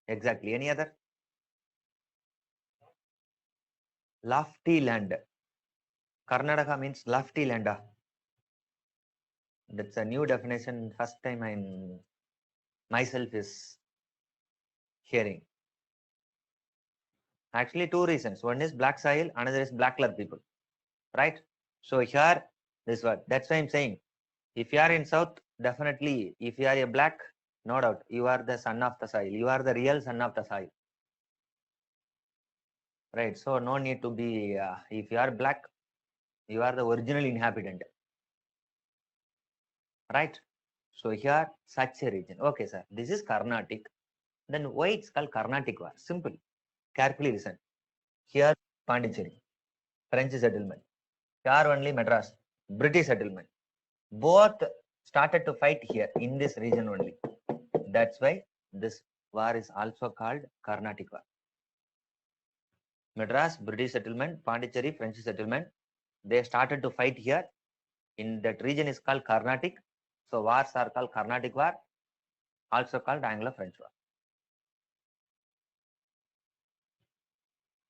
Exactly. Any other? Lofty land. Karnataka means lofty land. That's a new definition. First time I'm myself is hearing. Actually, two reasons. One is black soil, another is black color people. Right? So here, this word. That's why I'm saying. If you are in south, definitely. If you are a black, no doubt, you are the son of the soil. You are the real son of the soil. Right? So no need to be. If you are black, you are the original inhabitant. Right? So here, such a region. Okay, sir. This is Carnatic. Then why it's called Carnatic war? Simple. Carefully listen. Here, Pondicherry, French settlement. Here only Madras, British settlement. Both started to fight here in this region only. That's why this war is also called Carnatic war. Madras, British settlement, Pondicherry, French settlement. They started to fight here. In that region is called Carnatic. So wars are called Carnatic war, also called Anglo-French war.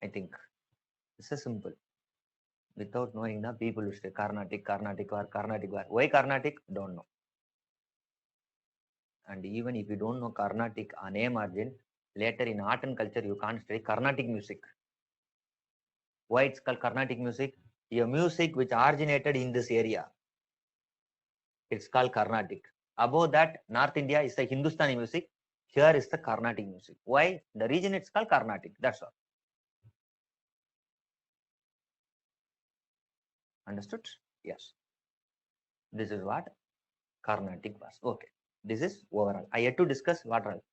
I think this is simple. Without knowing the people will say Carnatic, Carnatic war, Carnatic war. Why Carnatic? Don't know. And even if you don't know Carnatic a name origin, later in art and culture you can't study Carnatic music. Why it's called Carnatic music? A music which originated in this area. It's called Carnatic. Above that, North India is the Hindustani music. Here is the Carnatic music. Why? The region it's called Carnatic. That's all. Understood? Yes. This is what Carnatic was. Okay. This is overall. I had to discuss what all.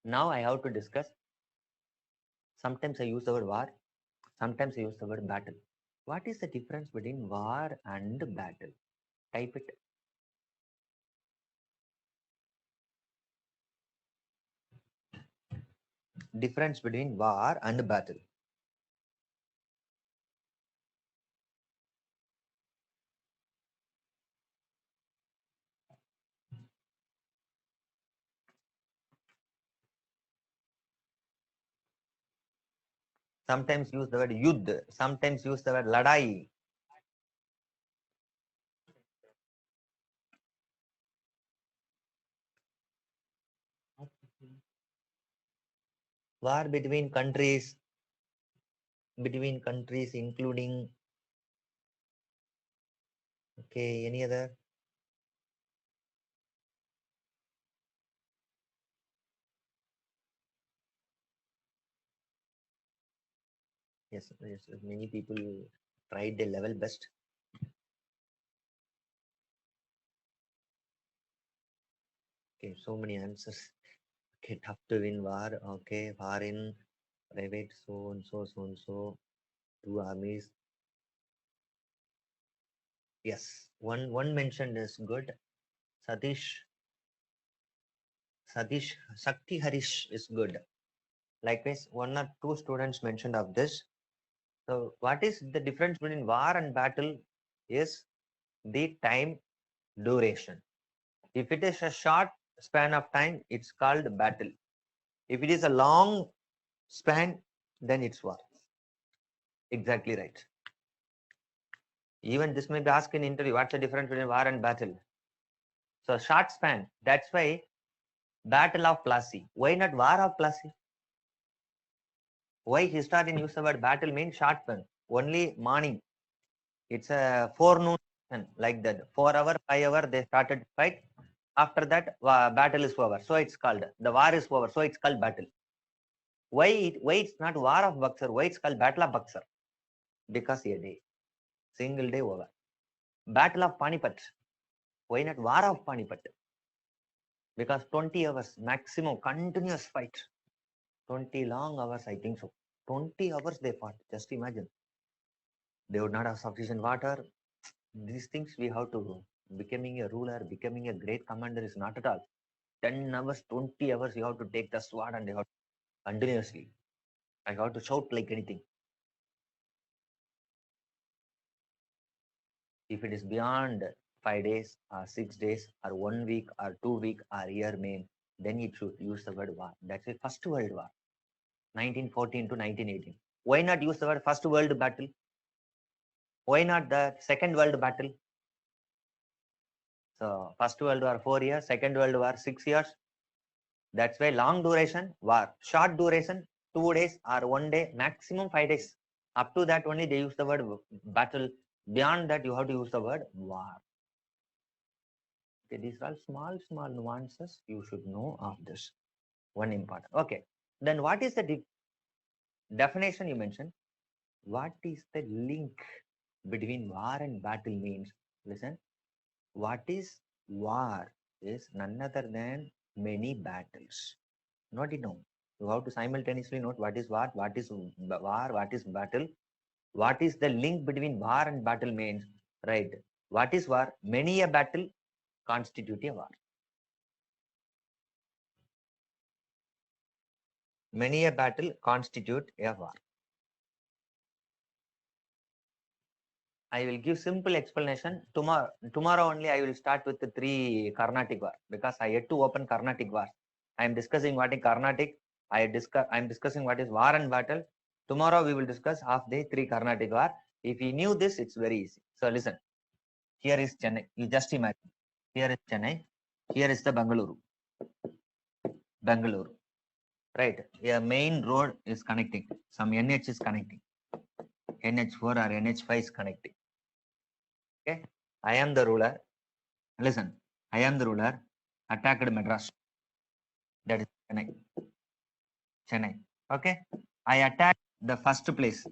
Now I have to discuss. Sometimes I use the word war. Sometimes I use the word battle. What is the difference between war and battle? Type it. Difference between war and battle. Sometimes use the word yudh. Sometimes use the word ladai. War between countries including, okay, any other? Yes, yes, many people tried their level best. Okay, so many answers. Okay, tough to win war. Okay, war in private, so and so, so and so. Two armies. Yes, one mentioned is good. Satish, Shakti Harish is good. Likewise, one or two students mentioned of this. So, what is the difference between war and battle? Is the time duration. If it is a short span of time, it's called battle. If it is a long span, then it's war. Exactly right. Even this may be asked in interview. What's the difference between war and battle? So short span. That's why Battle of Plassey. Why not War of Plassey? Why historian use the word battle means short span? Only morning. It's a forenoon like that. 4 hour, 5 hour they started fight. After that battle is over. So it's called the war is over. So it's called battle. Why it's not War of Buxar? Why it's called Battle of Buxar? Because a day, single day over. Battle of Panipat. Why not War of Panipat? Because 20 hours maximum continuous fight. 20 long hours, I think so. 20 hours they fought. Just imagine. They would not have sufficient water. These things we have to. Becoming a ruler, becoming a great commander is not at all. 10 hours, 20 hours, you have to take the sword and you have to continuously. I have to shout like anything. If it is beyond 5 days or 6 days or 1 week or 2 week or year main, then it should use the word war. That's the First World War, 1914 to 1918. Why not use the word First World Battle? Why not the Second World Battle? So First World War 4 years, Second World War 6 years. That's why long duration war, short duration 2 days or 1 day, maximum 5 days. Up to that only they use the word battle. Beyond that you have to use the word war. Okay, these are all small nuances you should know of this. One important. Okay, then what is the definition you mentioned? What is the link between war and battle means? Listen, what is war is none other than many battles. Note it down. You have to simultaneously note what is war, what is battle, what is the link between war and battle means, right? What is war? Many a battle constitute a war. Many a battle constitute a war. I will give simple explanation. Tomorrow only I will start with the three Carnatic war because I had to open Carnatic war. I am discussing what is Carnatic. I am discussing what is war and battle. Tomorrow we will discuss half the three Carnatic war. If you knew this, it's very easy. So listen. Here is Chennai. You just imagine. Here is Chennai. Here is the Bangalore. Bangalore. Right. A main road is connecting. Some NH is connecting. NH4 or NH5 is connecting. Okay. I am the ruler. Listen. I am the ruler. Attacked Madras. That is Chennai. Chennai. Okay. I attacked the first place.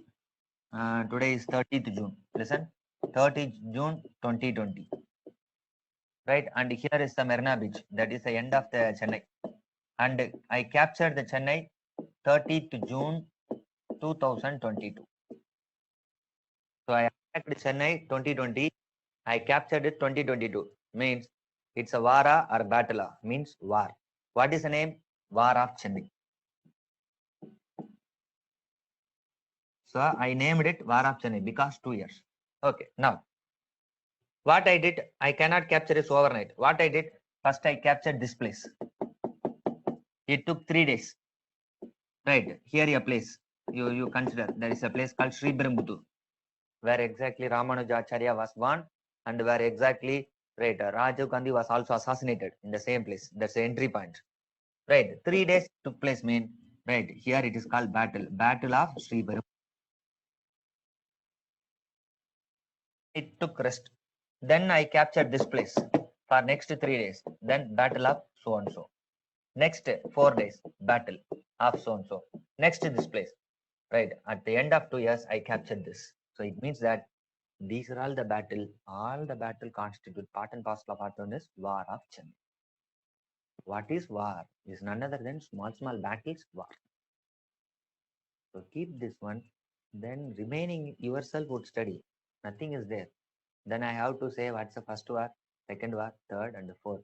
Today is 30th June. Listen. 30th June 2020. Right. And here is the Marina Beach. That is the end of the Chennai. And I captured the Chennai 30th June 2022. So I attacked Chennai 2020. I captured it 2022. Means it's a Vara or Battle means war. What is the name? War of Chennai. So I named it War of Chennai because 2 years. Okay. Now what I did, I cannot capture this overnight. What I did, first I captured this place. It took 3 days. Right. Here a place. You consider there is a place called Sri Berambuttur, where exactly Ramanujacharya was born and where exactly right Rajiv Gandhi was also assassinated in the same place. That's the entry point. Right. 3 days took place mean right here it is called Battle of Sri Berambuttur. It took rest. Then I captured this place for next 3 days. Then Battle of so and so. Next 4 days battle of so and so. Next this place. Right. At the end of 2 years, I captured this. So it means that these are all the battle constitute part and parcel of what known as War of Chennai. What is war? Is none other than small battles, war. So keep this one. Then remaining yourself would study. Nothing is there. Then I have to say what's the first war, second war, third, and the fourth.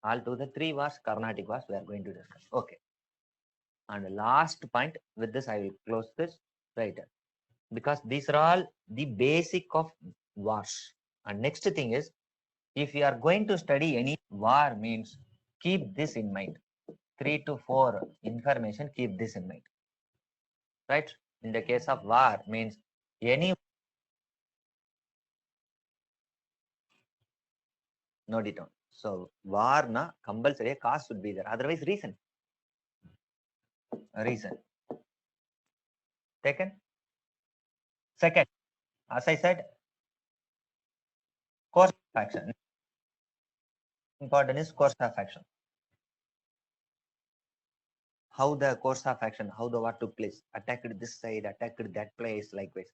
All to the 3 wars, Carnatic wars, we are going to discuss. Okay. And the last point, with this I will close this right, because these are all the basic of wars. And next thing is, if you are going to study any war, means keep this in mind. 3 to 4 information, keep this in mind. Right? In the case of war, means any, note it down. So war na compulsory cause should be there. Otherwise, reason. Taken. Second, as I said, course of action. Important is course of action. How the course of action, how the war took place, attacked this side, attacked that place, likewise.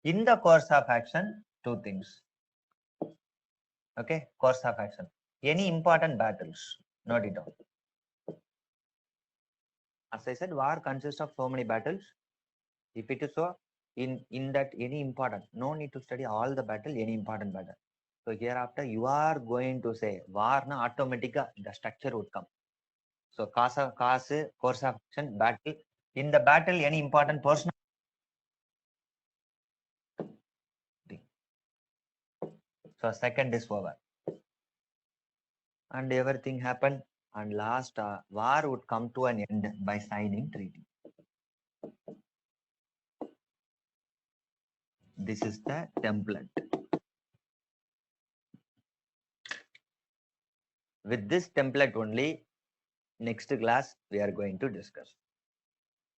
In the course of action, 2 things. Okay, course of action. Any important battles, note it down. As I said, war consists of so many battles. If it is so, in that any important, no need to study all the battle, any important battle. So hereafter you are going to say war na automatically the structure would come. So cause, course of action, battle. In the battle, any important person. So second is over. And everything happened. And last, war would come to an end by signing treaty. This is the template. With this template only, next class we are going to discuss.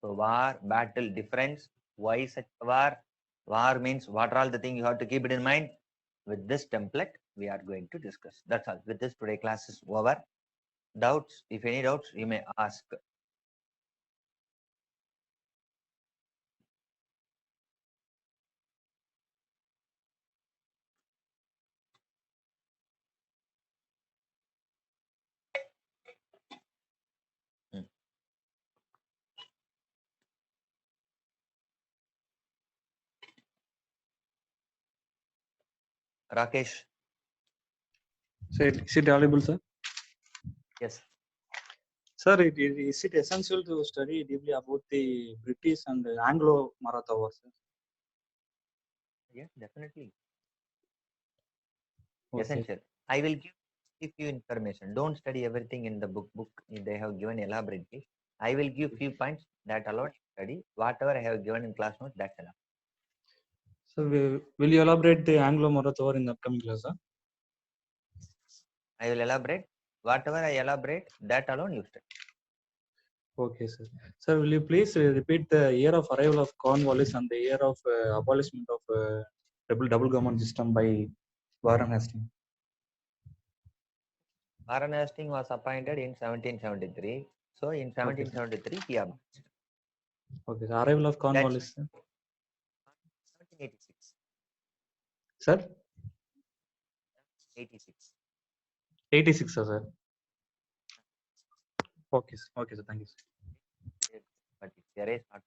So war, battle, difference, why such war? War means what are all the things you have to keep it in mind. With this template, we are going to discuss. That's all. With this, today class is over. Doubts? If any doubts, you may ask. Rakesh? So is it audible, sir? Yes. Sir, is it essential to study deeply about the British and the Anglo-Maratha War, sir? Yes, definitely. Okay. Essential. I will give you information. Don't study everything in the book. They have given elaborately. I will give few points that alone study. Whatever I have given in class notes, that's enough. So will you elaborate the Anglo-Maratha War in the upcoming class, sir? I will elaborate. Whatever I elaborate, that alone you study. Okay, sir. Sir, will you please repeat the year of arrival of Cornwallis and the year of abolishment of double government system by Warren Hastings? Warren Hastings was appointed in 1773. So in 1773, he abolished. Okay, the arrival of Cornwallis, sir. 1786. Sir? 86. 86, sir. Okay, sir. Okay, sir. Thank you, sir. But there is not.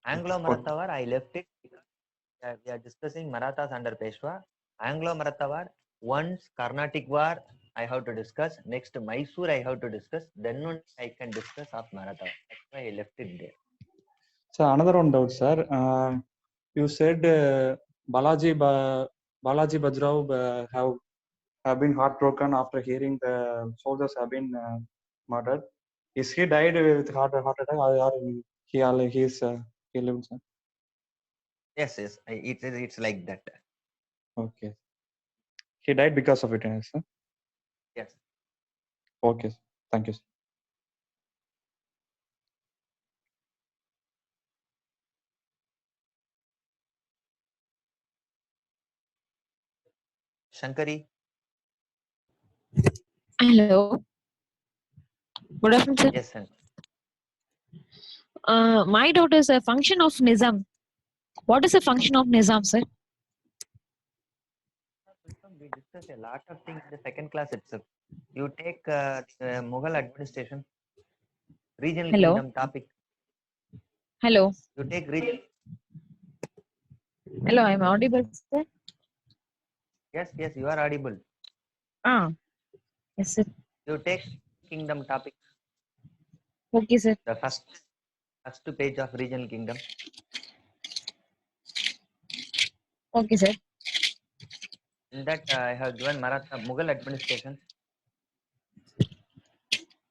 Anglo-Maratha War, I left it because we are discussing Marathas under Peshwa. Anglo-Maratha War, once Carnatic War, I have to discuss. Next, Mysore, I have to discuss. Then only I can discuss of Maratha War. That's why I left it there. So another one doubt, sir. You said Balaji Bajrao have been heartbroken after hearing the soldiers have been murdered. Is he died with heart attack or he lived, sir? Yes, it's like that. Okay. He died because of it, sir? Yes. Okay. Thank you, sir. Shankari? Hello. Good afternoon, sir. Yes, sir. My doubt is a function of Nizam. What is the function of Nizam, sir? We discussed a lot of things in the second class itself. You take the Mughal administration, regional Hello. kingdom topic. Hello. You take region. Hello. I'm audible, sir. Yes, yes, you are audible. Ah. Yes, sir. You take kingdom topic, Okay, sir. the first page of regional kingdom. Okay, sir. In that I have given Maratha Mughal administration.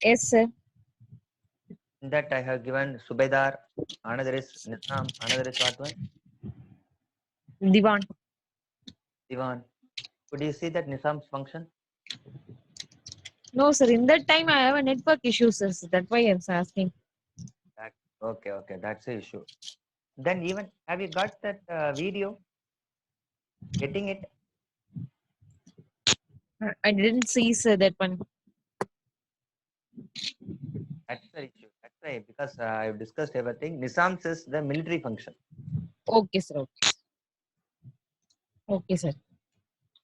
Yes, sir. In that I have given Subedar. Another is Nizam. Another is what one? Divan. Diwan. Could you see that Nizam's function? No, sir. In that time, I have a network issue, sir. So that's why I'm asking. Okay, that's the issue. Then even have you got that video? Getting it? I didn't see, sir, that one. That's the issue. That's why because I've discussed everything. Nizam's is the military function. Okay, sir. Okay. Okay, sir.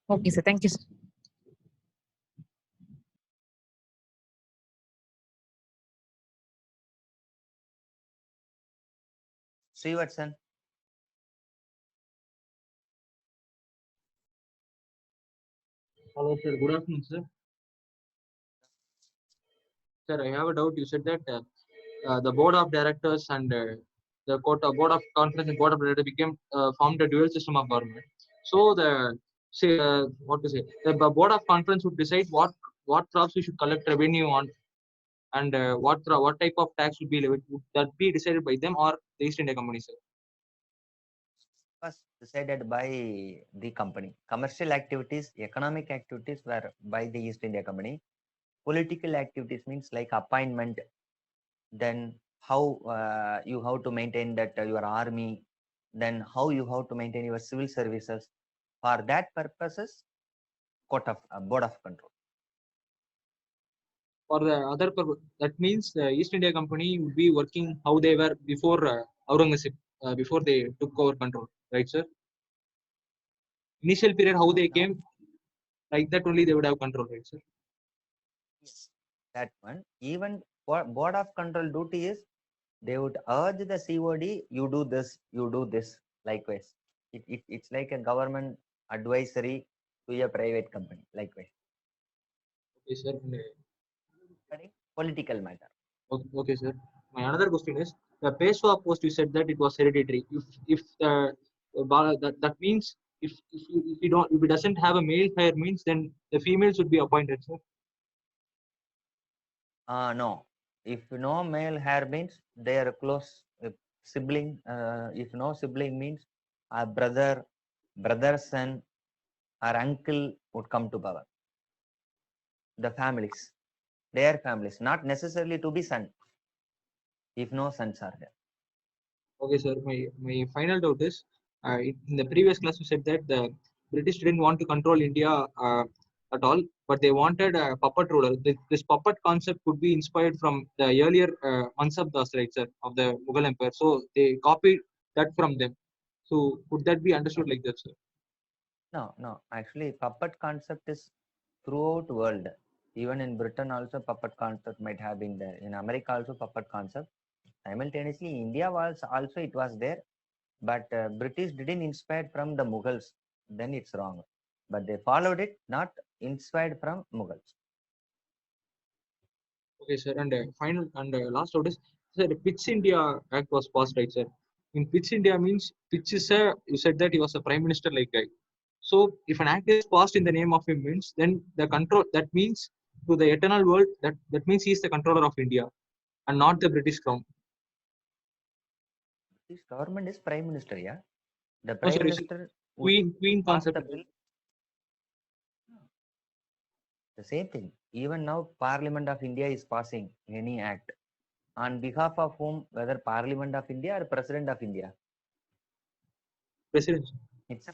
Okay, sir. Thank you, sir. See Watson. Hello, sir. Good afternoon, sir. Sir, I have a doubt. You said that the board of directors and the board of conference and board of directors became formed a dual system of government. So what to say? The board of conference would decide what crops we should collect revenue on, and what type of tax would be levied. Would that be decided by them or the East India Company, sir? Was decided by the company. Commercial activities, economic activities were by the East India Company. Political activities means like appointment, then how you have to maintain that your army, then how you have to maintain your civil services. For that purposes, board of control. For the other purpose, that means the East India Company would be working how they were before Aurangzeb, before they took over control, right, sir? Initial period, how they Now, came, like that only they would have control, right, sir? yes, that one. Even board of control duty is they would urge the COD, you do this. Likewise, it's like a government advisory to a private company. Likewise, Okay, sir. regarding political matter. Okay, sir. My another question is the Peshwa post. You said that it was hereditary. If that means if you don't if it doesn't have a male heir means then the female should be appointed, sir. No. If no male hair means they are close sibling. If no sibling means a brother, brother's son, or uncle would come to power. The families, their families, not necessarily to be son. If no sons are there. Okay, sir. My final doubt is in the previous class you said that the British didn't want to control India at all, but they wanted a puppet ruler. This puppet concept could be inspired from the earlier Mansab Das, right, sir, of the Mughal Empire. So they copied that from them. So could that be No, understood like that, sir? no. Actually, puppet concept is throughout world. Even in Britain also puppet concept might have been there. In America also puppet concept. Simultaneously, India was also it was there, but British didn't inspire from the Mughals. Then it's wrong. But they followed it, not inspired from Mughals. Okay, sir. And final and last out is sir, the Pitch India Act was passed, right, sir? In Pitch India means Pitch is a you said that he was a prime minister like guy. So if an act is passed in the name of him means then the control that means to the eternal world that means he is the controller of India and not the British crown. British government is prime minister, yeah. The No, prime sir. You see, minister would Queen pass concept. the bill. The same thing. Even now, Parliament of India is passing any act on behalf of whom, whether Parliament of India or President of India. President. It's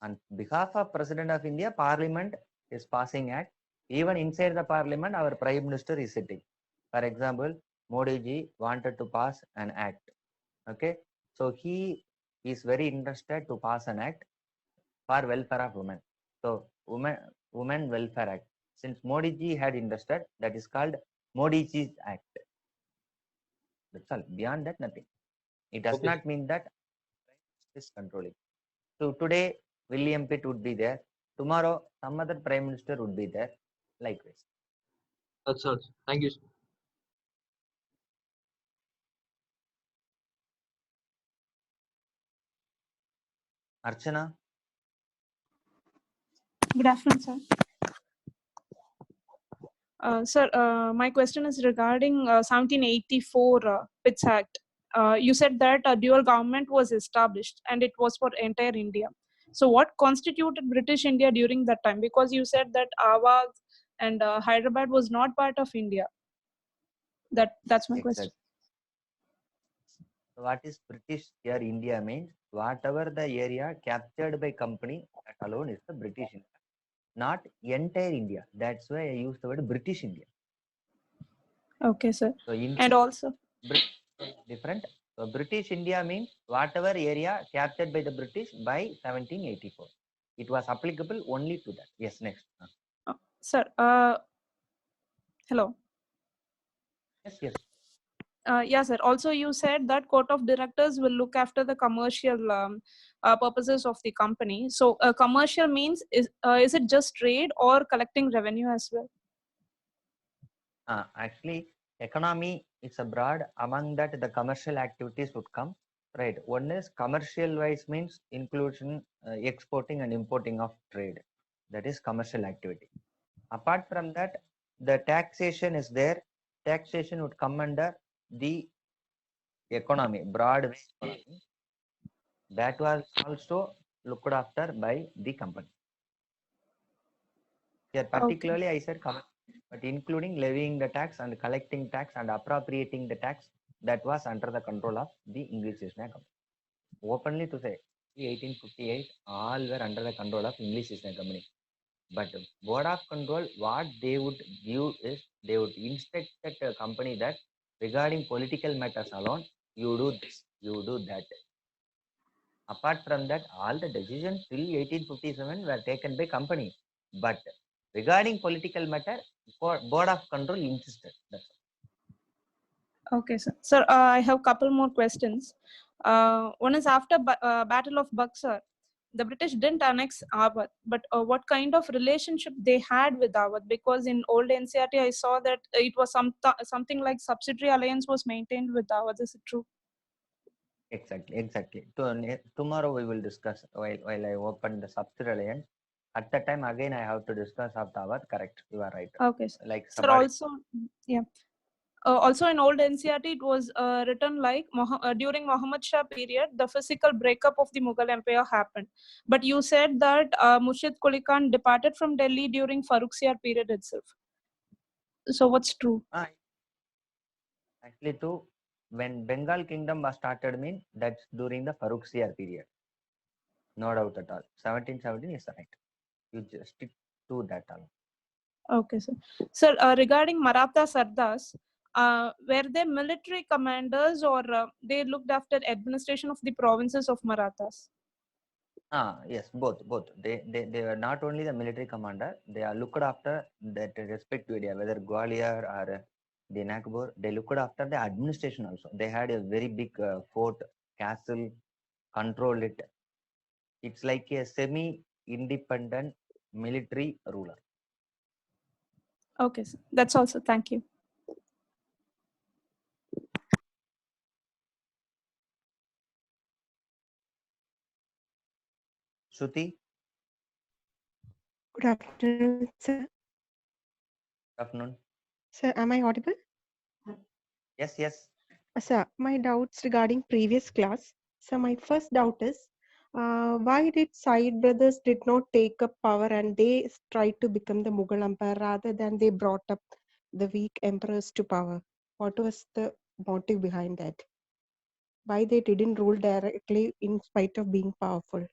on behalf of President of India, Parliament is passing act. Even inside the Parliament, our Prime Minister is sitting. For example, Modi ji wanted to pass an act. Okay, so he is very interested to pass an act. for welfare of women. So Women Welfare Act. Since Modi ji had interested, that is called Modi ji's Act. That's all. Beyond that, nothing. It does Okay. not mean that is controlling. So today, William Pitt would be there. Tomorrow, some other prime minister would be there. Likewise. That's all. Thank you. Archana, Good afternoon, sir. Sir, my question is regarding 1784 Pitts Act. You said that a dual government was established and it was for entire India. So, what constituted British India during that time? Because you said that Awaz and Hyderabad was not part of India. That's my question. exactly. So what is British here? India means whatever the area captured by company, that alone is the British India, not entire India. That's why I used the word British India. Okay, sir. So in And also, different. So British India means whatever area captured by the British by 1784. It was applicable only to that. Yes, next. sir, hello. Yes. Yeah, sir. Also, you said that court of directors will look after the commercial purposes of the company. So, commercial means is it just trade or collecting revenue as well? Actually, economy is a broad. Among that, the commercial activities would come. Right. One is commercial wise means inclusion, exporting and importing of trade. That is commercial activity. Apart from that, the taxation is there. Taxation would come under the economy, broad economy. That was also looked after by the company. Here, particularly, I said commercial, but including levying the tax and collecting tax and appropriating the tax, that was under the control of the English East India Company. Openly to say, 1858, all were under the control of English East India Company. But board of control, what they would give is they would instruct that company that regarding political matters alone, you do this, you do that. Apart from that, all the decisions till 1857 were taken by company. But regarding political matter, board of control insisted. That's all. Okay, sir. Sir, I have couple more questions. One is after Battle of Buxar, the British didn't annex Awadh, but what kind of relationship they had with Awadh? Because in old NCRT, I saw that it was something like subsidiary alliance was maintained with Awadh. Is it true? Exactly. Tomorrow we will discuss while I open the subsidiary alliance. At that time, again, I have to discuss of Tawad. Correct. You are right. Okay, sir. Like Sir, also, yeah. Also in old NCRT, it was written like during Muhammad Shah period, the physical breakup of the Mughal Empire happened. But you said that Murshid Quli Khan departed from Delhi during Farrukhsiyar period itself. So what's true? Actually, too, when Bengal Kingdom was started, mean that's during the Farrukhsiyar period. No doubt at all. 1717 is right. You just stick to that all. Okay, sir. Sir, regarding Maratha Sardars, were they military commanders or they looked after administration of the provinces of Marathas? Yes, both. They were not only the military commander, they are looked after that respective area, whether Gwalior or the Nagpur, they looked after the administration also. They had a very big fort, castle, control it. It's like a semi-independent military ruler. Okay, sir. That's all, sir. Thank you. Shruti, Good afternoon, sir. good afternoon. Sir, am I audible? Yes. Sir, my doubts regarding previous class. So my first doubt is, why did Said brothers did not take up power and they tried to become the Mughal empire rather than they brought up the weak emperors to power? What was the motive behind that? Why they didn't rule directly in spite of being powerful?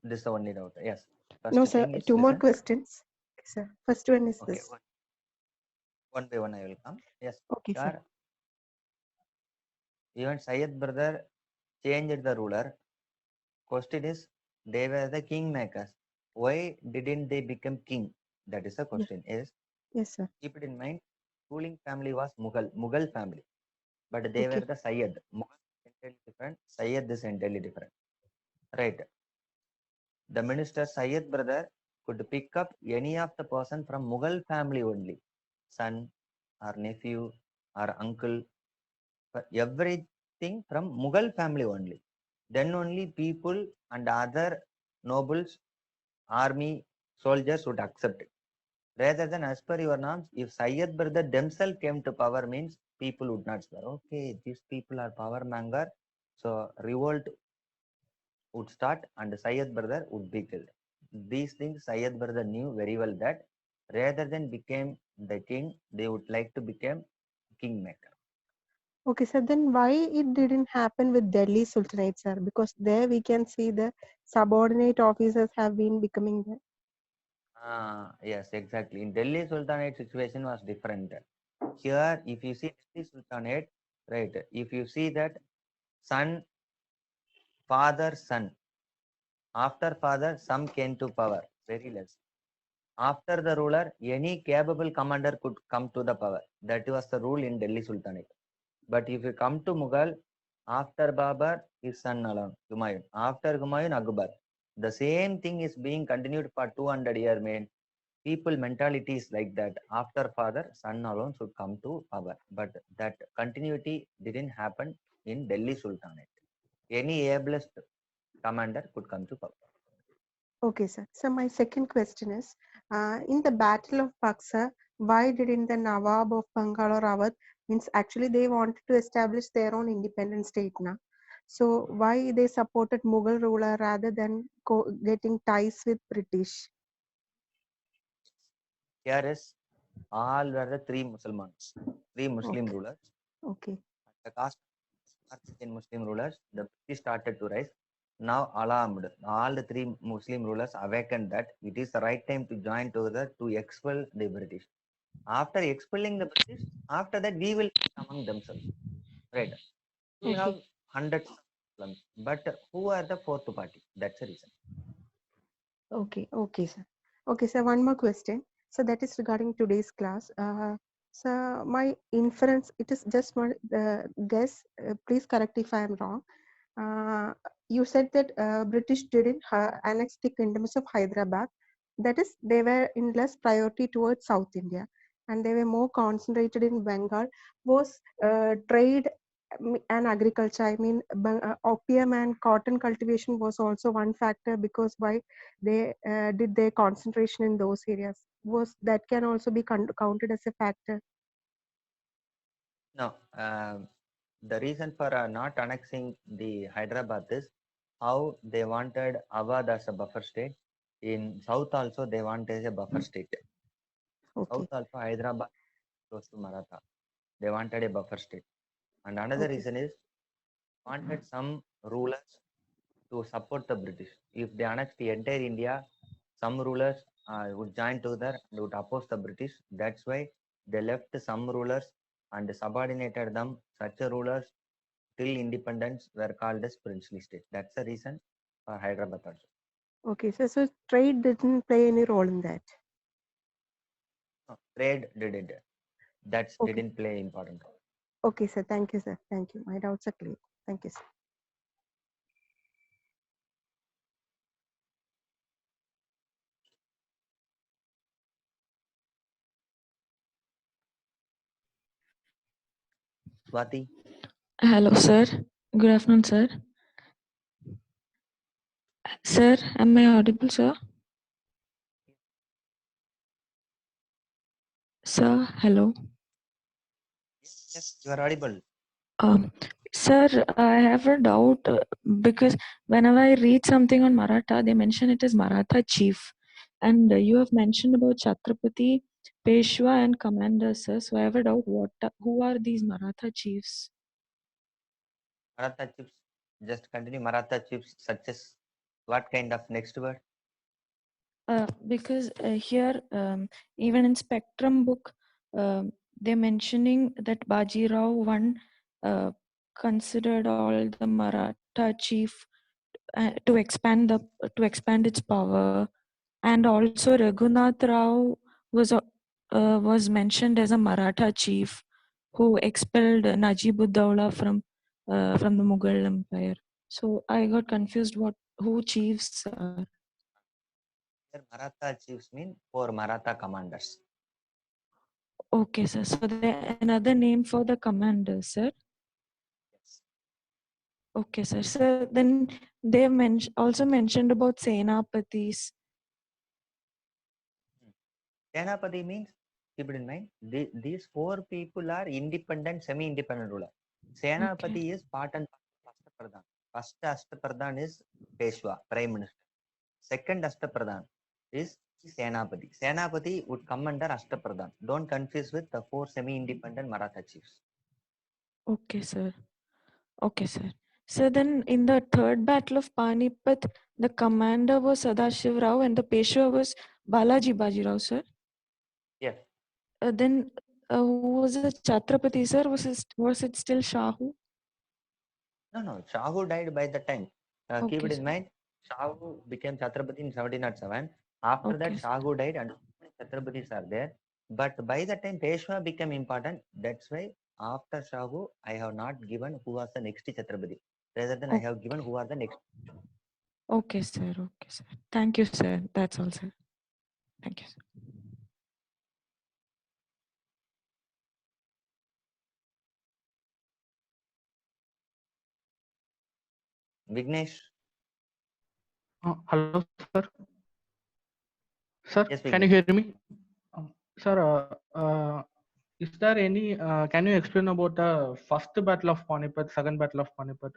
This is the only doubt. Yes. First No, sir. thing is Two more listen. questions. Okay, sir. First one is Okay, this. one by one I will come. Yes. Okay, sir. Even Syed brother changed the ruler. Question is, they were the kingmakers. Why didn't they become king? That is the Yeah. question. Is Yes, sir. keep it in mind. Ruling family was Mughal family, but they were Okay. the Sayyid. Mughal is entirely different. Sayyid is entirely different. Right. The minister Sayyid brother could pick up any of the person from Mughal family only, son or nephew or uncle, everything from Mughal family only. Then only people and other nobles, army, soldiers would accept it. Rather than as per your norms, if Sayyid brother themselves came to power means people would not swear, okay, these people are power monger, so revolt would start and Sayyid brother would be killed. These things Sayyid brother knew very well that rather than become the king, they would like to become kingmaker. Okay, sir. Then why it didn't happen with Delhi Sultanate, sir? Because there we can see the subordinate officers have been becoming the. Yes, exactly. In Delhi Sultanate situation was different. Here, if you see Delhi Sultanate, right, if you see that son, father, son, after father, some came to power, very less. After the ruler, any capable commander could come to the power. That was the rule in Delhi Sultanate. But if you come to Mughal, after Babar, his son alone, Humayun. After Humayun, Akbar. The same thing is being continued for 200 years, man. People mentality is like that. After father, son alone should come to power. But that continuity didn't happen in Delhi Sultanate. Any ablest commander could come to power. Okay, sir. So my second question is, in the Battle of Buxar, why didn't the Nawab of Bengal or Awadh, means actually they wanted to establish their own independent state now. So why they supported Mughal ruler rather than getting ties with British? Here is all were the three Muslims, three Muslim Okay. rulers. Okay. At the cost of in Muslim rulers, the British started to rise. Now alarmed, all the three Muslim rulers awakened that it is the right time to join together to expel the British. After expelling the British, after that we will among themselves. Right. You Okay. have hundreds of Muslims, but who are the fourth party? That's the reason. Okay, okay, sir. Okay, sir, one more question. So that is regarding today's class. So my inference, it is just one guess. Please correct if I am wrong. You said that British didn't annex the kingdoms of Hyderabad. That is, they were in less priority towards South India, and they were more concentrated in Bengal. Was trade and agriculture. I mean, opium and cotton cultivation was also one factor because why they did their concentration in those areas. Was that can also be counted as a factor? No, the reason for not annexing the Hyderabad is how they wanted Awadh as a buffer state. In South also they wanted a buffer state. Okay, South also Hyderabad close to Maratha. They wanted a buffer state. And another okay, reason is wanted some rulers to support the British. If they annexed the entire India, some rulers would join together and would oppose the British. That's why they left some rulers and subordinated them. Such rulers till independence were called as princely states. That's the reason for Hyderabad also. okay. So trade didn't play any role in that. No, trade didn't. That Okay, didn't play important role. okay, sir. Thank you, sir. Thank you. My doubts are clear. Thank you, sir. Swati, Hello, sir. Good afternoon, sir. Sir, am I audible, sir? Sir, hello. yes, you are audible. Sir, I have a doubt because whenever I read something on Maratha, they mention it as Maratha chief. And you have mentioned about Chhatrapati, Peshwa, and commanders, sir. So I have a doubt who are these Maratha chiefs? Maratha chips. Just continue Maratha chips such as what kind of next word? Because here, even in Spectrum book, they're mentioning that Baji Rao won considered all the Maratha chief to expand its power, and also Raghunath Rao was mentioned as a Maratha chief who expelled Najibud-Dowla from the Mughal Empire. So I got confused. Who chiefs are? Here Maratha chiefs mean 4 Maratha commanders. Okay, sir. So another name for the commander, sir. Yes. Okay, sir. So then they also mentioned about Senapatis. Senapati means, keep it in mind, these 4 people are independent, semi-independent ruler. Senapati Okay. is part and parcel of Ashtapradhan. First Ashtapradhan is Peshwa, Prime Minister. Second Ashtapradhan is Senapati. Senapati would come under Ashtapradhan. Don't confuse with the 4 semi-independent Maratha chiefs. Okay, sir. Okay, sir. So then in the third battle of Panipat, the commander was Sadashiv Rao and the Peshwa was Balaji Bajirao, sir. Yes. Then who was the Chhatrapati, sir? Was it still Shahu? No. Shahu died by the time. Keep Okay, it in sir. mind. Shahu became Chhatrapati in 1707. After that, Okay, sir. Shahu died and Chhatrapatis are there. But by the time Peshwa became important, that's why after Shahu, I have not given who was the next Chhatrapati. Rather than I have given who are the next. Okay, sir. Okay, sir. Thank you, sir. That's all, sir. Thank you, sir. Vignesh. Hello, sir. Sir, Yes, can you Vignesh. hear me? Sir, is there any? Can you explain about the first battle of Panipat, second battle of Panipat?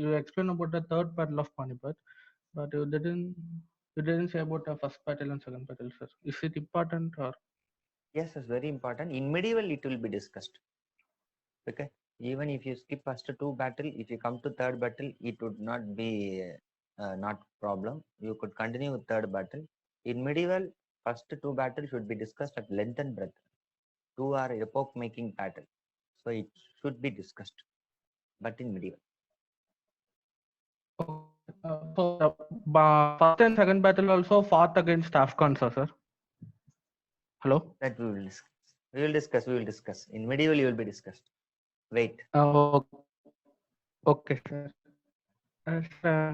You explain about the third battle of Panipat, but you didn't say about the first battle and second battle, sir. Is it important or? Yes, it's very important. In medieval, it will be discussed. Okay. Even if you skip first 2 battle, if you come to third battle, it would not be not problem. You could continue with third battle. In medieval, first 2 battles should be discussed at length and breadth. 2 are epoch-making battle, so it should be discussed. But in medieval, So the first and second battle also fought against Afghans, sir. Hello. that we will discuss. We will discuss. We will discuss. In medieval, you will be discussed. Wait. Okay, sir.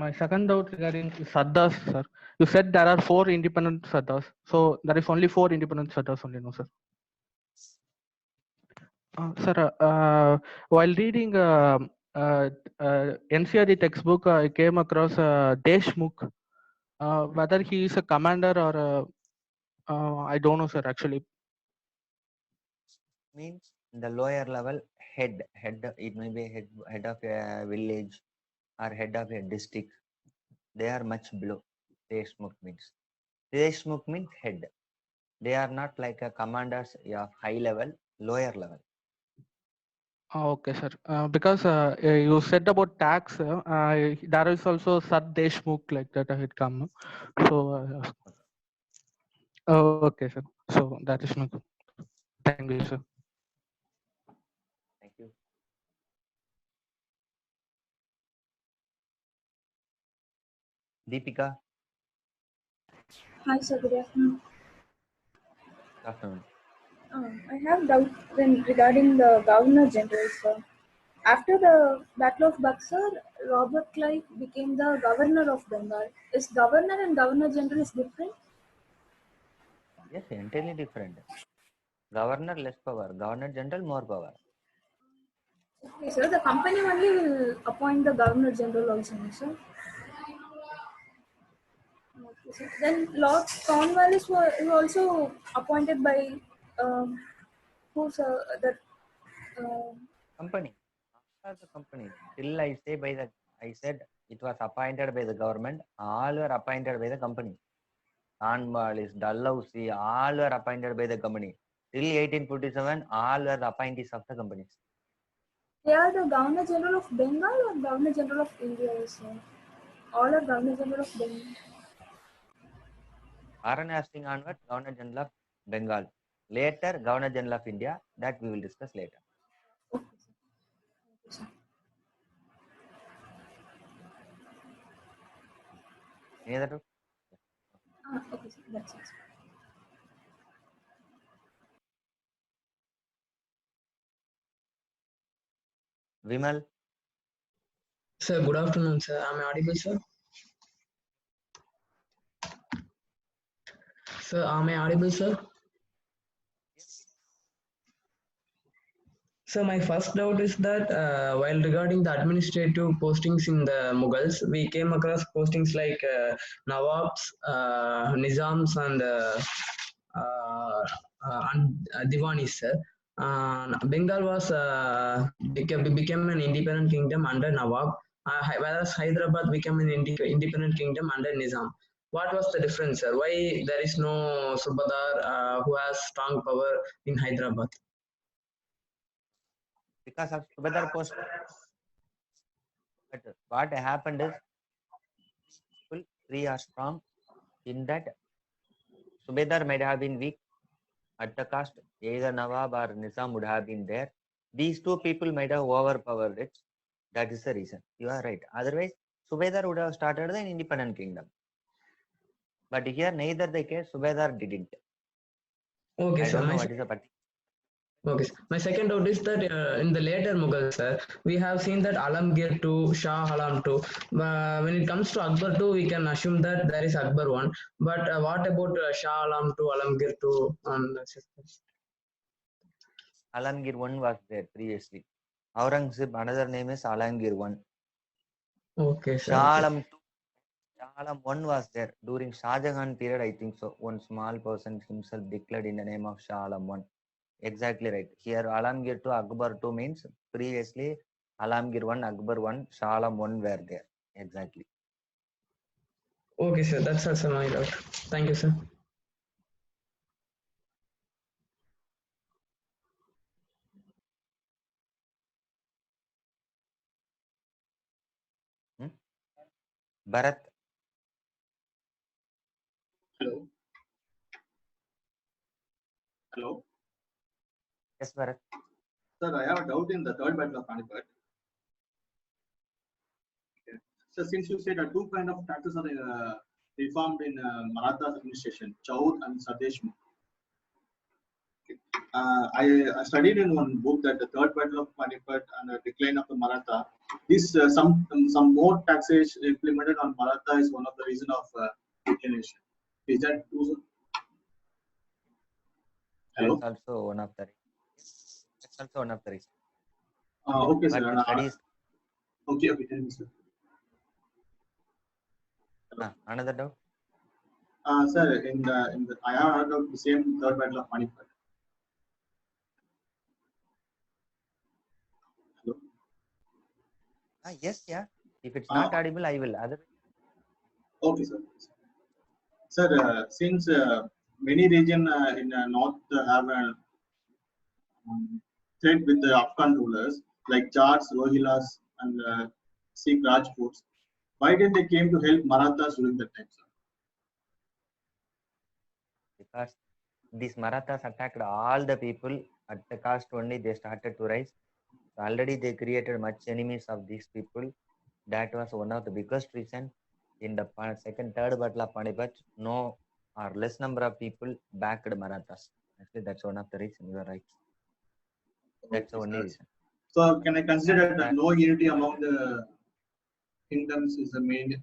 My second doubt regarding Saddars, sir. You said there are 4 independent Saddars. So there is only 4 independent Saddars only, no, sir? Sir, while reading NCRT textbook, I came across Deshmukh. Whether he is a commander or I don't know, sir, actually. Means the lower level head. It may be head of a village or head of a district. They are much below. Deshmukh means. Deshmukh means head. They are not like a commanders of high level, lower level. Okay, sir. Because you said about tax, there is also Sat Deshmukh like that had come. So, okay, sir. So that is my. Thank you, sir. Thank you. Deepika, Hi, sir. Good afternoon. good afternoon. I have doubt regarding the Governor General, sir. After the Battle of Buxar, Robert Clive became the Governor of Bengal. Is Governor and Governor General is different? Yes, entirely different. Governor less power, Governor General more power. Okay, sir. The company only will appoint the Governor General also, no, sir. Okay, sir. Then Lord Cornwallis was also appointed by who's that? Company. After the company. Till I said it was appointed by the government. All were appointed by the company. Cornwallis, Dalhousie, all were appointed by the company. Till 1847, all were the appointees of the companies. They are the Governor General of Bengal or Governor General of India, sir. All are Governor General of Bengal. Varanasi onward, Governor General of Bengal. Later, Governor General of India. That we will discuss later. Okay, sir. Any other doubt? Okay, sir. That's it. Vimal? Sir, good afternoon, sir. Am I audible, sir? Sir, am I audible, sir? So my first doubt is that while regarding the administrative postings in the Mughals, we came across postings like Nawabs, Nizams, and Diwanis, sir. Bengal was became an independent kingdom under Nawab, whereas Hyderabad became an independent kingdom under Nizam. What was the difference, sir? Why there is no Subadar who has strong power in Hyderabad? Because of Subedar post. But what happened is, people three are strong. In that, Subedar might have been weak at the cost. Either Nawab or Nizam would have been there. These two people might have overpowered it. That is the reason. You are right. Otherwise, Subedar would have started an independent kingdom. But here, neither the case, Subedar didn't. Okay, I sir. don't know what is the particular. Okay. My second doubt is that in the later Mughals, we have seen that Alamgir to Shah Alam to. When it comes to Akbar 2, we can assume that there is Akbar 1. But what about Shah Alam to Alamgir to? Alamgir 1 was there previously. Aurangzeb, another name is Alamgir 1. Okay, sir. Shah Okay. Alam 2, Shah Alam 1 was there. During Shah Jahan period, I think so. One small person himself declared in the name of Shah Alam 1. Exactly right. Here Alamgir 2, Akbar 2 means previously Alamgir 1, Akbar 1, Shah Alam 1 were there. Exactly. Okay, sir. That's also my doubt. Thank you, sir. Hmm? Bharat? Hello. Hello. Yes, Bharat. Sir, I have a doubt in the third battle of Panipat. Okay. So since you said two kind of taxes are reformed in Maratha's administration, Chaud and Sadeshmukh. Okay. I studied in one book that the third battle of Panipat and the decline of the Maratha. This some more taxes implemented on Maratha is one of the reason of declination. Is that true, sir? Hello. That's also one of the reasons. That's also one of the reasons. Okay, But sir. studies. Okay, tell me, sir. Another doubt? Sir, in the I have heard of the same third battle of Panipat. Hello. Yes, yeah. If it's not audible, I will. Otherwise, Okay, sir. Sir, since many region in north have a threat with the Afghan rulers like Jats, Rohillas, and Sikh Rajputs, why did they came to help Marathas during that time, sir? because these Marathas attacked all the people at the cost only they started to rise. So already they created much enemies of these people. That was one of the biggest reason in the second, third battle of Panipat. No or less number of people backed Marathas. Actually, that's one of the reason. You are right. That's the only reason. So can I consider that no unity among the kingdoms is the main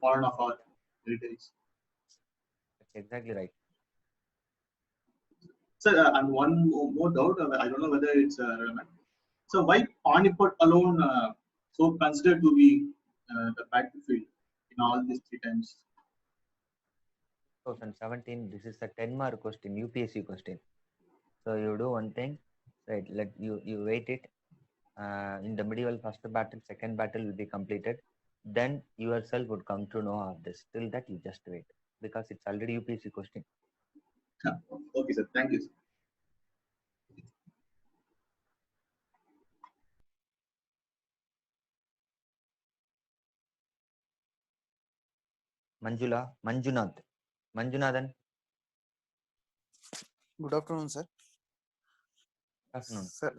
part of our heritage? That's exactly right. Sir, and one more doubt. I don't know whether it's relevant. So why Panipat alone so considered to be the battlefield in all these three times? 2017, this is a 10-mark question, UPSC question. So you do one thing, right? Let you wait it. In the medieval first battle, second battle will be completed. Then yourself would come to know of this. Till that, you just wait because it's already UPSC question. Okay, sir. Thank you, sir. Manjunathan. Good afternoon, sir. Afternoon. Sir,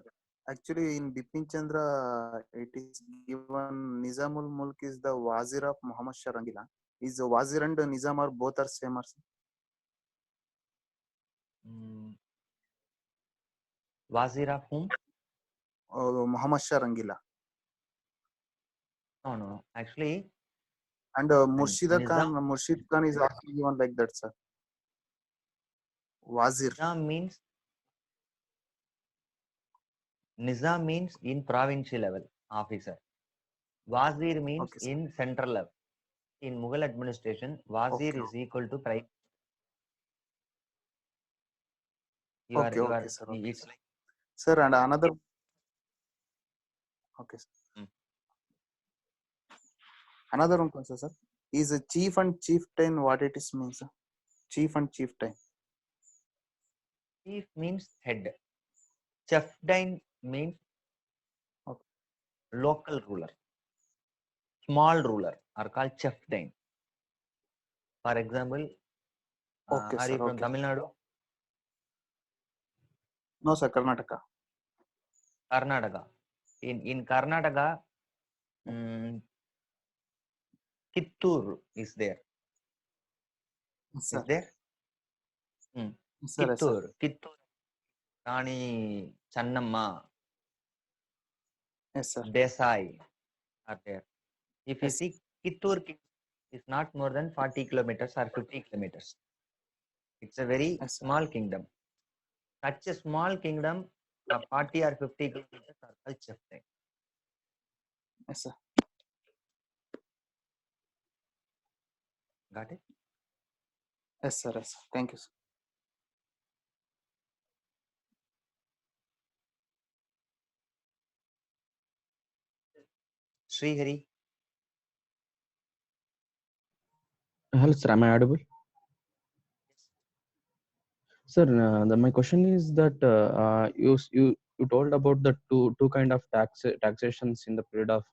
actually in Bipin Chandra, it is given Nizamul Mulk is the Wazir of Muhammad Shah Rangila. Is Wazir and Nizam are both are same or same? Wazir of whom? Muhammad Shah Rangila. No. Actually, And Murshid Khan is also given like that, sir. Wazir. Nizam means in provincial level officer. Wazir means in central level. In Mughal administration, Wazir is equal to prime. Okay, sir. It's like, sir, and another. Okay, sir. Another one question, sir. Is a chief and chieftain what it is means, sir? Chief and chieftain. Chief means head. Chieftain means local ruler. Small ruler are called chieftain. For example, are you from Tamil Nadu? No, sir, Karnataka. Karnataka. In Karnataka, Kittur is there. Yes, is there? Kittur. Kittur. Rani Channamma. Yes, sir. Desai are there. If you see, Kittur is not more than 40 kilometers or 50 kilometers. It's a very small kingdom. Such a small kingdom, 40 or 50 kilometers are called chieftain. Yes, sir. Got it? Yes, sir. Yes, sir. Thank you, sir. Srihari. Hello, sir. Am I audible? Sir, my question is that you told about the two kind of taxations in the period of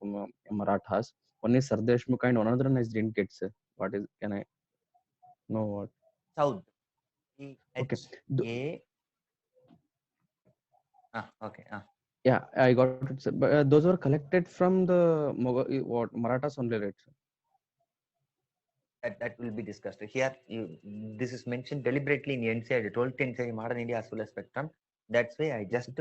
Marathas. One is Sardeshmukh and another one I didn't get, sir. What is? Can I know what? South. Okay. Okay. Yeah, I got it, sir. But those were collected from the Marathas only, right, sir? That will be discussed here. This is mentioned deliberately in NCI, 12th century modern India as well as spectrum. That's why I just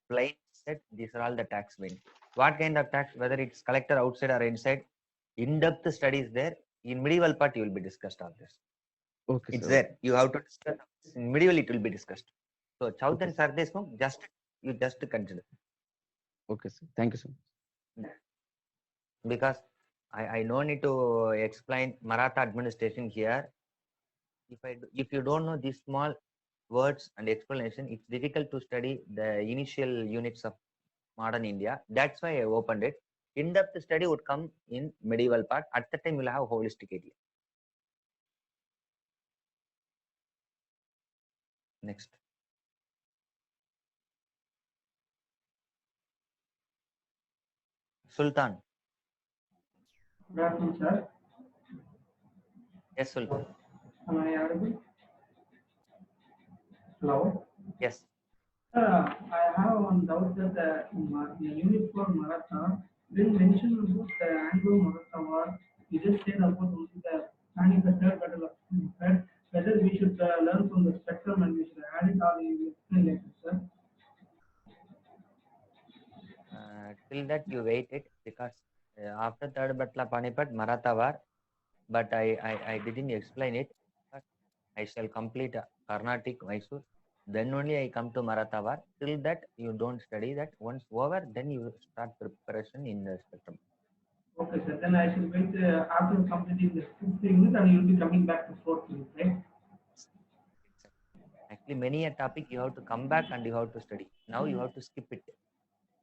plain said these are all the tax wins. What kind of tax, whether it's collected outside or inside, in-depth studies there. In medieval part, you will be discussed all this. Okay, it's sir. there. You have to discuss. In medieval, it will be discussed. So Chowth and Sardeshmukh, you just consider. Okay, sir. Thank you, sir. Because I no need to explain Maratha administration here. If you don't know these small words and explanation, it's difficult to study the initial units of modern India. That's why I opened it. In-depth study would come in medieval part. At the time, you'll have holistic area. Next. Sultan. Good afternoon, sir. Yes, Sultan. Am I audible? Hello? Yes. Sir, I have one doubt that the unit for Maratha didn't mention about the Anglo-Maratha War. You just said about only the planning the third battle of Third, whether we should learn from the spectrum and we should add it or you will explain later, sir. Till that you waited because after third battle of Panipat, Maratha war, but I didn't explain it. I shall complete Carnatic Mysore. Then only I come to Maratha war. Till that you don't study that. Once over, then you start preparation in the spectrum. Okay, sir. Then I should wait after completing the fifth unit and you will be coming back to fourth unit, right? Actually, many a topic you have to come back and you have to study. Now you have to skip it.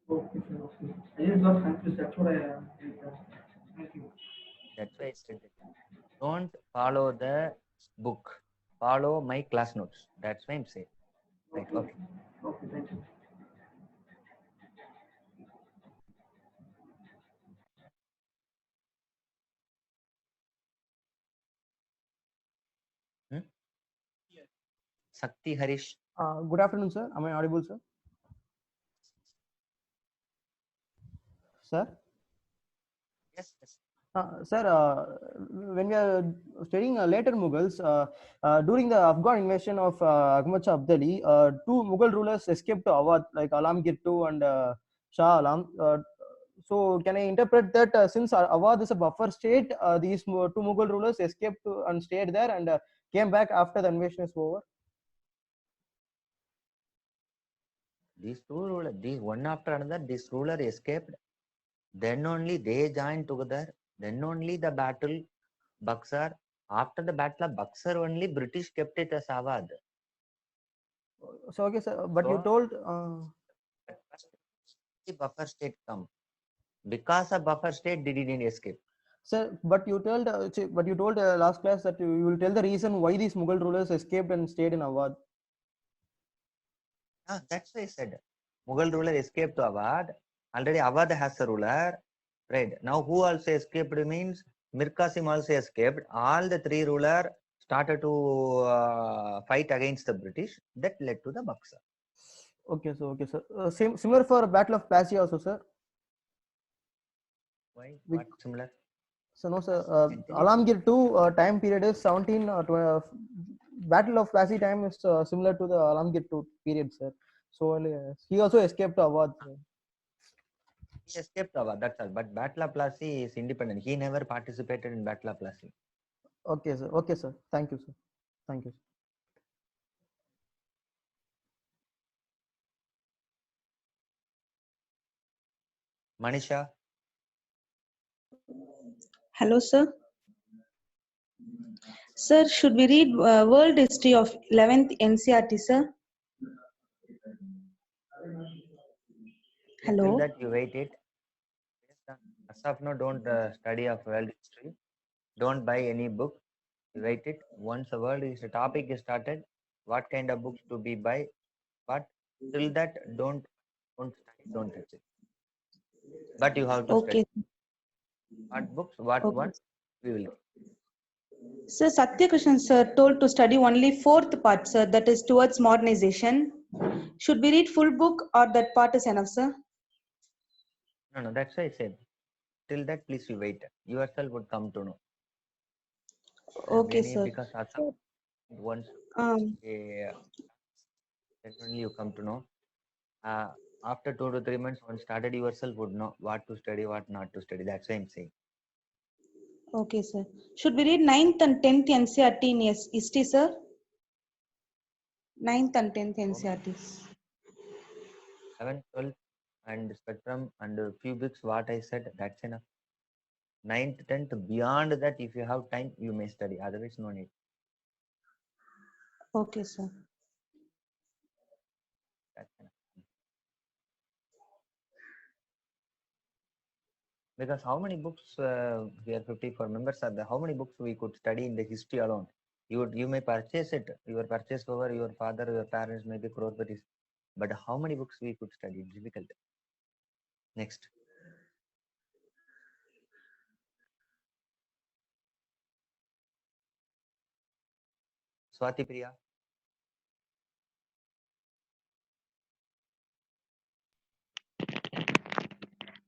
Okay, sir. Okay. I just got confused. That's what I thank you. That's why I said that. Don't follow the book. Follow my class notes. That's why I'm saying. Right. Okay. Okay, thank you. Sakti Harish. Good afternoon, sir. Am I audible, sir? Sir? Yes. Sir, when we are studying later Mughals, during the Afghan invasion of Ahmad Shah Abdali, two Mughal rulers escaped to Awadh, like Alamgir II and Shah Alam. So, can I interpret that since Awadh is a buffer state, these two Mughal rulers escaped to, and stayed there and came back after the invasion is over? These two rulers, these one after another, this ruler escaped. Then only they joined together. Then only the battle Buxar. After the battle of Buxar, only British kept it as Awadh. So, okay, sir, but you So, told. The buffer state come. Because of buffer state, they didn't escape. Sir, but you told, last class that you will tell the reason why these Mughal rulers escaped and stayed in Awadh. That's why I said Mughal ruler escaped to Awadh. Already Awadh has a ruler. Right. Now who also escaped means Mir Qasim also escaped. All the three rulers started to fight against the British. That led to the Buxar. Okay, so okay, sir. Similar for Battle of Plassey also, sir. Why? What similar? So no, sir. Alamgir II time period is 17. Battle of Plassey time is similar to the Alamgir II period, sir. So he also escaped to Awadh. Sir. He escaped to Awadh. That's all. But Battle of Plassey is independent. He never participated in Battle of Plassey. Okay, sir. Okay, sir. Thank you, sir. Thank you. Manisha. Hello, sir. Sir, should we read World History of 11th NCRT, sir? Hello. Until that, you wait it. As of now, don't study of world history. Don't buy any book. You wait it. Once the world is the topic is started, what kind of books to be buy? But till that, don't study, don't touch it. But you have to study. What books? What one? We will. Sir, Satyakrishnan sir told to study only fourth part, sir, that is towards modernization. Should we read full book or that part is enough, sir? No, that's why I said. Till that, please you wait. Yourself would come to know. Okay, sir. Because once then only you come to know. After 2 to 3 months, once started, yourself would know what to study, what not to study. That's why I'm saying. Okay, sir. Should we read 9th and 10th NCRT in history, sir? 9th and 10th NCRTs. 11th, 12th, and spectrum and a few books. What I said, that's enough. 9th, 10th, beyond that, if you have time, you may study. Otherwise, no need. Okay, sir. That's enough. Because how many books we are 54 members are there? How many books we could study in the history alone? You may purchase it. Your purchase over your father, your parents may be crores, but how many books we could study? It's difficult. Next. Swati Priya.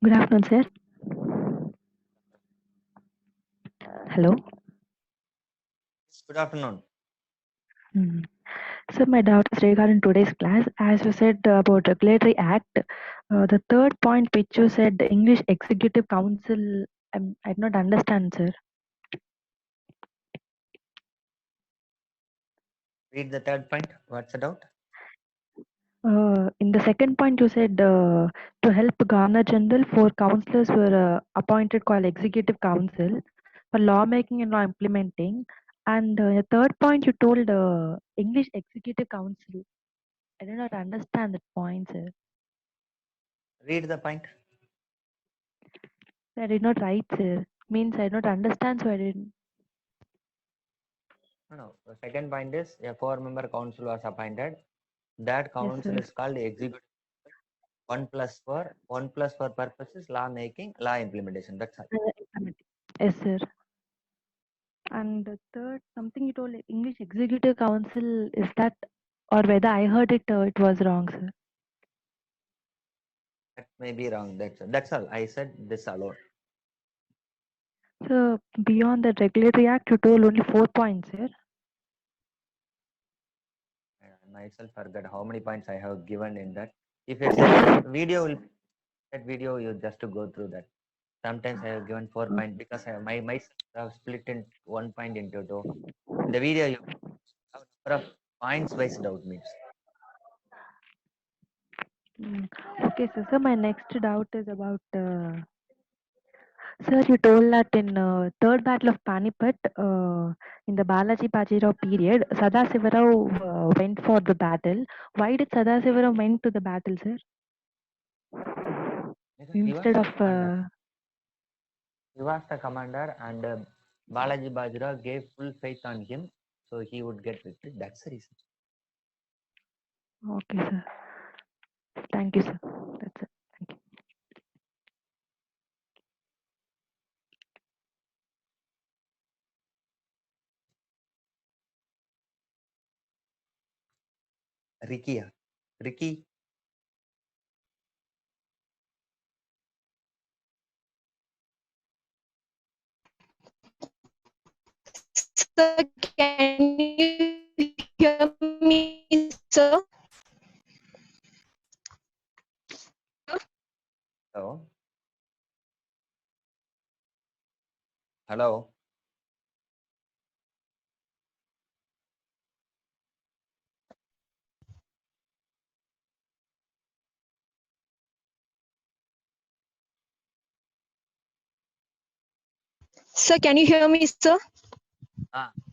Good afternoon, sir. Hello. Good afternoon. So my doubt is regarding today's class. As you said about Regulatory Act, the third point which you said, the English Executive Council, I did not understand, sir. Read the third point. What's the doubt? In the second point, you said to help Governor General, 4 councillors were appointed called Executive Council for lawmaking and law implementing. And the third point, you told English Executive Council. I did not understand that point, sir. Read the point. I did not write, sir. Means I did not understand, so I didn't. No. The second point is a 4-member council was appointed. That council is called executive. 1+4. 1+4 purpose is law making, law implementation. That's all. Yes, sir. And the third, something you told English Executive Council, is that, or whether I heard it, it was wrong, sir. That may be wrong. That's all. I said this alone. So beyond the Regulatory Act, you told only 4 points here. I myself forgot how many points I have given in that. If you send video, that video you just to go through that. Sometimes I have given 4 points because my myself have split in 1 point into 2. In the video, you have number of points wise doubt means. Okay, so my next doubt is about, sir, you told that in third battle of Panipat, in the Balaji Bajirao period, Sadasivarao went for the battle. Why did Sadasivarao went to the battle, sir? Because he was Instead the of commander. He was the commander, and Balaji Bajirao gave full faith on him, so he would get victory. That's the reason. okay, sir. Thank you, sir. That's it. Thank you. Ricky, Ricky. Sir, can you hear me, sir? Hello. Hello. Sir, can you hear me, sir?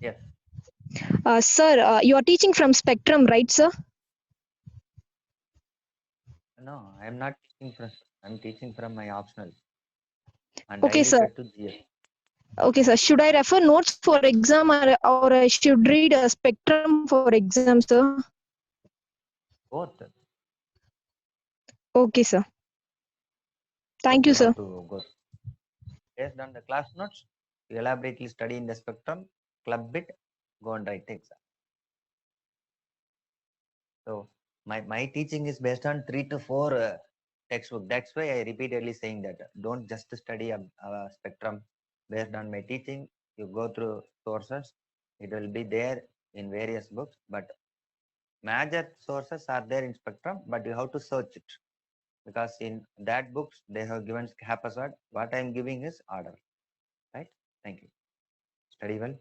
Yes. Sir, you are teaching from Spectrum, right, sir? No, I am not teaching from. I'm teaching from my optional, and Okay, I sir. refer to GS. Okay, sir. Should I refer notes for exam, or I should read a Spectrum for exam, sir? Both. Okay, sir. Thank you, You sir. have to go based on the class notes. You elaborately study in the Spectrum, club bit, go and write the exam. So my teaching is based on 3 to 4 textbook. That's why I repeatedly saying that don't just study a Spectrum based on my teaching. You go through sources. It will be there in various books, but major sources are there in Spectrum, but you have to search it because in that books they have given haphazard. What I am giving is order. Right? Thank you. Study well.